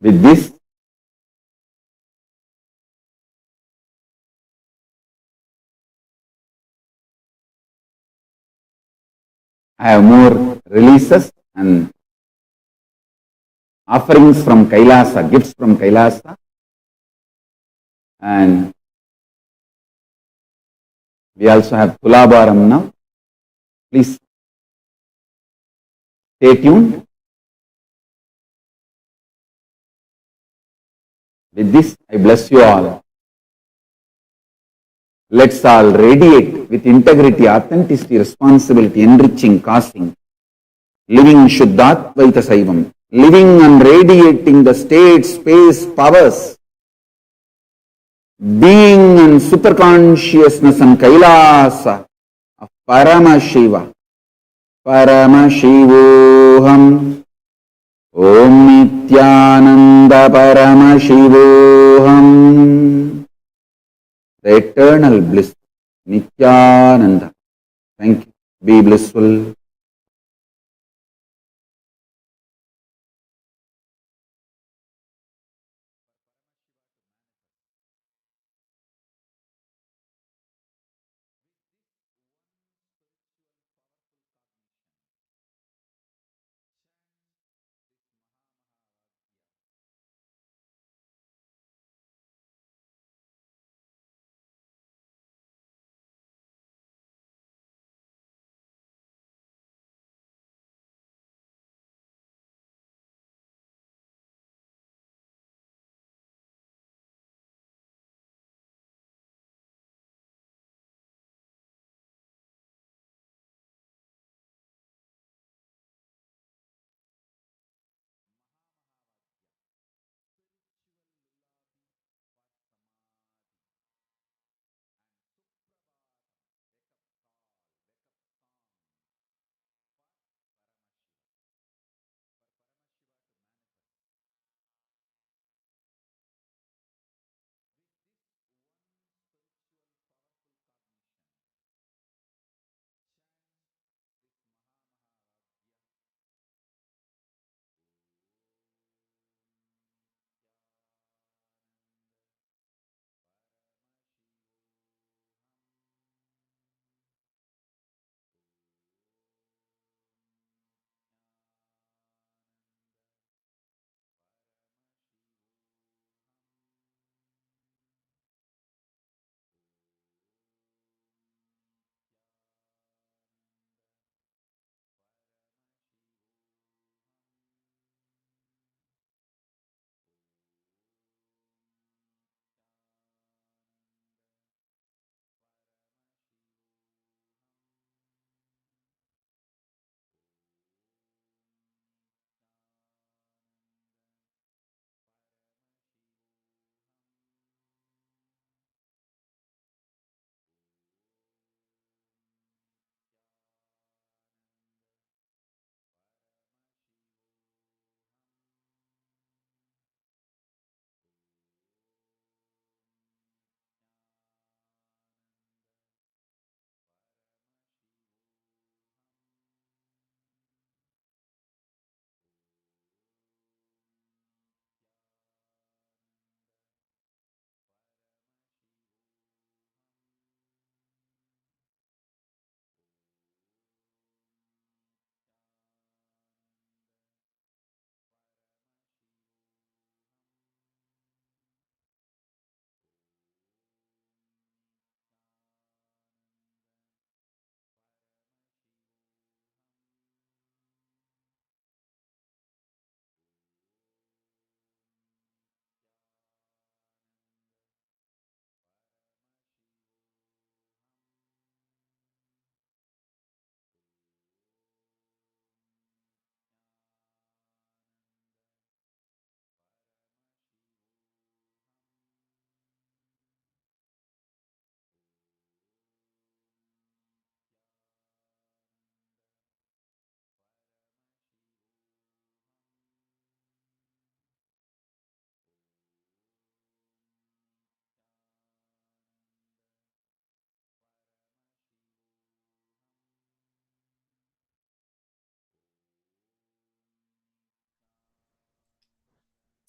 S3: With this, I have more releases and offerings from Kailasa, gifts from Kailasa, and we also have Tulabaram now. Please stay tuned. With this, I bless you all. Let's all radiate with integrity, authenticity, responsibility, enriching, causing, living Shuddhatvaita Saivam, living and radiating the state, space, powers, being and superconsciousness and Kailasa of Paramashiva, Paramashivoham, Om Nithyananda Paramashivoham, the eternal bliss, Nithyananda. Thank you. Be blissful.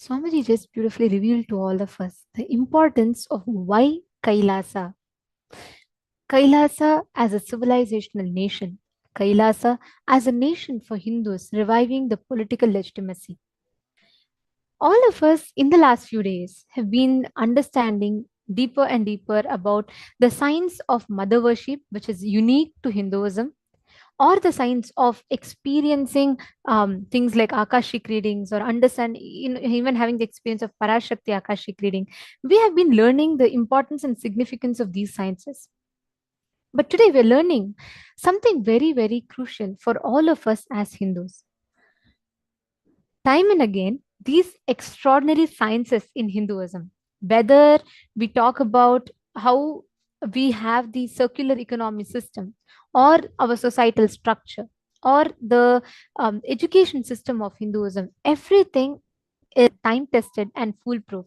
S2: Swamiji just beautifully revealed to all of us the importance of why Kailasa. Kailasa as a civilizational nation. Kailasa as a nation for Hindus reviving the political legitimacy. All of us in the last few days have been understanding deeper and deeper about the science of mother worship, which is unique to Hinduism, or the science of experiencing things like Akashic readings, or understand, even having the experience of Parashakti Akashic reading. We have been learning the importance and significance of these sciences. But today we're learning something very, very crucial for all of us as Hindus. Time and again, these extraordinary sciences in Hinduism, whether we talk about how we have the circular economy system, or our societal structure, or the education system of Hinduism, everything is time tested and foolproof.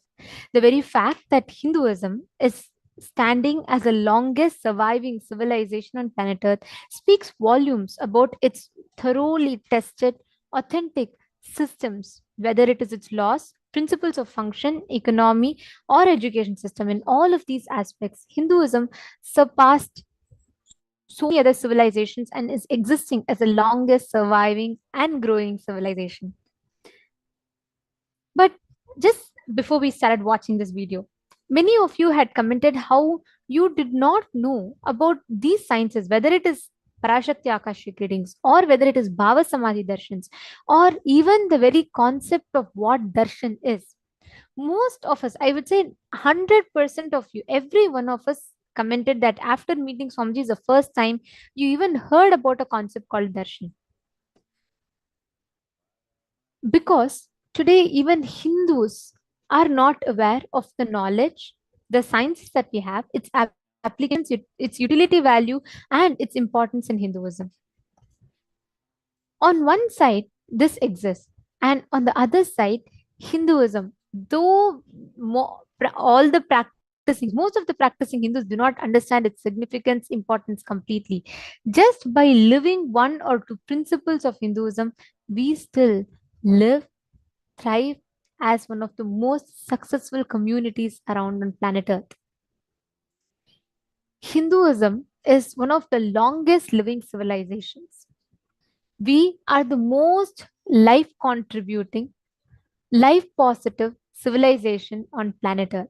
S2: The very fact that Hinduism is standing as the longest surviving civilization on planet Earth speaks volumes about its thoroughly tested, authentic systems, whether it is its laws, principles of function, economy, or education system. In all of these aspects, Hinduism surpassed so many other civilizations and is existing as the longest surviving and growing civilization. But just before we started watching this video, many of you had commented how you did not know about these sciences, whether it is Parashakti Akashic readings, or whether it is Bhava Samadhi darshans, or even the very concept of what darshan is. Most of us, I would say 100% of you, every one of us commented that after meeting Swamiji the first time, you even heard about a concept called darshan. Because today, even Hindus are not aware of the knowledge, the sciences that we have, its applications, its utility value, and its importance in Hinduism. On one side, this exists, and on the other side, Hinduism, though all the most of the practicing Hindus do not understand its significance, importance completely. Just by living one or two principles of Hinduism, we still live, thrive as one of the most successful communities around on planet Earth. Hinduism is one of the longest living civilizations. We are the most life contributing, life positive civilization on planet Earth.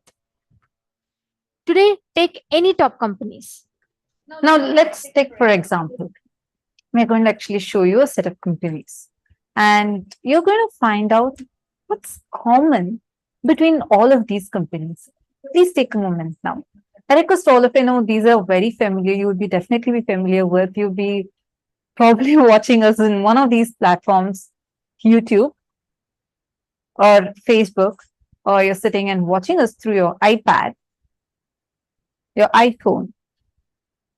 S2: Today, take any top companies.
S1: Now, let's take, for example, we're going to actually show you a set of companies. And you're going to find out what's common between all of these companies. Please take a moment now. I request all of you know these are very familiar. You would be definitely be familiar with. You'll be probably watching us in one of these platforms, YouTube or Facebook, or you're sitting and watching us through your iPad, your iPhone.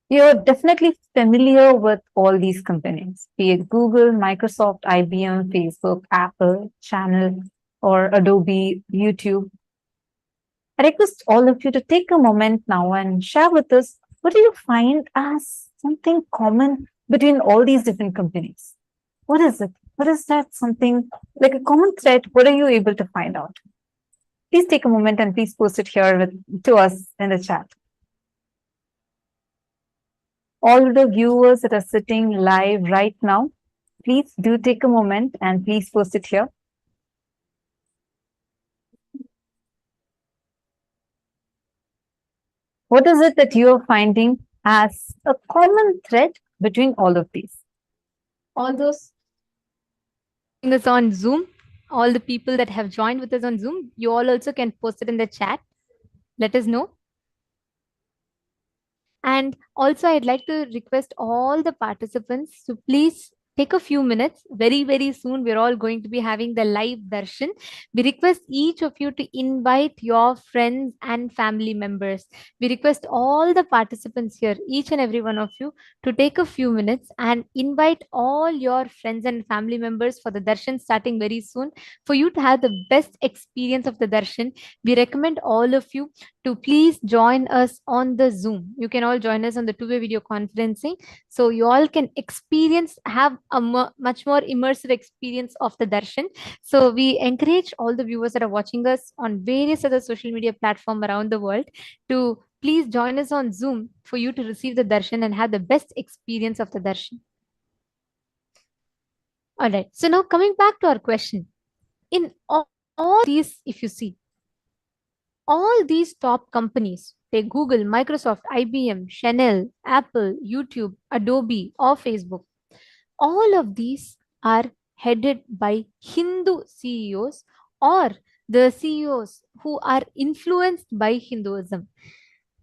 S1: You're definitely familiar with all these companies, be it Google, Microsoft, IBM, Facebook, Apple, Channel, or Adobe, YouTube. I request all of you to take a moment now and share with us what do you find as something common between all these different companies? What is it? What is that something like a common thread? What are you able to find out? Please take a moment and please post it here to us in the chat. All the viewers that are sitting live right now, please do take a moment and please post it here. What is it that you are finding as a common thread between all of these?
S2: All those us on Zoom, all the people that have joined with us on Zoom, you all also can post it in the chat. Let us know. And also, I'd like to request all the participants to please take a few minutes. Very, very soon, we're all going to be having the live darshan. We request each of you to invite your friends and family members. We request all the participants here, each and every one of you, to take a few minutes and invite all your friends and family members for the darshan starting very soon. For you to have the best experience of the darshan, we recommend all of you to please join us on the Zoom. You can all join us on the two-way video conferencing. So you all can have a much more immersive experience of the darshan. So we encourage all the viewers that are watching us on various other social media platforms around the world to please join us on Zoom for you to receive the darshan and have the best experience of the darshan. All right. So now coming back to our question. In all these, if you see, all these top companies, take Google, Microsoft, IBM, Chanel, Apple, YouTube, Adobe, or Facebook, all of these are headed by Hindu CEOs or the CEOs who are influenced by Hinduism.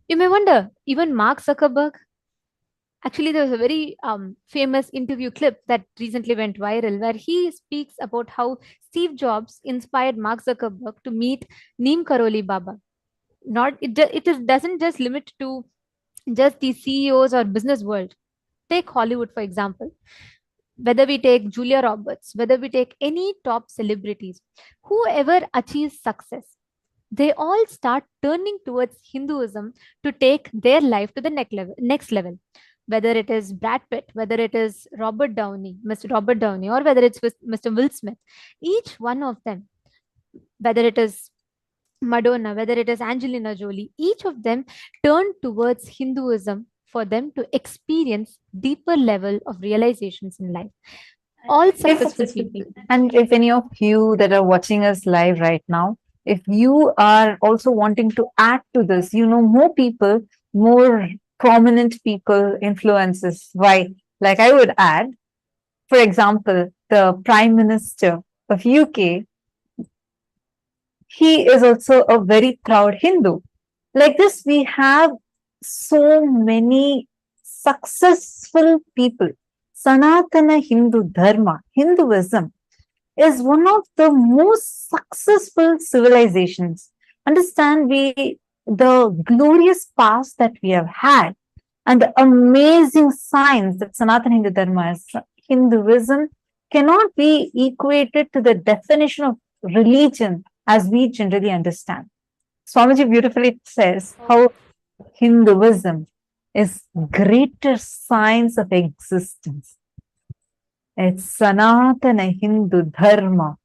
S2: You may wonder, even Mark Zuckerberg, actually, there was a very famous interview clip that recently went viral where he speaks about how Steve Jobs inspired Mark Zuckerberg to meet Neem Karoli Baba. Doesn't just limit to just the CEOs or business world. Take Hollywood, for example. Whether we take Julia Roberts, whether we take any top celebrities, whoever achieves success, they all start turning towards Hinduism to take their life to the next level. Whether it is Brad Pitt, whether it is Mr. Robert Downey, or whether it's with Mr. Will Smith, each one of them, whether it is Madonna, whether it is Angelina Jolie, each of them turned towards Hinduism for them to experience deeper level of realizations in life. All successful people.
S1: And if any of you that are watching us live right now, if you are also wanting to add to this, more people, more prominent people, influences. Why? Like I would add, for example, the Prime Minister of UK, he is also a very proud Hindu. Like this, we have so many successful people. Sanatana Hindu Dharma, Hinduism, is one of the most successful civilizations. Understand the glorious past that we have had and the amazing science that Sanatana Hindu Dharma is. Hinduism cannot be equated to the definition of religion as we generally understand. Swamiji beautifully says how Hinduism is greater science of existence. It's Sanatana Hindu Dharma,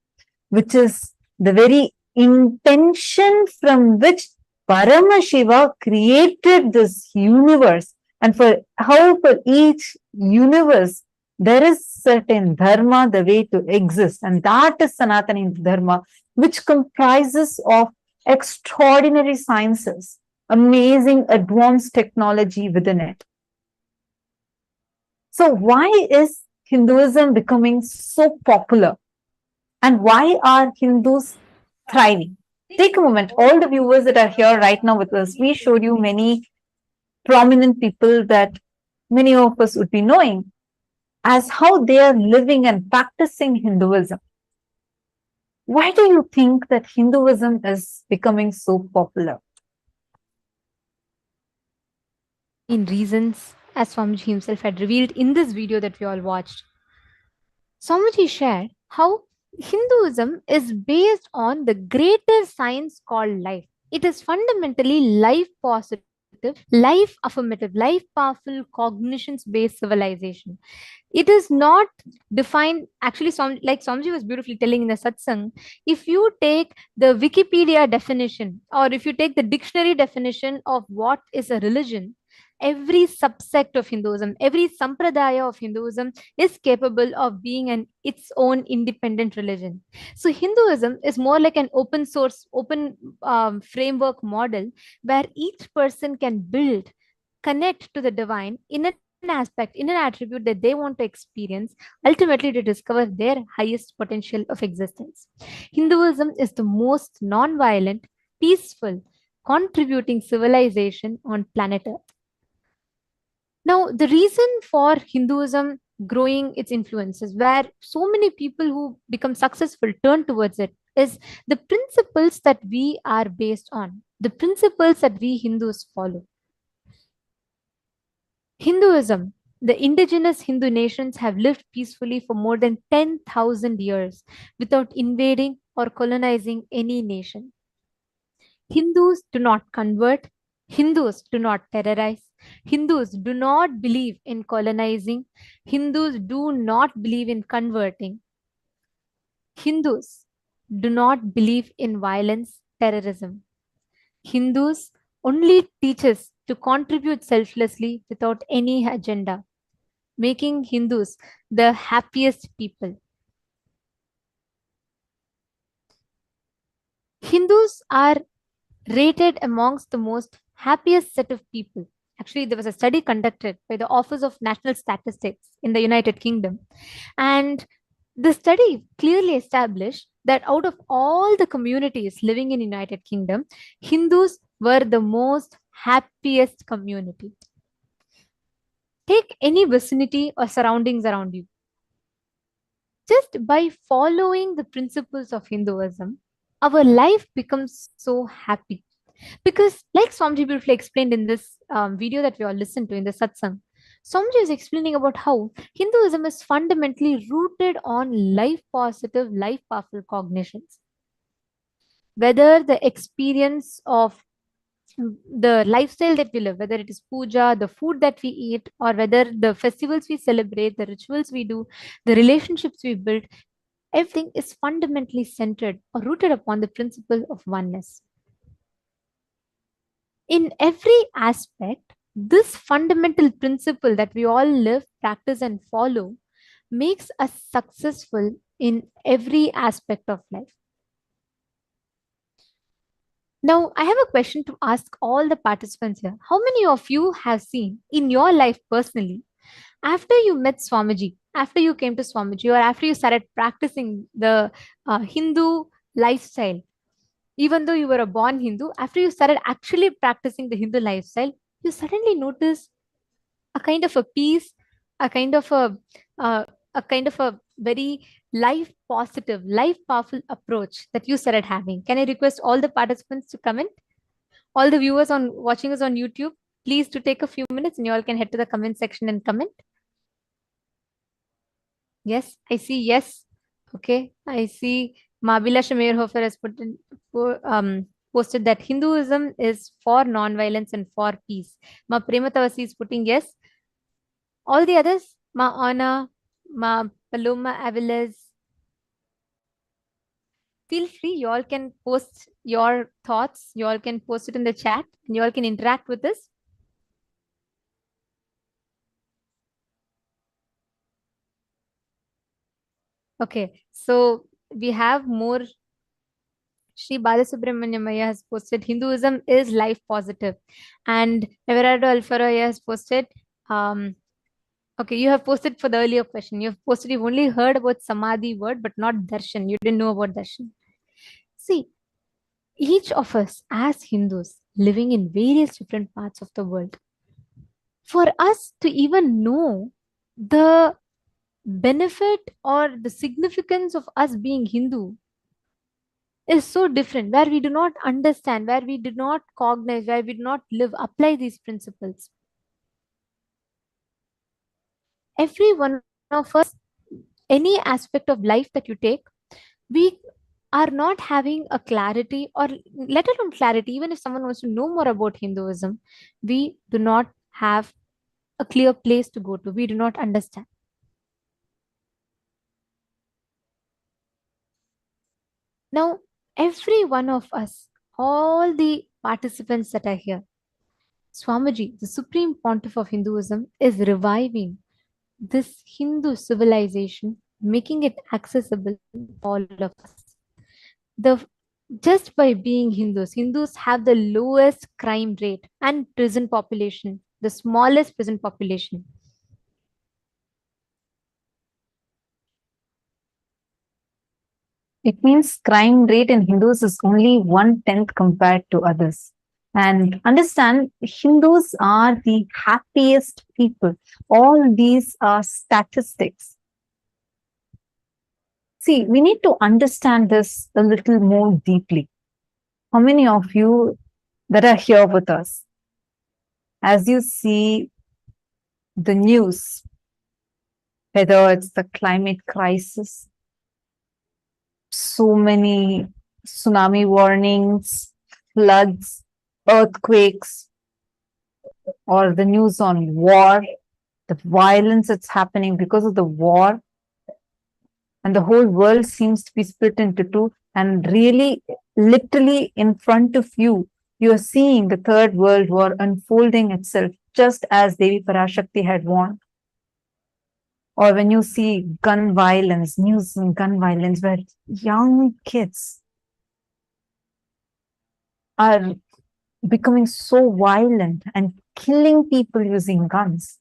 S1: which is the very intention from which Paramashiva created this universe. And for each universe, there is certain dharma, the way to exist. And that is Sanatana Hindu Dharma, which comprises of extraordinary sciences, amazing advanced technology within it. So why is Hinduism becoming so popular? And why are Hindus thriving? Take a moment, all the viewers that are here right now with us, we showed you many prominent people that many of us would be knowing as how they are living and practicing Hinduism. Why do you think that Hinduism is becoming so popular?
S2: In reasons, as Swamiji himself had revealed in this video that we all watched. Swamiji shared how Hinduism is based on the greater science called life. It is fundamentally life positive, life affirmative, life powerful, cognitions based civilization. It is not defined, actually, like Swamiji was beautifully telling in the satsang, if you take the Wikipedia definition or if you take the dictionary definition of what is a religion, every subsect of Hinduism, every sampradaya of Hinduism is capable of being its own independent religion. So Hinduism is more like an open source, open framework model where each person can build, connect to the divine in an aspect, in an attribute that they want to experience, ultimately to discover their highest potential of existence. Hinduism is the most non-violent, peaceful, contributing civilization on planet Earth. Now, the reason for Hinduism growing its influences, where so many people who become successful turn towards it, is the principles that we are based on, the principles that we Hindus follow. Hinduism, the indigenous Hindu nations have lived peacefully for more than 10,000 years without invading or colonizing any nation. Hindus do not convert. Hindus do not terrorize. Hindus do not believe in colonizing. Hindus do not believe in converting. Hindus do not believe in violence, terrorism. Hindus only teach us to contribute selflessly without any agenda, making Hindus the happiest people. Hindus are rated amongst the most happiest set of people. Actually, there was a study conducted by the Office of National Statistics in the United Kingdom. And the study clearly established that out of all the communities living in United Kingdom, Hindus were the most happiest community. Take any vicinity or surroundings around you. Just by following the principles of Hinduism, our life becomes so happy. Because, like Swamiji beautifully explained in this video that we all listened to in the satsang, Swamiji is explaining about how Hinduism is fundamentally rooted on life positive, life powerful cognitions. Whether the experience of the lifestyle that we live, whether it is puja, the food that we eat, or whether the festivals we celebrate, the rituals we do, the relationships we build, everything is fundamentally centered or rooted upon the principle of oneness. In every aspect, this fundamental principle that we all live, practice, and follow makes us successful in every aspect of life. Now, I have a question to ask all the participants here. How many of you have seen in your life personally, after you met Swamiji, after you came to Swamiji, or after you started practicing the Hindu lifestyle, even though you were a born Hindu, after you started actually practicing the Hindu lifestyle, you suddenly notice a kind of a peace, a kind of a very life positive, life powerful approach that you started having. Can I request all the participants to comment? All the viewers on watching us on YouTube, please to take a few minutes and you all can head to the comment section and comment. Yes, I see. Yes. Okay. I see Mabila Shamirhofer has posted that Hinduism is for non-violence and for peace. Ma Prematavasi is putting yes. All the others, Ma Anna, Ma Paloma Aviles, feel free. You all can post your thoughts. You all can post it in the chat and you all can interact with us. Okay. So we have more. Shri Balasubramanyamaya has posted Hinduism is life positive. And Everardo Alfaro has posted, okay, you have posted for the earlier question. You've posted, you've only heard about Samadhi word, but not Darshan. You didn't know about Darshan. See, each of us as Hindus living in various different parts of the world, for us to even know the benefit or the significance of us being Hindu is so different, where we do not understand, where we do not cognize, where we do not live, apply these principles. Every one of us, any aspect of life that you take, we are not having a clarity, or let alone clarity, even if someone wants to know more about Hinduism, we do not have a clear place to go to. We do not understand. Now, every one of us, all the participants that are here, Swamiji, the Supreme Pontiff of Hinduism, is reviving this Hindu civilization, making it accessible to all of us. Just by being Hindus, Hindus have the lowest crime rate and prison population, the smallest prison population.
S1: It means crime rate in Hindus is only 1/10 compared to others. And understand, Hindus are the happiest people. All these are statistics. See, we need to understand this a little more deeply. How many of you that are here with us, as you see the news, whether it's the climate crisis, so many tsunami warnings, floods, earthquakes, or the news on war, the violence that's happening because of the war, and the whole world seems to be split into two, and really, literally in front of you, you are seeing the Third World War unfolding itself, just as Devi Parashakti had warned. Or when you see gun violence, news on gun violence, where young kids are becoming so violent and killing people using guns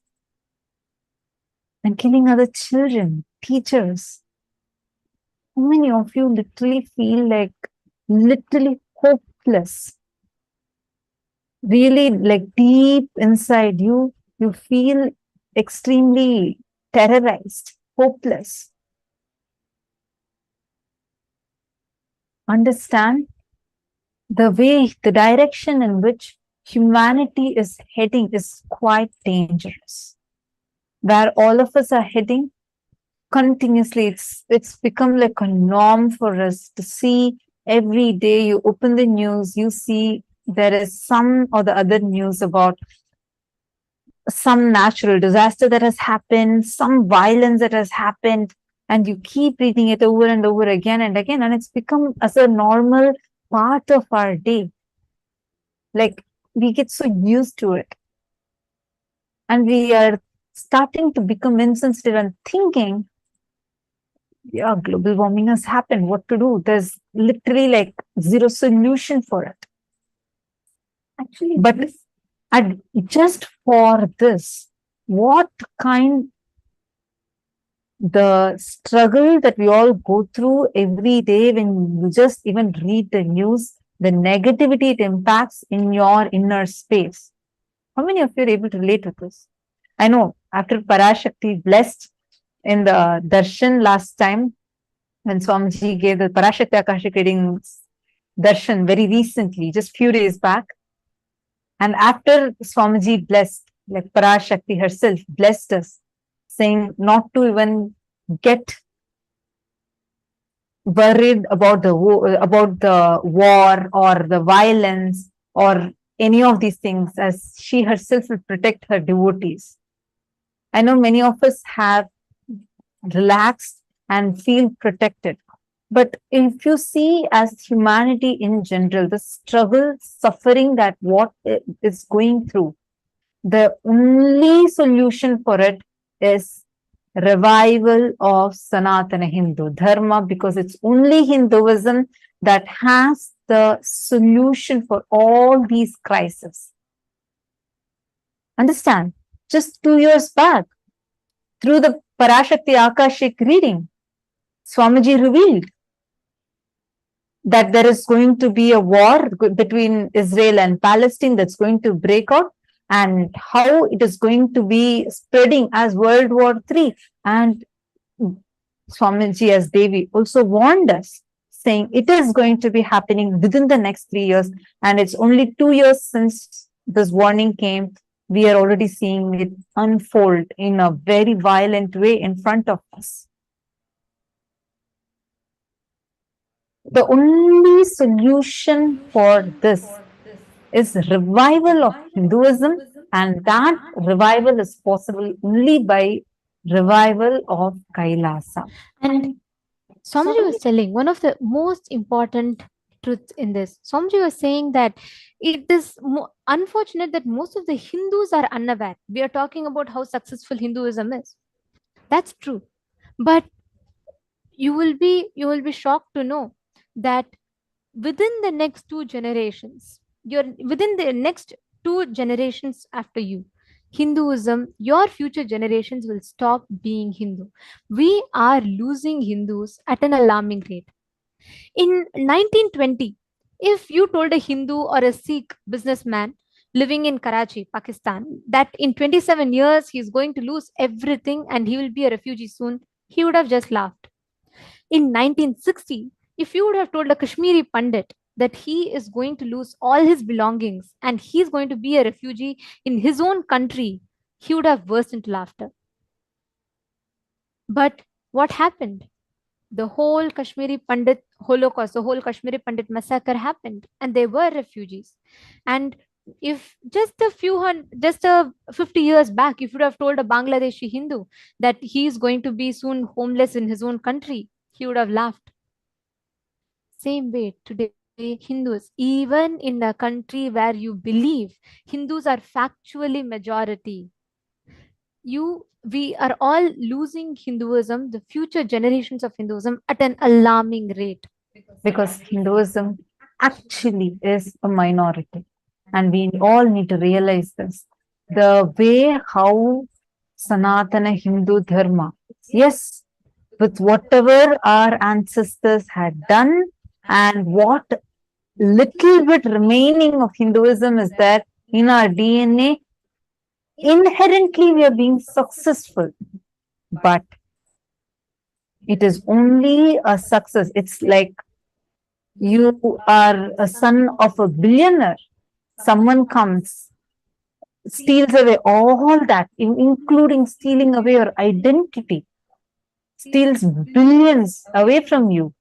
S1: and killing other children, teachers. How many of you literally feel like literally hopeless? Really, like deep inside you, you feel extremely terrorized, hopeless. Understand the way, the direction in which humanity is heading is quite dangerous. Where all of us are heading continuously, it's become like a norm for us to see every day. You open the news, you see there is some or the other news about some natural disaster that has happened, some violence that has happened, and you keep reading it over and over again and again, and it's become as a normal part of our day. Like we get so used to it, and we are starting to become insensitive and thinking, yeah, global warming has happened, what to do? There's literally like zero solution for it. Actually, but just for this, what kind the struggle that we all go through every day when you just even read the news, the negativity it impacts in your inner space. How many of you are able to relate with this? I know after Parashakti blessed in the darshan last time, when Swamiji gave the Parashakti Akashic readings darshan very recently, just few days back, and after Swamiji blessed, like Parashakti herself blessed us, saying not to even get worried about the war or the violence or any of these things, as she herself will protect her devotees. I know many of us have relaxed and feel protected. But if you see as humanity in general, the struggle, suffering that what is going through, the only solution for it is revival of Sanatana Hindu Dharma, because it's only Hinduism that has the solution for all these crises. Understand? Just 2 years back, through the Parashakti Akashic reading, Swamiji revealed that there is going to be a war between Israel and Palestine that's going to break out, and how it is going to be spreading as World War III. And Swamiji as Devi also warned us, saying it is going to be happening within the next 3 years. And it's only 2 years since this warning came. We are already seeing it unfold in a very violent way in front of us. The only solution for this is revival of Hinduism, and that revival is possible only by revival of Kailasa.
S2: And Swamiji was telling one of the most important truths in this. Swamiji was saying that it is unfortunate that most of the Hindus are unaware. We are talking about how successful Hinduism is. That's true. But you will be shocked to know that within the next 2 generations, within the next 2 generations after you, Hinduism, your future generations will stop being Hindu. We are losing Hindus at an alarming rate. In 1920, if you told a Hindu or a Sikh businessman living in Karachi, Pakistan, that in 27 years he's going to lose everything and he will be a refugee soon, he would have just laughed. In 1960, if you would have told a Kashmiri Pandit that he is going to lose all his belongings and he's going to be a refugee in his own country, he would have burst into laughter. But what happened? the whole Kashmiri Pandit Holocaust, the whole Kashmiri Pandit massacre happened, and they were refugees. And if just a 50 years back, if you would have told a Bangladeshi Hindu that he is going to be soon homeless in his own country, he would have laughed. Same way today, Hindus, even in a country where you believe Hindus are factually majority, we are all losing Hinduism, the future generations of Hinduism, at an alarming rate.
S1: Because Hinduism actually is a minority. And we all need to realize this. The way how Sanatana Hindu Dharma, yes, with whatever our ancestors had done and what little bit remaining of Hinduism is there in our DNA, inherently we are being successful. But it is only a success. It's like you are a son of a billionaire. Someone comes, steals away all that, including stealing away your identity, steals billions away from you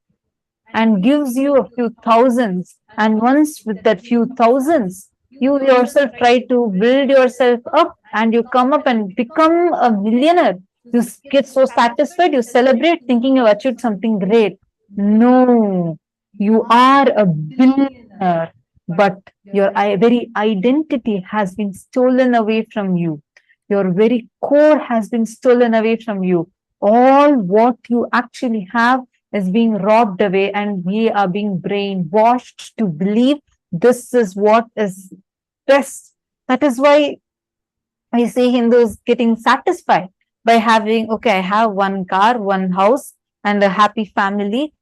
S1: and gives you a few thousands. And once with that few thousands, you yourself try to build yourself up and you come up and become a millionaire. You get so satisfied, you celebrate thinking you've achieved something great. No, you are a billionaire, but your very identity has been stolen away from you. Your very core has been stolen away from you. All what you actually have is being robbed away, and we are being brainwashed to believe this is what is best. That is why I see Hindus getting satisfied by having, okay, I have one car, one house, and a happy family.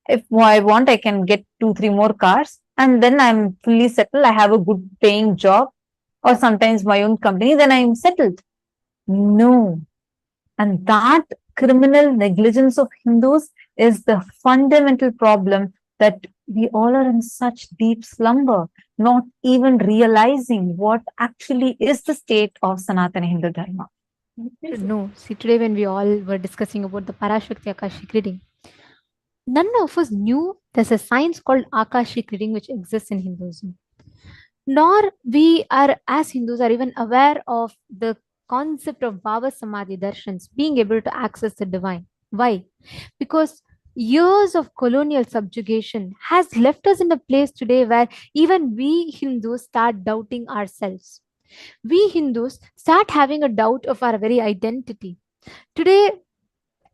S1: If I want, I can get 2, 3 more cars, and then I'm fully settled. I have a good paying job, or sometimes my own company, then I'm settled. No. And that criminal negligence of Hindus is the fundamental problem, that we all are in such deep slumber, not even realizing what actually is the state of Sanatana Hindu Dharma.
S2: No, see, today when we all were discussing about the Parashakti Akashic reading, none of us knew there's a science called Akashic reading which exists in Hinduism. Nor we are, as Hindus, are even aware of the concept of Bhava Samadhi Darshans, being able to access the divine. Why? Because years of colonial subjugation has left us in a place today where even we Hindus start doubting ourselves. We Hindus start having a doubt of our very identity. Today,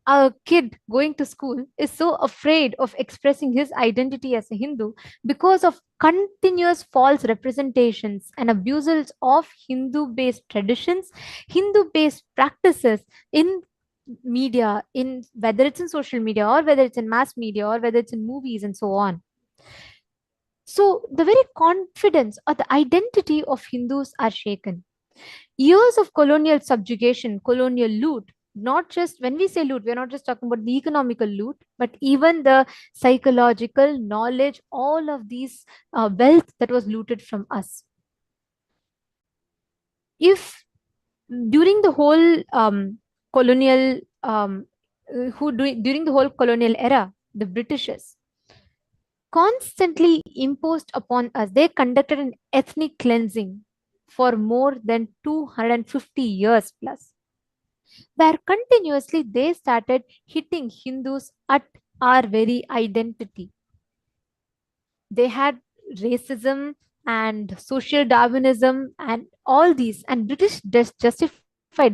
S2: a kid going to school is so afraid of expressing his identity as a Hindu because of continuous false representations and abuses of Hindu based traditions, Hindu based practices in media, in whether it's in social media or whether it's in mass media or whether it's in movies and so on. So the very confidence or the identity of Hindus are shaken. Years of colonial subjugation, colonial loot, not just when we say loot, we're not just talking about the economical loot, but even the psychological knowledge, all of these wealth that was looted from us. If during the whole colonial during the whole colonial era, the Britishers constantly imposed upon us, they conducted an ethnic cleansing for more than 250 years plus, where continuously they started hitting Hindus at our very identity. They had racism and social Darwinism and all these, and British justified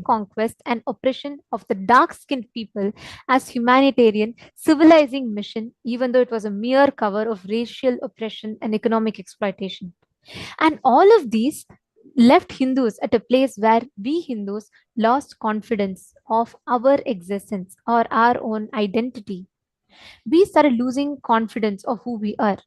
S2: conquest and oppression of the dark-skinned people as humanitarian civilizing mission, even though it was a mere cover of racial oppression and economic exploitation. And all of these left Hindus at a place where we Hindus lost confidence of our existence or our own identity. We started losing confidence of who we are.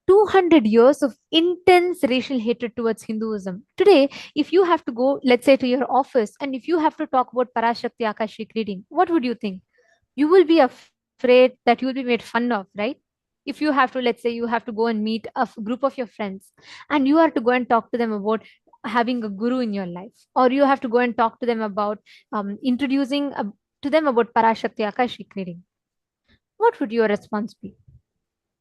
S2: 200 years of intense racial hatred towards Hinduism. Today, if you have to go, let's say, to your office, and if you have to talk about Parashakti Akashic reading, what would you think? You will be afraid that you will be made fun of, right? If you have to, let's say, you have to go and meet a group of your friends, and you are to go and talk to them about having a guru in your life, or you have to go and talk to them about introducing to them about Parashakti Akashic reading. what would your response be?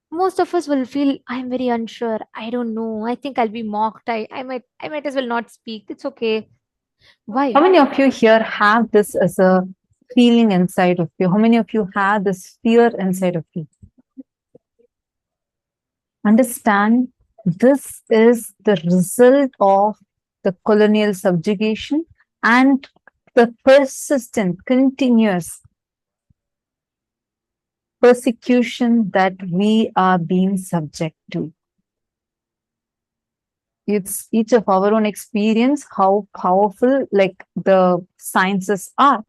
S2: Most of us will feel, I'm very unsure. I don't know. I think I'll be mocked. I might as well not speak. It's okay. Why?
S1: How many of you here have this as a feeling inside of you? How many of you have this fear inside of you? Understand, this is the result of the colonial subjugation and the persistent, continuous persecution that we are being subject to. It's each of our own experience how powerful like the sciences are.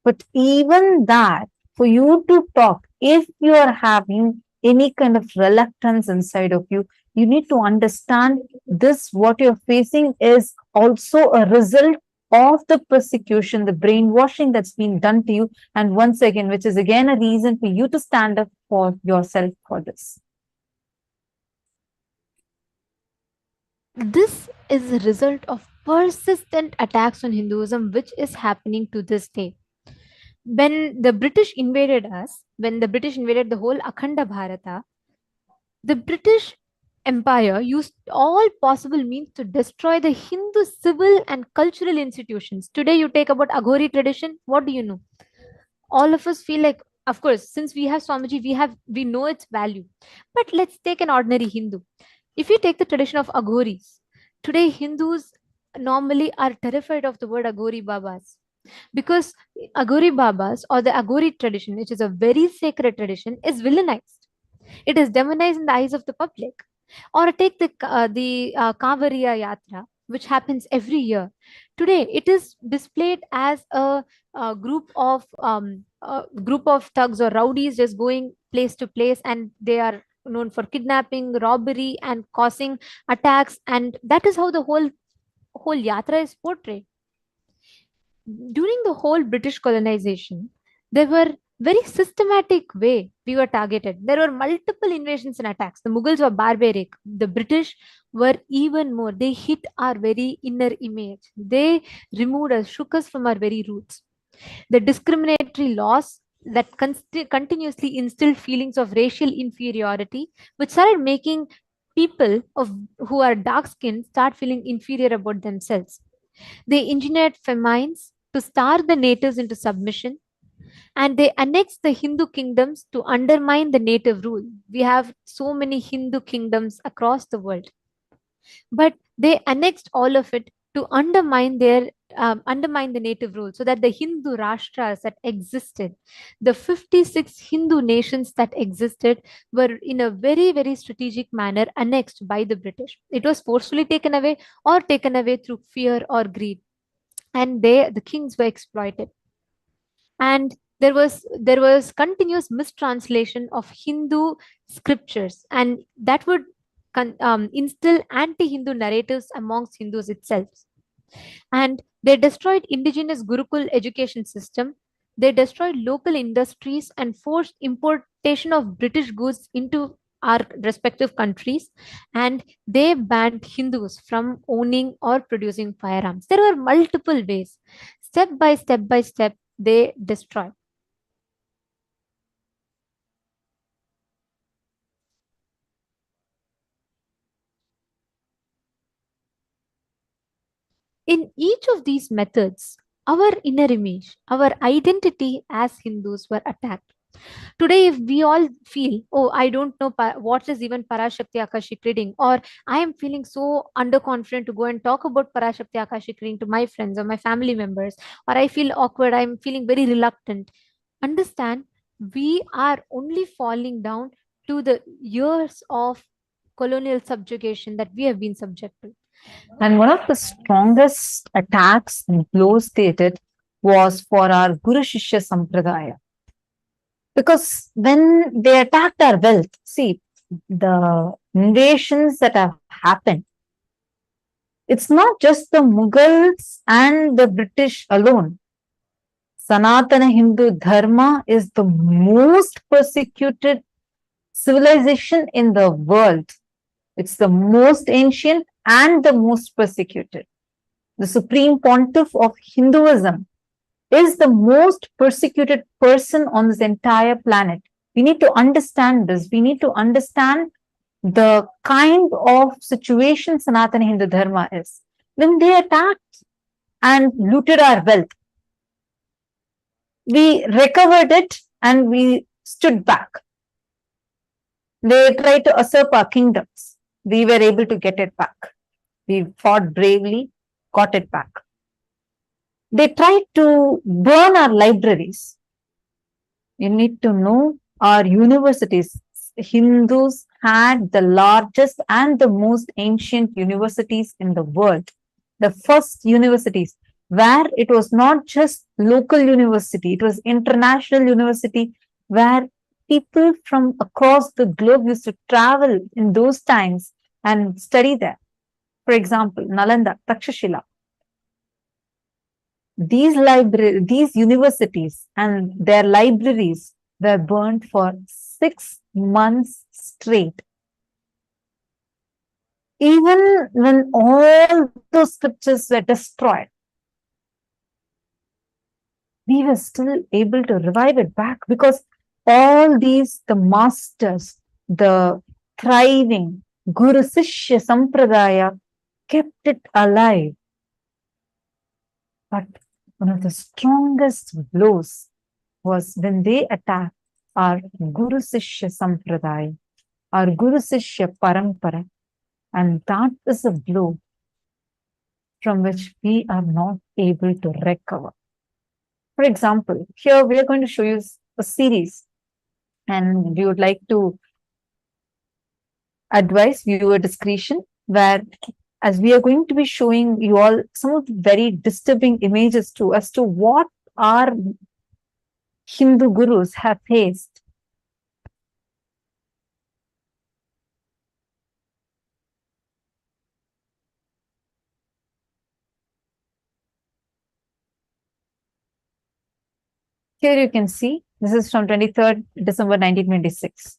S1: But even that, for you to talk, if you are having any kind of reluctance inside of you, you need to understand this, what you're facing is also a result of the persecution, the brainwashing that's been done to you. And once again, which is again a reason for you to stand up for yourself for this.
S2: This is a result of persistent attacks on Hinduism, which is happening to this day. When the British invaded us, when the British invaded the whole Akhanda Bharata, the British Empire used all possible means to destroy the Hindu civil and cultural institutions. Today, you take about Aghori tradition. What do you know? All of us feel like, of course, since we have Swamiji, we know its value. But let's take an ordinary Hindu. If you take the tradition of Aghoris, today Hindus normally are terrified of the word Aghori Babas, because Aghori Babas or the Aghori tradition, which is a very sacred tradition, is villainized. It is demonized in the eyes of the public. Or take the Kavariya Yatra, which happens every year. Today, it is displayed as a group of thugs or rowdies just going place to place, and they are known for kidnapping, robbery, and causing attacks. And that is how the whole yatra is portrayed. During the whole British colonization, there were very systematic way we were targeted. There were multiple invasions and attacks. The Mughals were barbaric. The British were even more. They hit our very inner image. They removed us, shook us from our very roots. The discriminatory laws that continuously instilled feelings of racial inferiority, which started making people who are dark skinned start feeling inferior about themselves. They engineered famines to starve the natives into submission, and they annexed the Hindu kingdoms to undermine the native rule. We have so many Hindu kingdoms across the world, but they annexed all of it to undermine the native rule, so that the Hindu Rashtras that existed, the 56 Hindu nations that existed, were in a very, very strategic manner annexed by the British. It was forcefully taken away or taken away through fear or greed, and the kings were exploited. And there was continuous mistranslation of Hindu scriptures, and that would instill anti-Hindu narratives amongst Hindus itself. And they destroyed indigenous Gurukul education system. They destroyed local industries and forced importation of British goods into our respective countries, and they banned Hindus from owning or producing firearms. There were multiple ways. Step by step, they destroyed. In each of these methods, our inner image, our identity as Hindus were attacked. Today, if we all feel, oh, I don't know what is even Parashakti Akashic reading, or I am feeling so underconfident to go and talk about Parashakti Akashic reading to my friends or my family members, or I feel awkward, I'm feeling very reluctant, understand, we are only falling down to the years of colonial subjugation that we have been subjected.
S1: And one of the strongest attacks and blows they did was for our Guru Shishya Sampradaya. Because when they attacked our wealth, see, the invasions that have happened, it's not just the Mughals and the British alone. Sanatana Hindu Dharma is the most persecuted civilization in the world. It's the most ancient and the most persecuted. The Supreme Pontiff of Hinduism is the most persecuted person on this entire planet. We need to understand this. We need to understand the kind of situation Sanatana Hindu Dharma is. When they attacked and looted our wealth, we recovered it and we stood back. They tried to usurp our kingdoms. We were able to get it back. We fought bravely, got it back. They tried to burn our libraries. You need to know our universities. Hindus had the largest and the most ancient universities in the world. The first universities where it was not just local university, it was international university where people from across the globe used to travel in those times and study there. For example, Nalanda, Takshashila. These universities and their libraries were burnt for 6 months straight. Even when all those scriptures were destroyed, we were still able to revive it back because all these, the masters, the thriving Guru Sishya Sampradaya kept it alive. But one of the strongest blows was when they attacked our Guru Sishya Sampradaya, our Guru Sishya Parampara. And that is a blow from which we are not able to recover. For example, here we are going to show you a series, and we would like to advise viewer discretion, where as we are going to be showing you all some of the very disturbing images too, as to what our Hindu gurus have faced. Here you can see, this is from 23rd December 1926.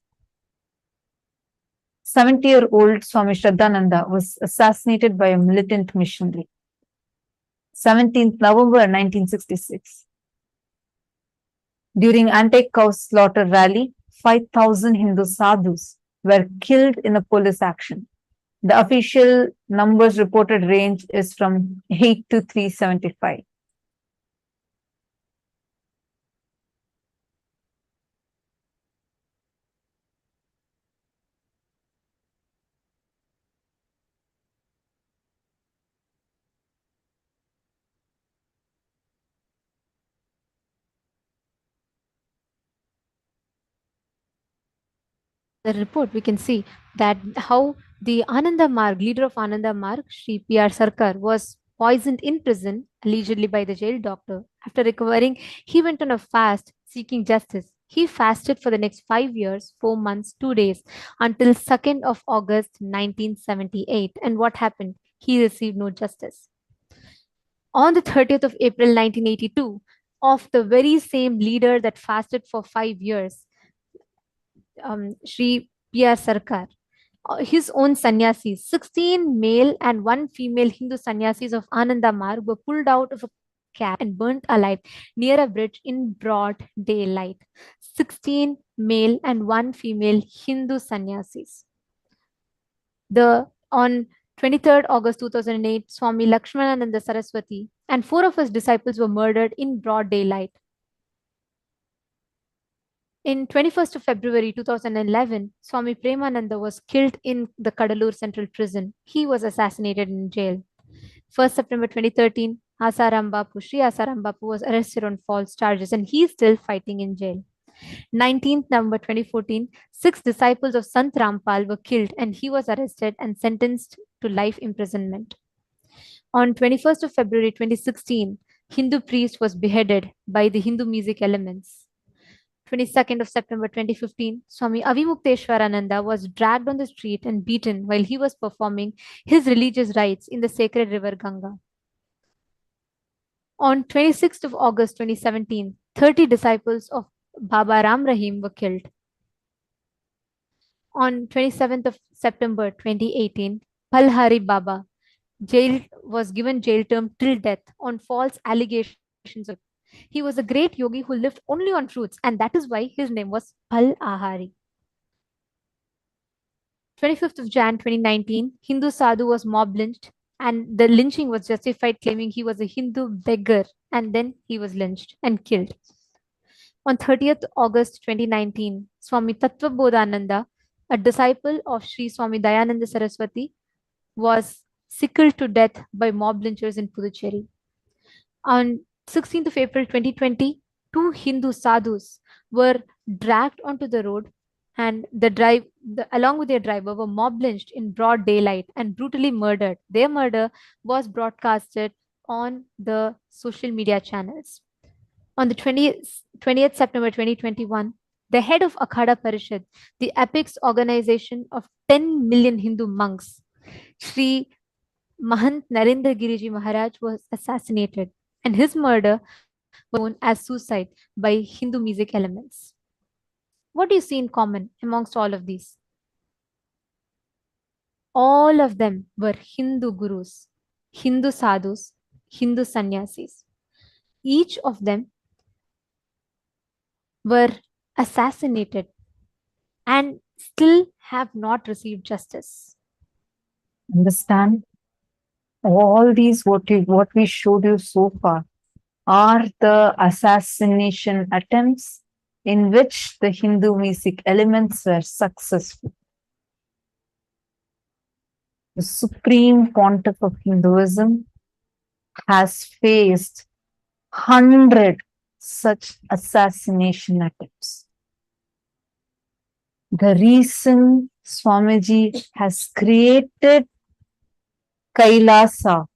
S1: 70-year-old Swami Shraddhananda was assassinated by a militant missionary. 17th November 1966. During anti-cow slaughter rally, 5,000 Hindu sadhus were killed in a police action. The official numbers reported range is from 8 to 375.
S2: The report, we can see that how the Ananda Marg, leader of Ananda Marg, Sri P.R. Sarkar, was poisoned in prison, allegedly by the jail doctor. After recovering, he went on a fast seeking justice. He fasted for the next 5 years, 4 months, 2 days, until 2nd of August 1978. And what happened? He received no justice. On the 30th of April 1982, of the very same leader that fasted for 5 years, Sri P.R. Sarkar, his own sannyasis, 16 male and 1 female Hindu sannyasis of Ananda Marg were pulled out of a cab and burnt alive near a bridge in broad daylight. 16 male and 1 female Hindu sannyasis. On 23rd August 2008, Swami Lakshmanananda Saraswati and 4 of his disciples were murdered in broad daylight. In 21st of February 2011, Swami Premananda was killed in the Kadalur Central Prison. He was assassinated in jail. 1st September 2013, Asaram Bapu, Sri Asaram Bapu was arrested on false charges and he is still fighting in jail. 19th November 2014, 6 disciples of Sant Rampal were killed and he was arrested and sentenced to life imprisonment. On 21st of February 2016, Hindu priest was beheaded by the Hindu music elements. 22nd of September 2015, Swami Avimukteshwarananda was dragged on the street and beaten while he was performing his religious rites in the sacred river Ganga. On 26th of August 2017, 30 disciples of Baba Ram Rahim were killed. On 27th of September 2018, Palhari Baba was given jail term till death on false allegations of He was a great yogi who lived only on fruits, and that is why his name was Pal Ahari. 25th of Jan 2019, Hindu sadhu was mob lynched, and the lynching was justified, claiming he was a Hindu beggar, and then he was lynched and killed. On 30th August 2019, Swami Tattvabodhananda, a disciple of Sri Swami Dayananda Saraswati, was sickled to death by mob lynchers in Puducherry. On 16th of April 2020, two Hindu sadhus were dragged onto the road, and along with their driver, were mob lynched in broad daylight and brutally murdered. Their murder was broadcasted on the social media channels. On the 20th September 2021, the head of Akhada Parishad, the apex organization of 10 million Hindu monks, Sri Mahant Narendra Giriji Maharaj, was assassinated, and his murder was known as suicide by Hindu music elements. What do you see in common amongst all of these? All of them were Hindu gurus, Hindu sadhus, Hindu sannyasis. Each of them were assassinated and still have not received justice.
S1: Understand? All these what we showed you so far are the assassination attempts in which the Hindu music elements were successful. The Supreme Pontiff of Hinduism has faced 100 such assassination attempts. The reason Swamiji has created Kailasa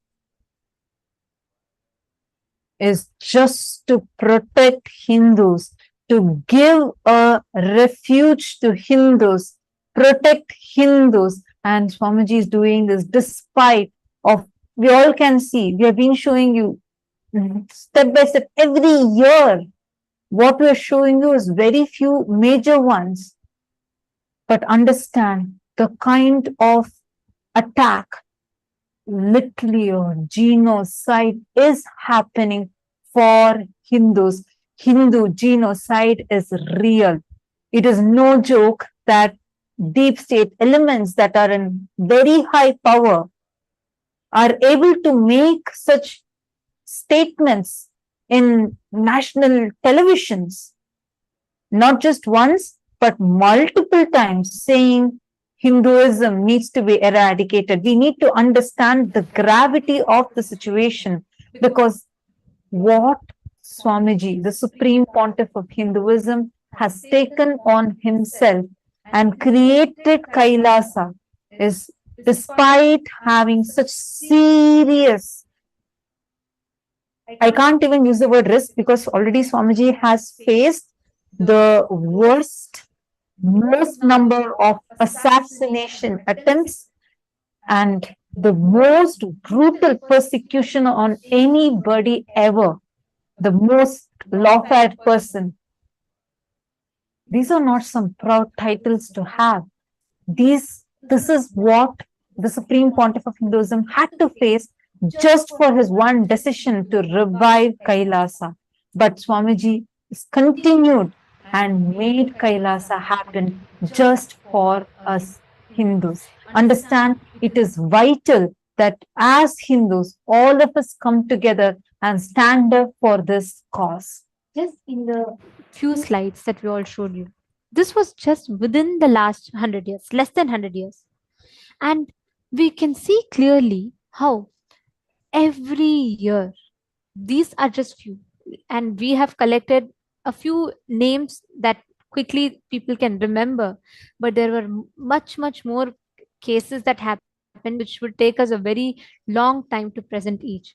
S1: is just to protect Hindus, to give a refuge to Hindus, protect Hindus. And Swamiji is doing this despite of, we all can see, we have been showing you step by step every year. What we are showing you is very few major ones. But understand the kind of attack, literally or genocide, is happening for Hindus. Hindu genocide is real. It is no joke that deep state elements that are in very high power are able to make such statements in national televisions, not just once, but multiple times, saying Hinduism needs to be eradicated. We need to understand the gravity of the situation, because what Swamiji, the Supreme Pontiff of Hinduism, has taken on himself and created Kailasa is, despite having such serious, I can't even use the word risk, because already Swamiji has faced the worst, most number of assassination attempts and the most brutal persecution on anybody ever, the most lawfare person. These are not some proud titles to have. This is what the Supreme Pontiff of Hinduism had to face just for his one decision to revive Kailasa. But Swamiji has continued and made Kailasa happen just for us Hindus. Understand, it is vital that as Hindus, all of us come together and stand up for this cause.
S2: Just in the few slides that we all showed you, this was just within the last 100 years, less than 100 years. And we can see clearly how every year, these are just few, and we have collected a few names that quickly people can remember, but there were much more cases that happened which would take us a very long time to present each.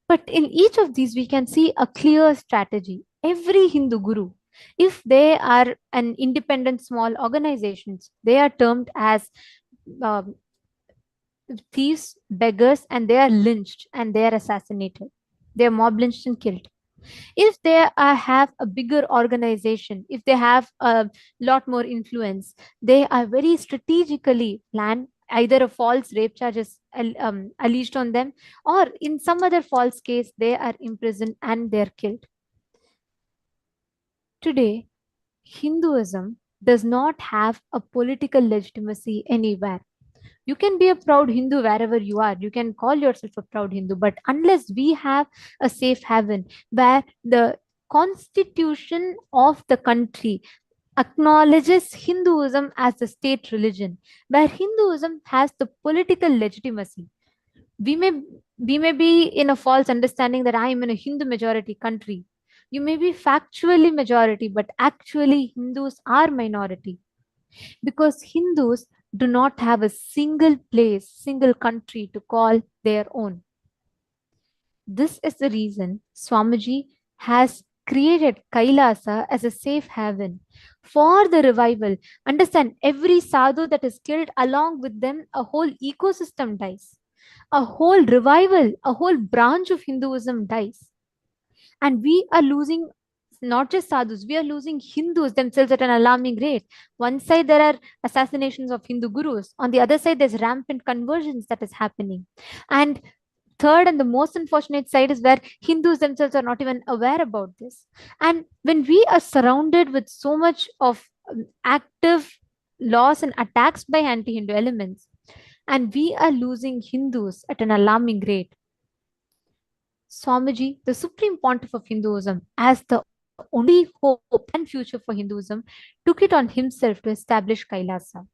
S2: But in each of these we can see a clear strategy. Every Hindu guru, if they are an independent small organizations, they are termed as thieves, beggars, and they are lynched and they are assassinated. They are mob lynched and killed. If they have a bigger organization, if they have a lot more influence, they are very strategically planned. Either a false rape charge is alleged on them, or in some other false case, they are imprisoned and they are killed. Today, Hinduism does not have a political legitimacy anywhere. You can be a proud Hindu wherever you are. You can call yourself a proud Hindu, but unless we have a safe haven where the constitution of the country acknowledges Hinduism as the state religion, where Hinduism has the political legitimacy, we may be in a false understanding that I am in a Hindu majority country. You may be factually majority, but actually Hindus are minority, because Hindus do not have a single place, single country to call their own. This is the reason Swamiji has created Kailasa as a safe haven for the revival. Understand, every sadhu that is killed, along with them, a whole ecosystem dies. A whole revival, a whole branch of Hinduism dies. And we are losing not just sadhus, we are losing Hindus themselves at an alarming rate. One side, there are assassinations of Hindu gurus. On the other side, there's rampant conversions that is happening. And third, and the most unfortunate side, is where Hindus themselves are not even aware about this. And when we are surrounded with so much of active loss and attacks by anti-Hindu elements, and we are losing Hindus at an alarming rate, Swamiji, the Supreme Pontiff of Hinduism, as the only hope and future for Hinduism, took it on himself to establish Kailasa.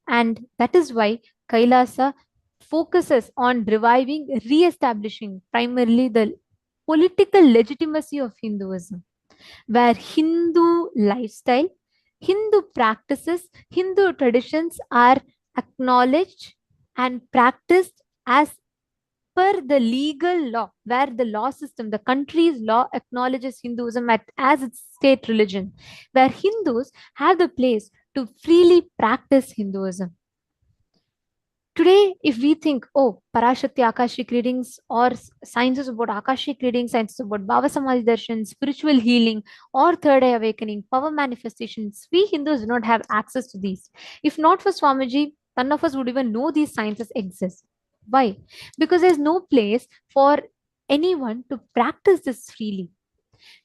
S2: And that is why Kailasa focuses on reviving, re-establishing primarily the political legitimacy of Hinduism, where Hindu lifestyle, Hindu practices, Hindu traditions are acknowledged and practiced as per the legal law, where the law system, the country's law, acknowledges Hinduism as its state religion, where Hindus have the place to freely practice Hinduism. Today, if we think, oh, Parashakti Akashic readings or sciences about Akashic readings, sciences about Bhava Samadhi Darshan, spiritual healing, or third eye awakening, power manifestations, we Hindus do not have access to these. If not for Swamiji, none of us would even know these sciences exist. Why? Because there's no place for anyone to practice this freely.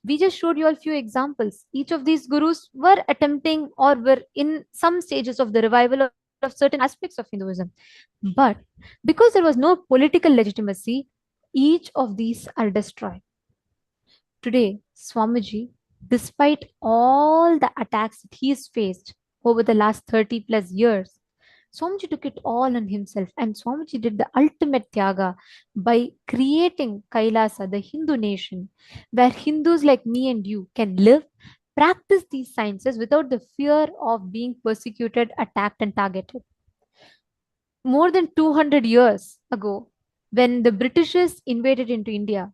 S2: We just showed you a few examples. Each of these gurus were attempting or were in some stages of the revival of certain aspects of Hinduism. But because there was no political legitimacy, each of these are destroyed. Today, Swamiji, despite all the attacks that he has faced over the last 30 plus years, Swamiji took it all on himself, and Swamiji did the ultimate tyaga by creating Kailasa, the Hindu nation, where Hindus like me and you can live, practice these sciences without the fear of being persecuted, attacked, and targeted. More than 200 years ago, when the Britishers invaded into India,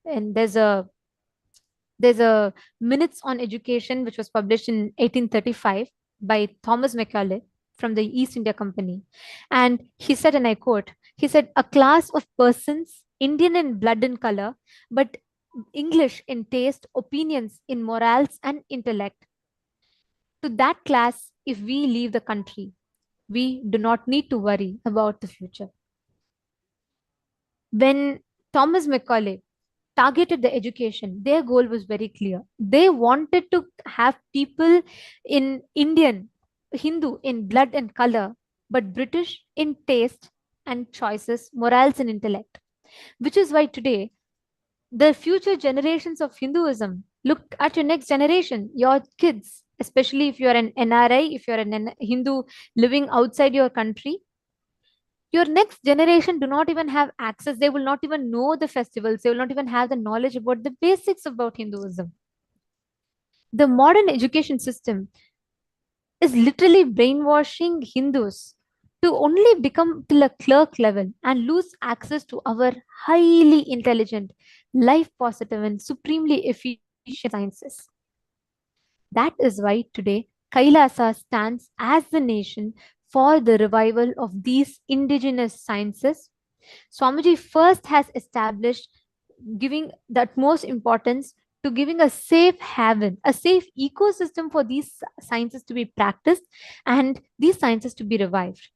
S2: and there's a minutes on education which was published in 1835 by Thomas Macaulay from the East India Company. And he said, and I quote, he said, a class of persons, Indian in blood and color, but English in taste, opinions in morals and intellect. To that class, if we leave the country, we do not need to worry about the future. When Thomas Macaulay targeted the education, their goal was very clear. They wanted to have people in Indian, Hindu in blood and color, but British in taste and choices, morals and intellect. Which is why today, the future generations of Hinduism, look at your next generation, your kids, especially if you're an NRI, if you're an Hindu living outside your country, your next generation do not even have access. They will not even know the festivals. They will not even have the knowledge about the basics about Hinduism. The modern education system is literally brainwashing Hindus to only become till a clerk level and lose access to our highly intelligent, life positive, and supremely efficient sciences. That is why today Kailasa stands as the nation for the revival of these indigenous sciences. Swamiji first has established giving the utmost importance to giving a safe haven, a safe ecosystem for these sciences to be practiced and these sciences to be revived.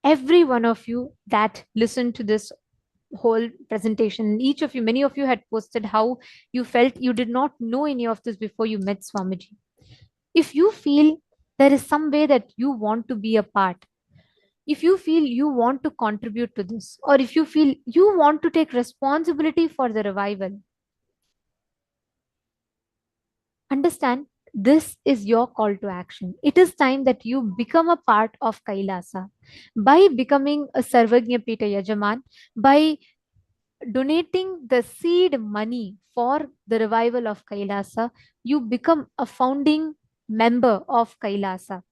S2: Every one of you that listen to this whole presentation. Each of you, many of you had posted how you felt you did not know any of this before you met Swamiji. If you feel there is some way that you want to be a part, if you feel you want to contribute to this, or if you feel you want to take responsibility for the revival, understand this is your call to action. It is time that you become a part of Kailasa by becoming a Sarvagnya Pita Yajaman, by donating the seed money for the revival of Kailasa. You become a founding member of Kailasa.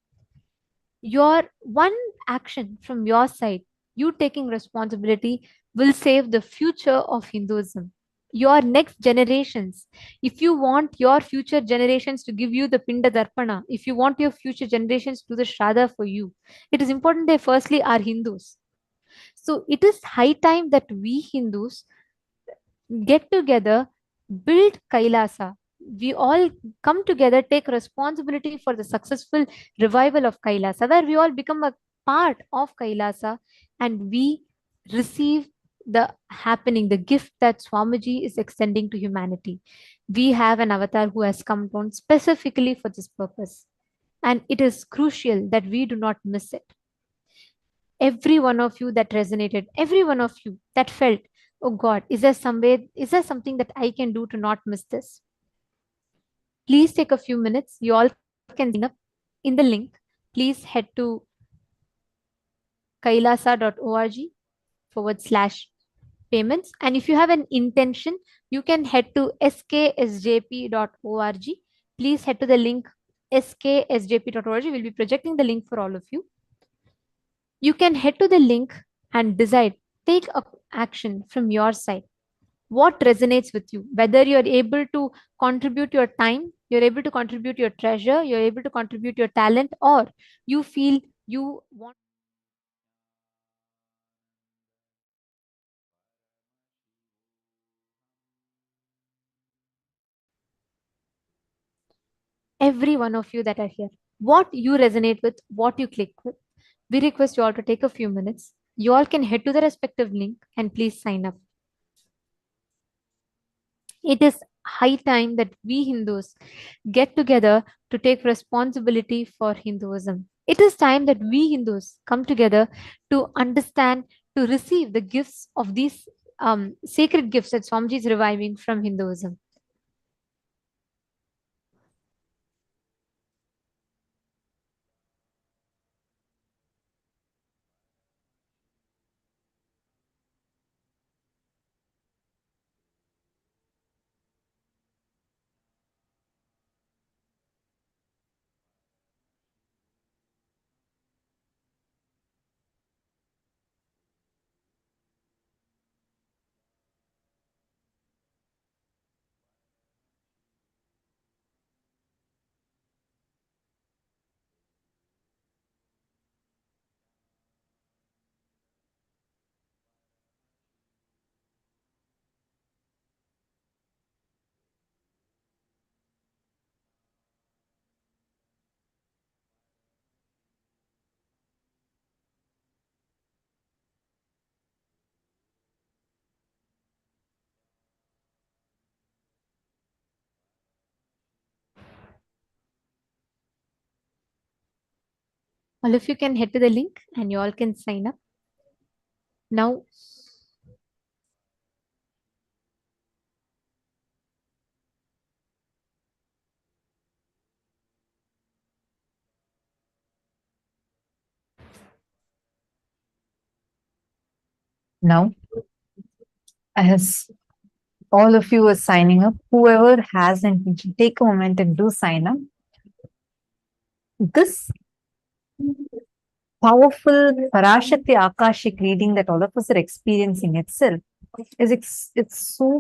S2: Your one action from your side, you taking responsibility, will save the future of Hinduism. Your next generations, if you want your future generations to give you the Pinda Darpana, if you want your future generations to do the Shraddha for you, it is important they firstly are Hindus. So it is high time that we Hindus get together, build Kailasa. We all come together, take responsibility for the successful revival of Kailasa, where we all become a part of Kailasa and we receive the happening, the gift that Swamiji is extending to humanity. We have an avatar who has come down specifically for this purpose. And it is crucial that we do not miss it. Every one of you that resonated, every one of you that felt, oh God, is there some way, is there something that I can do to not miss this? Please take a few minutes. You all can sign up in the link. Please head to kailasa.org/payments. And if you have an intention, you can head to sksjp.org. Please head to the link sksjp.org. We'll be projecting the link for all of you. You can head to the link and decide, take action from your side. What resonates with you? Whether you're able to contribute your time, you're able to contribute your treasure, you're able to contribute your talent, or you feel you want. Every one of you that are here, what you resonate with, what you click with. We request you all to take a few minutes. You all can head to the respective link and please sign up. It is high time that we Hindus get together to take responsibility for Hinduism. It is time that we Hindus come together to understand, to receive the gifts of these sacred gifts that Swamiji is reviving from Hinduism. All of you can head to the link and you all can sign up. Now,
S1: Now, as all of you are signing up, whoever has intention, take a moment and do sign up. This powerful Parashakti Akashic reading that all of us are experiencing itself it's so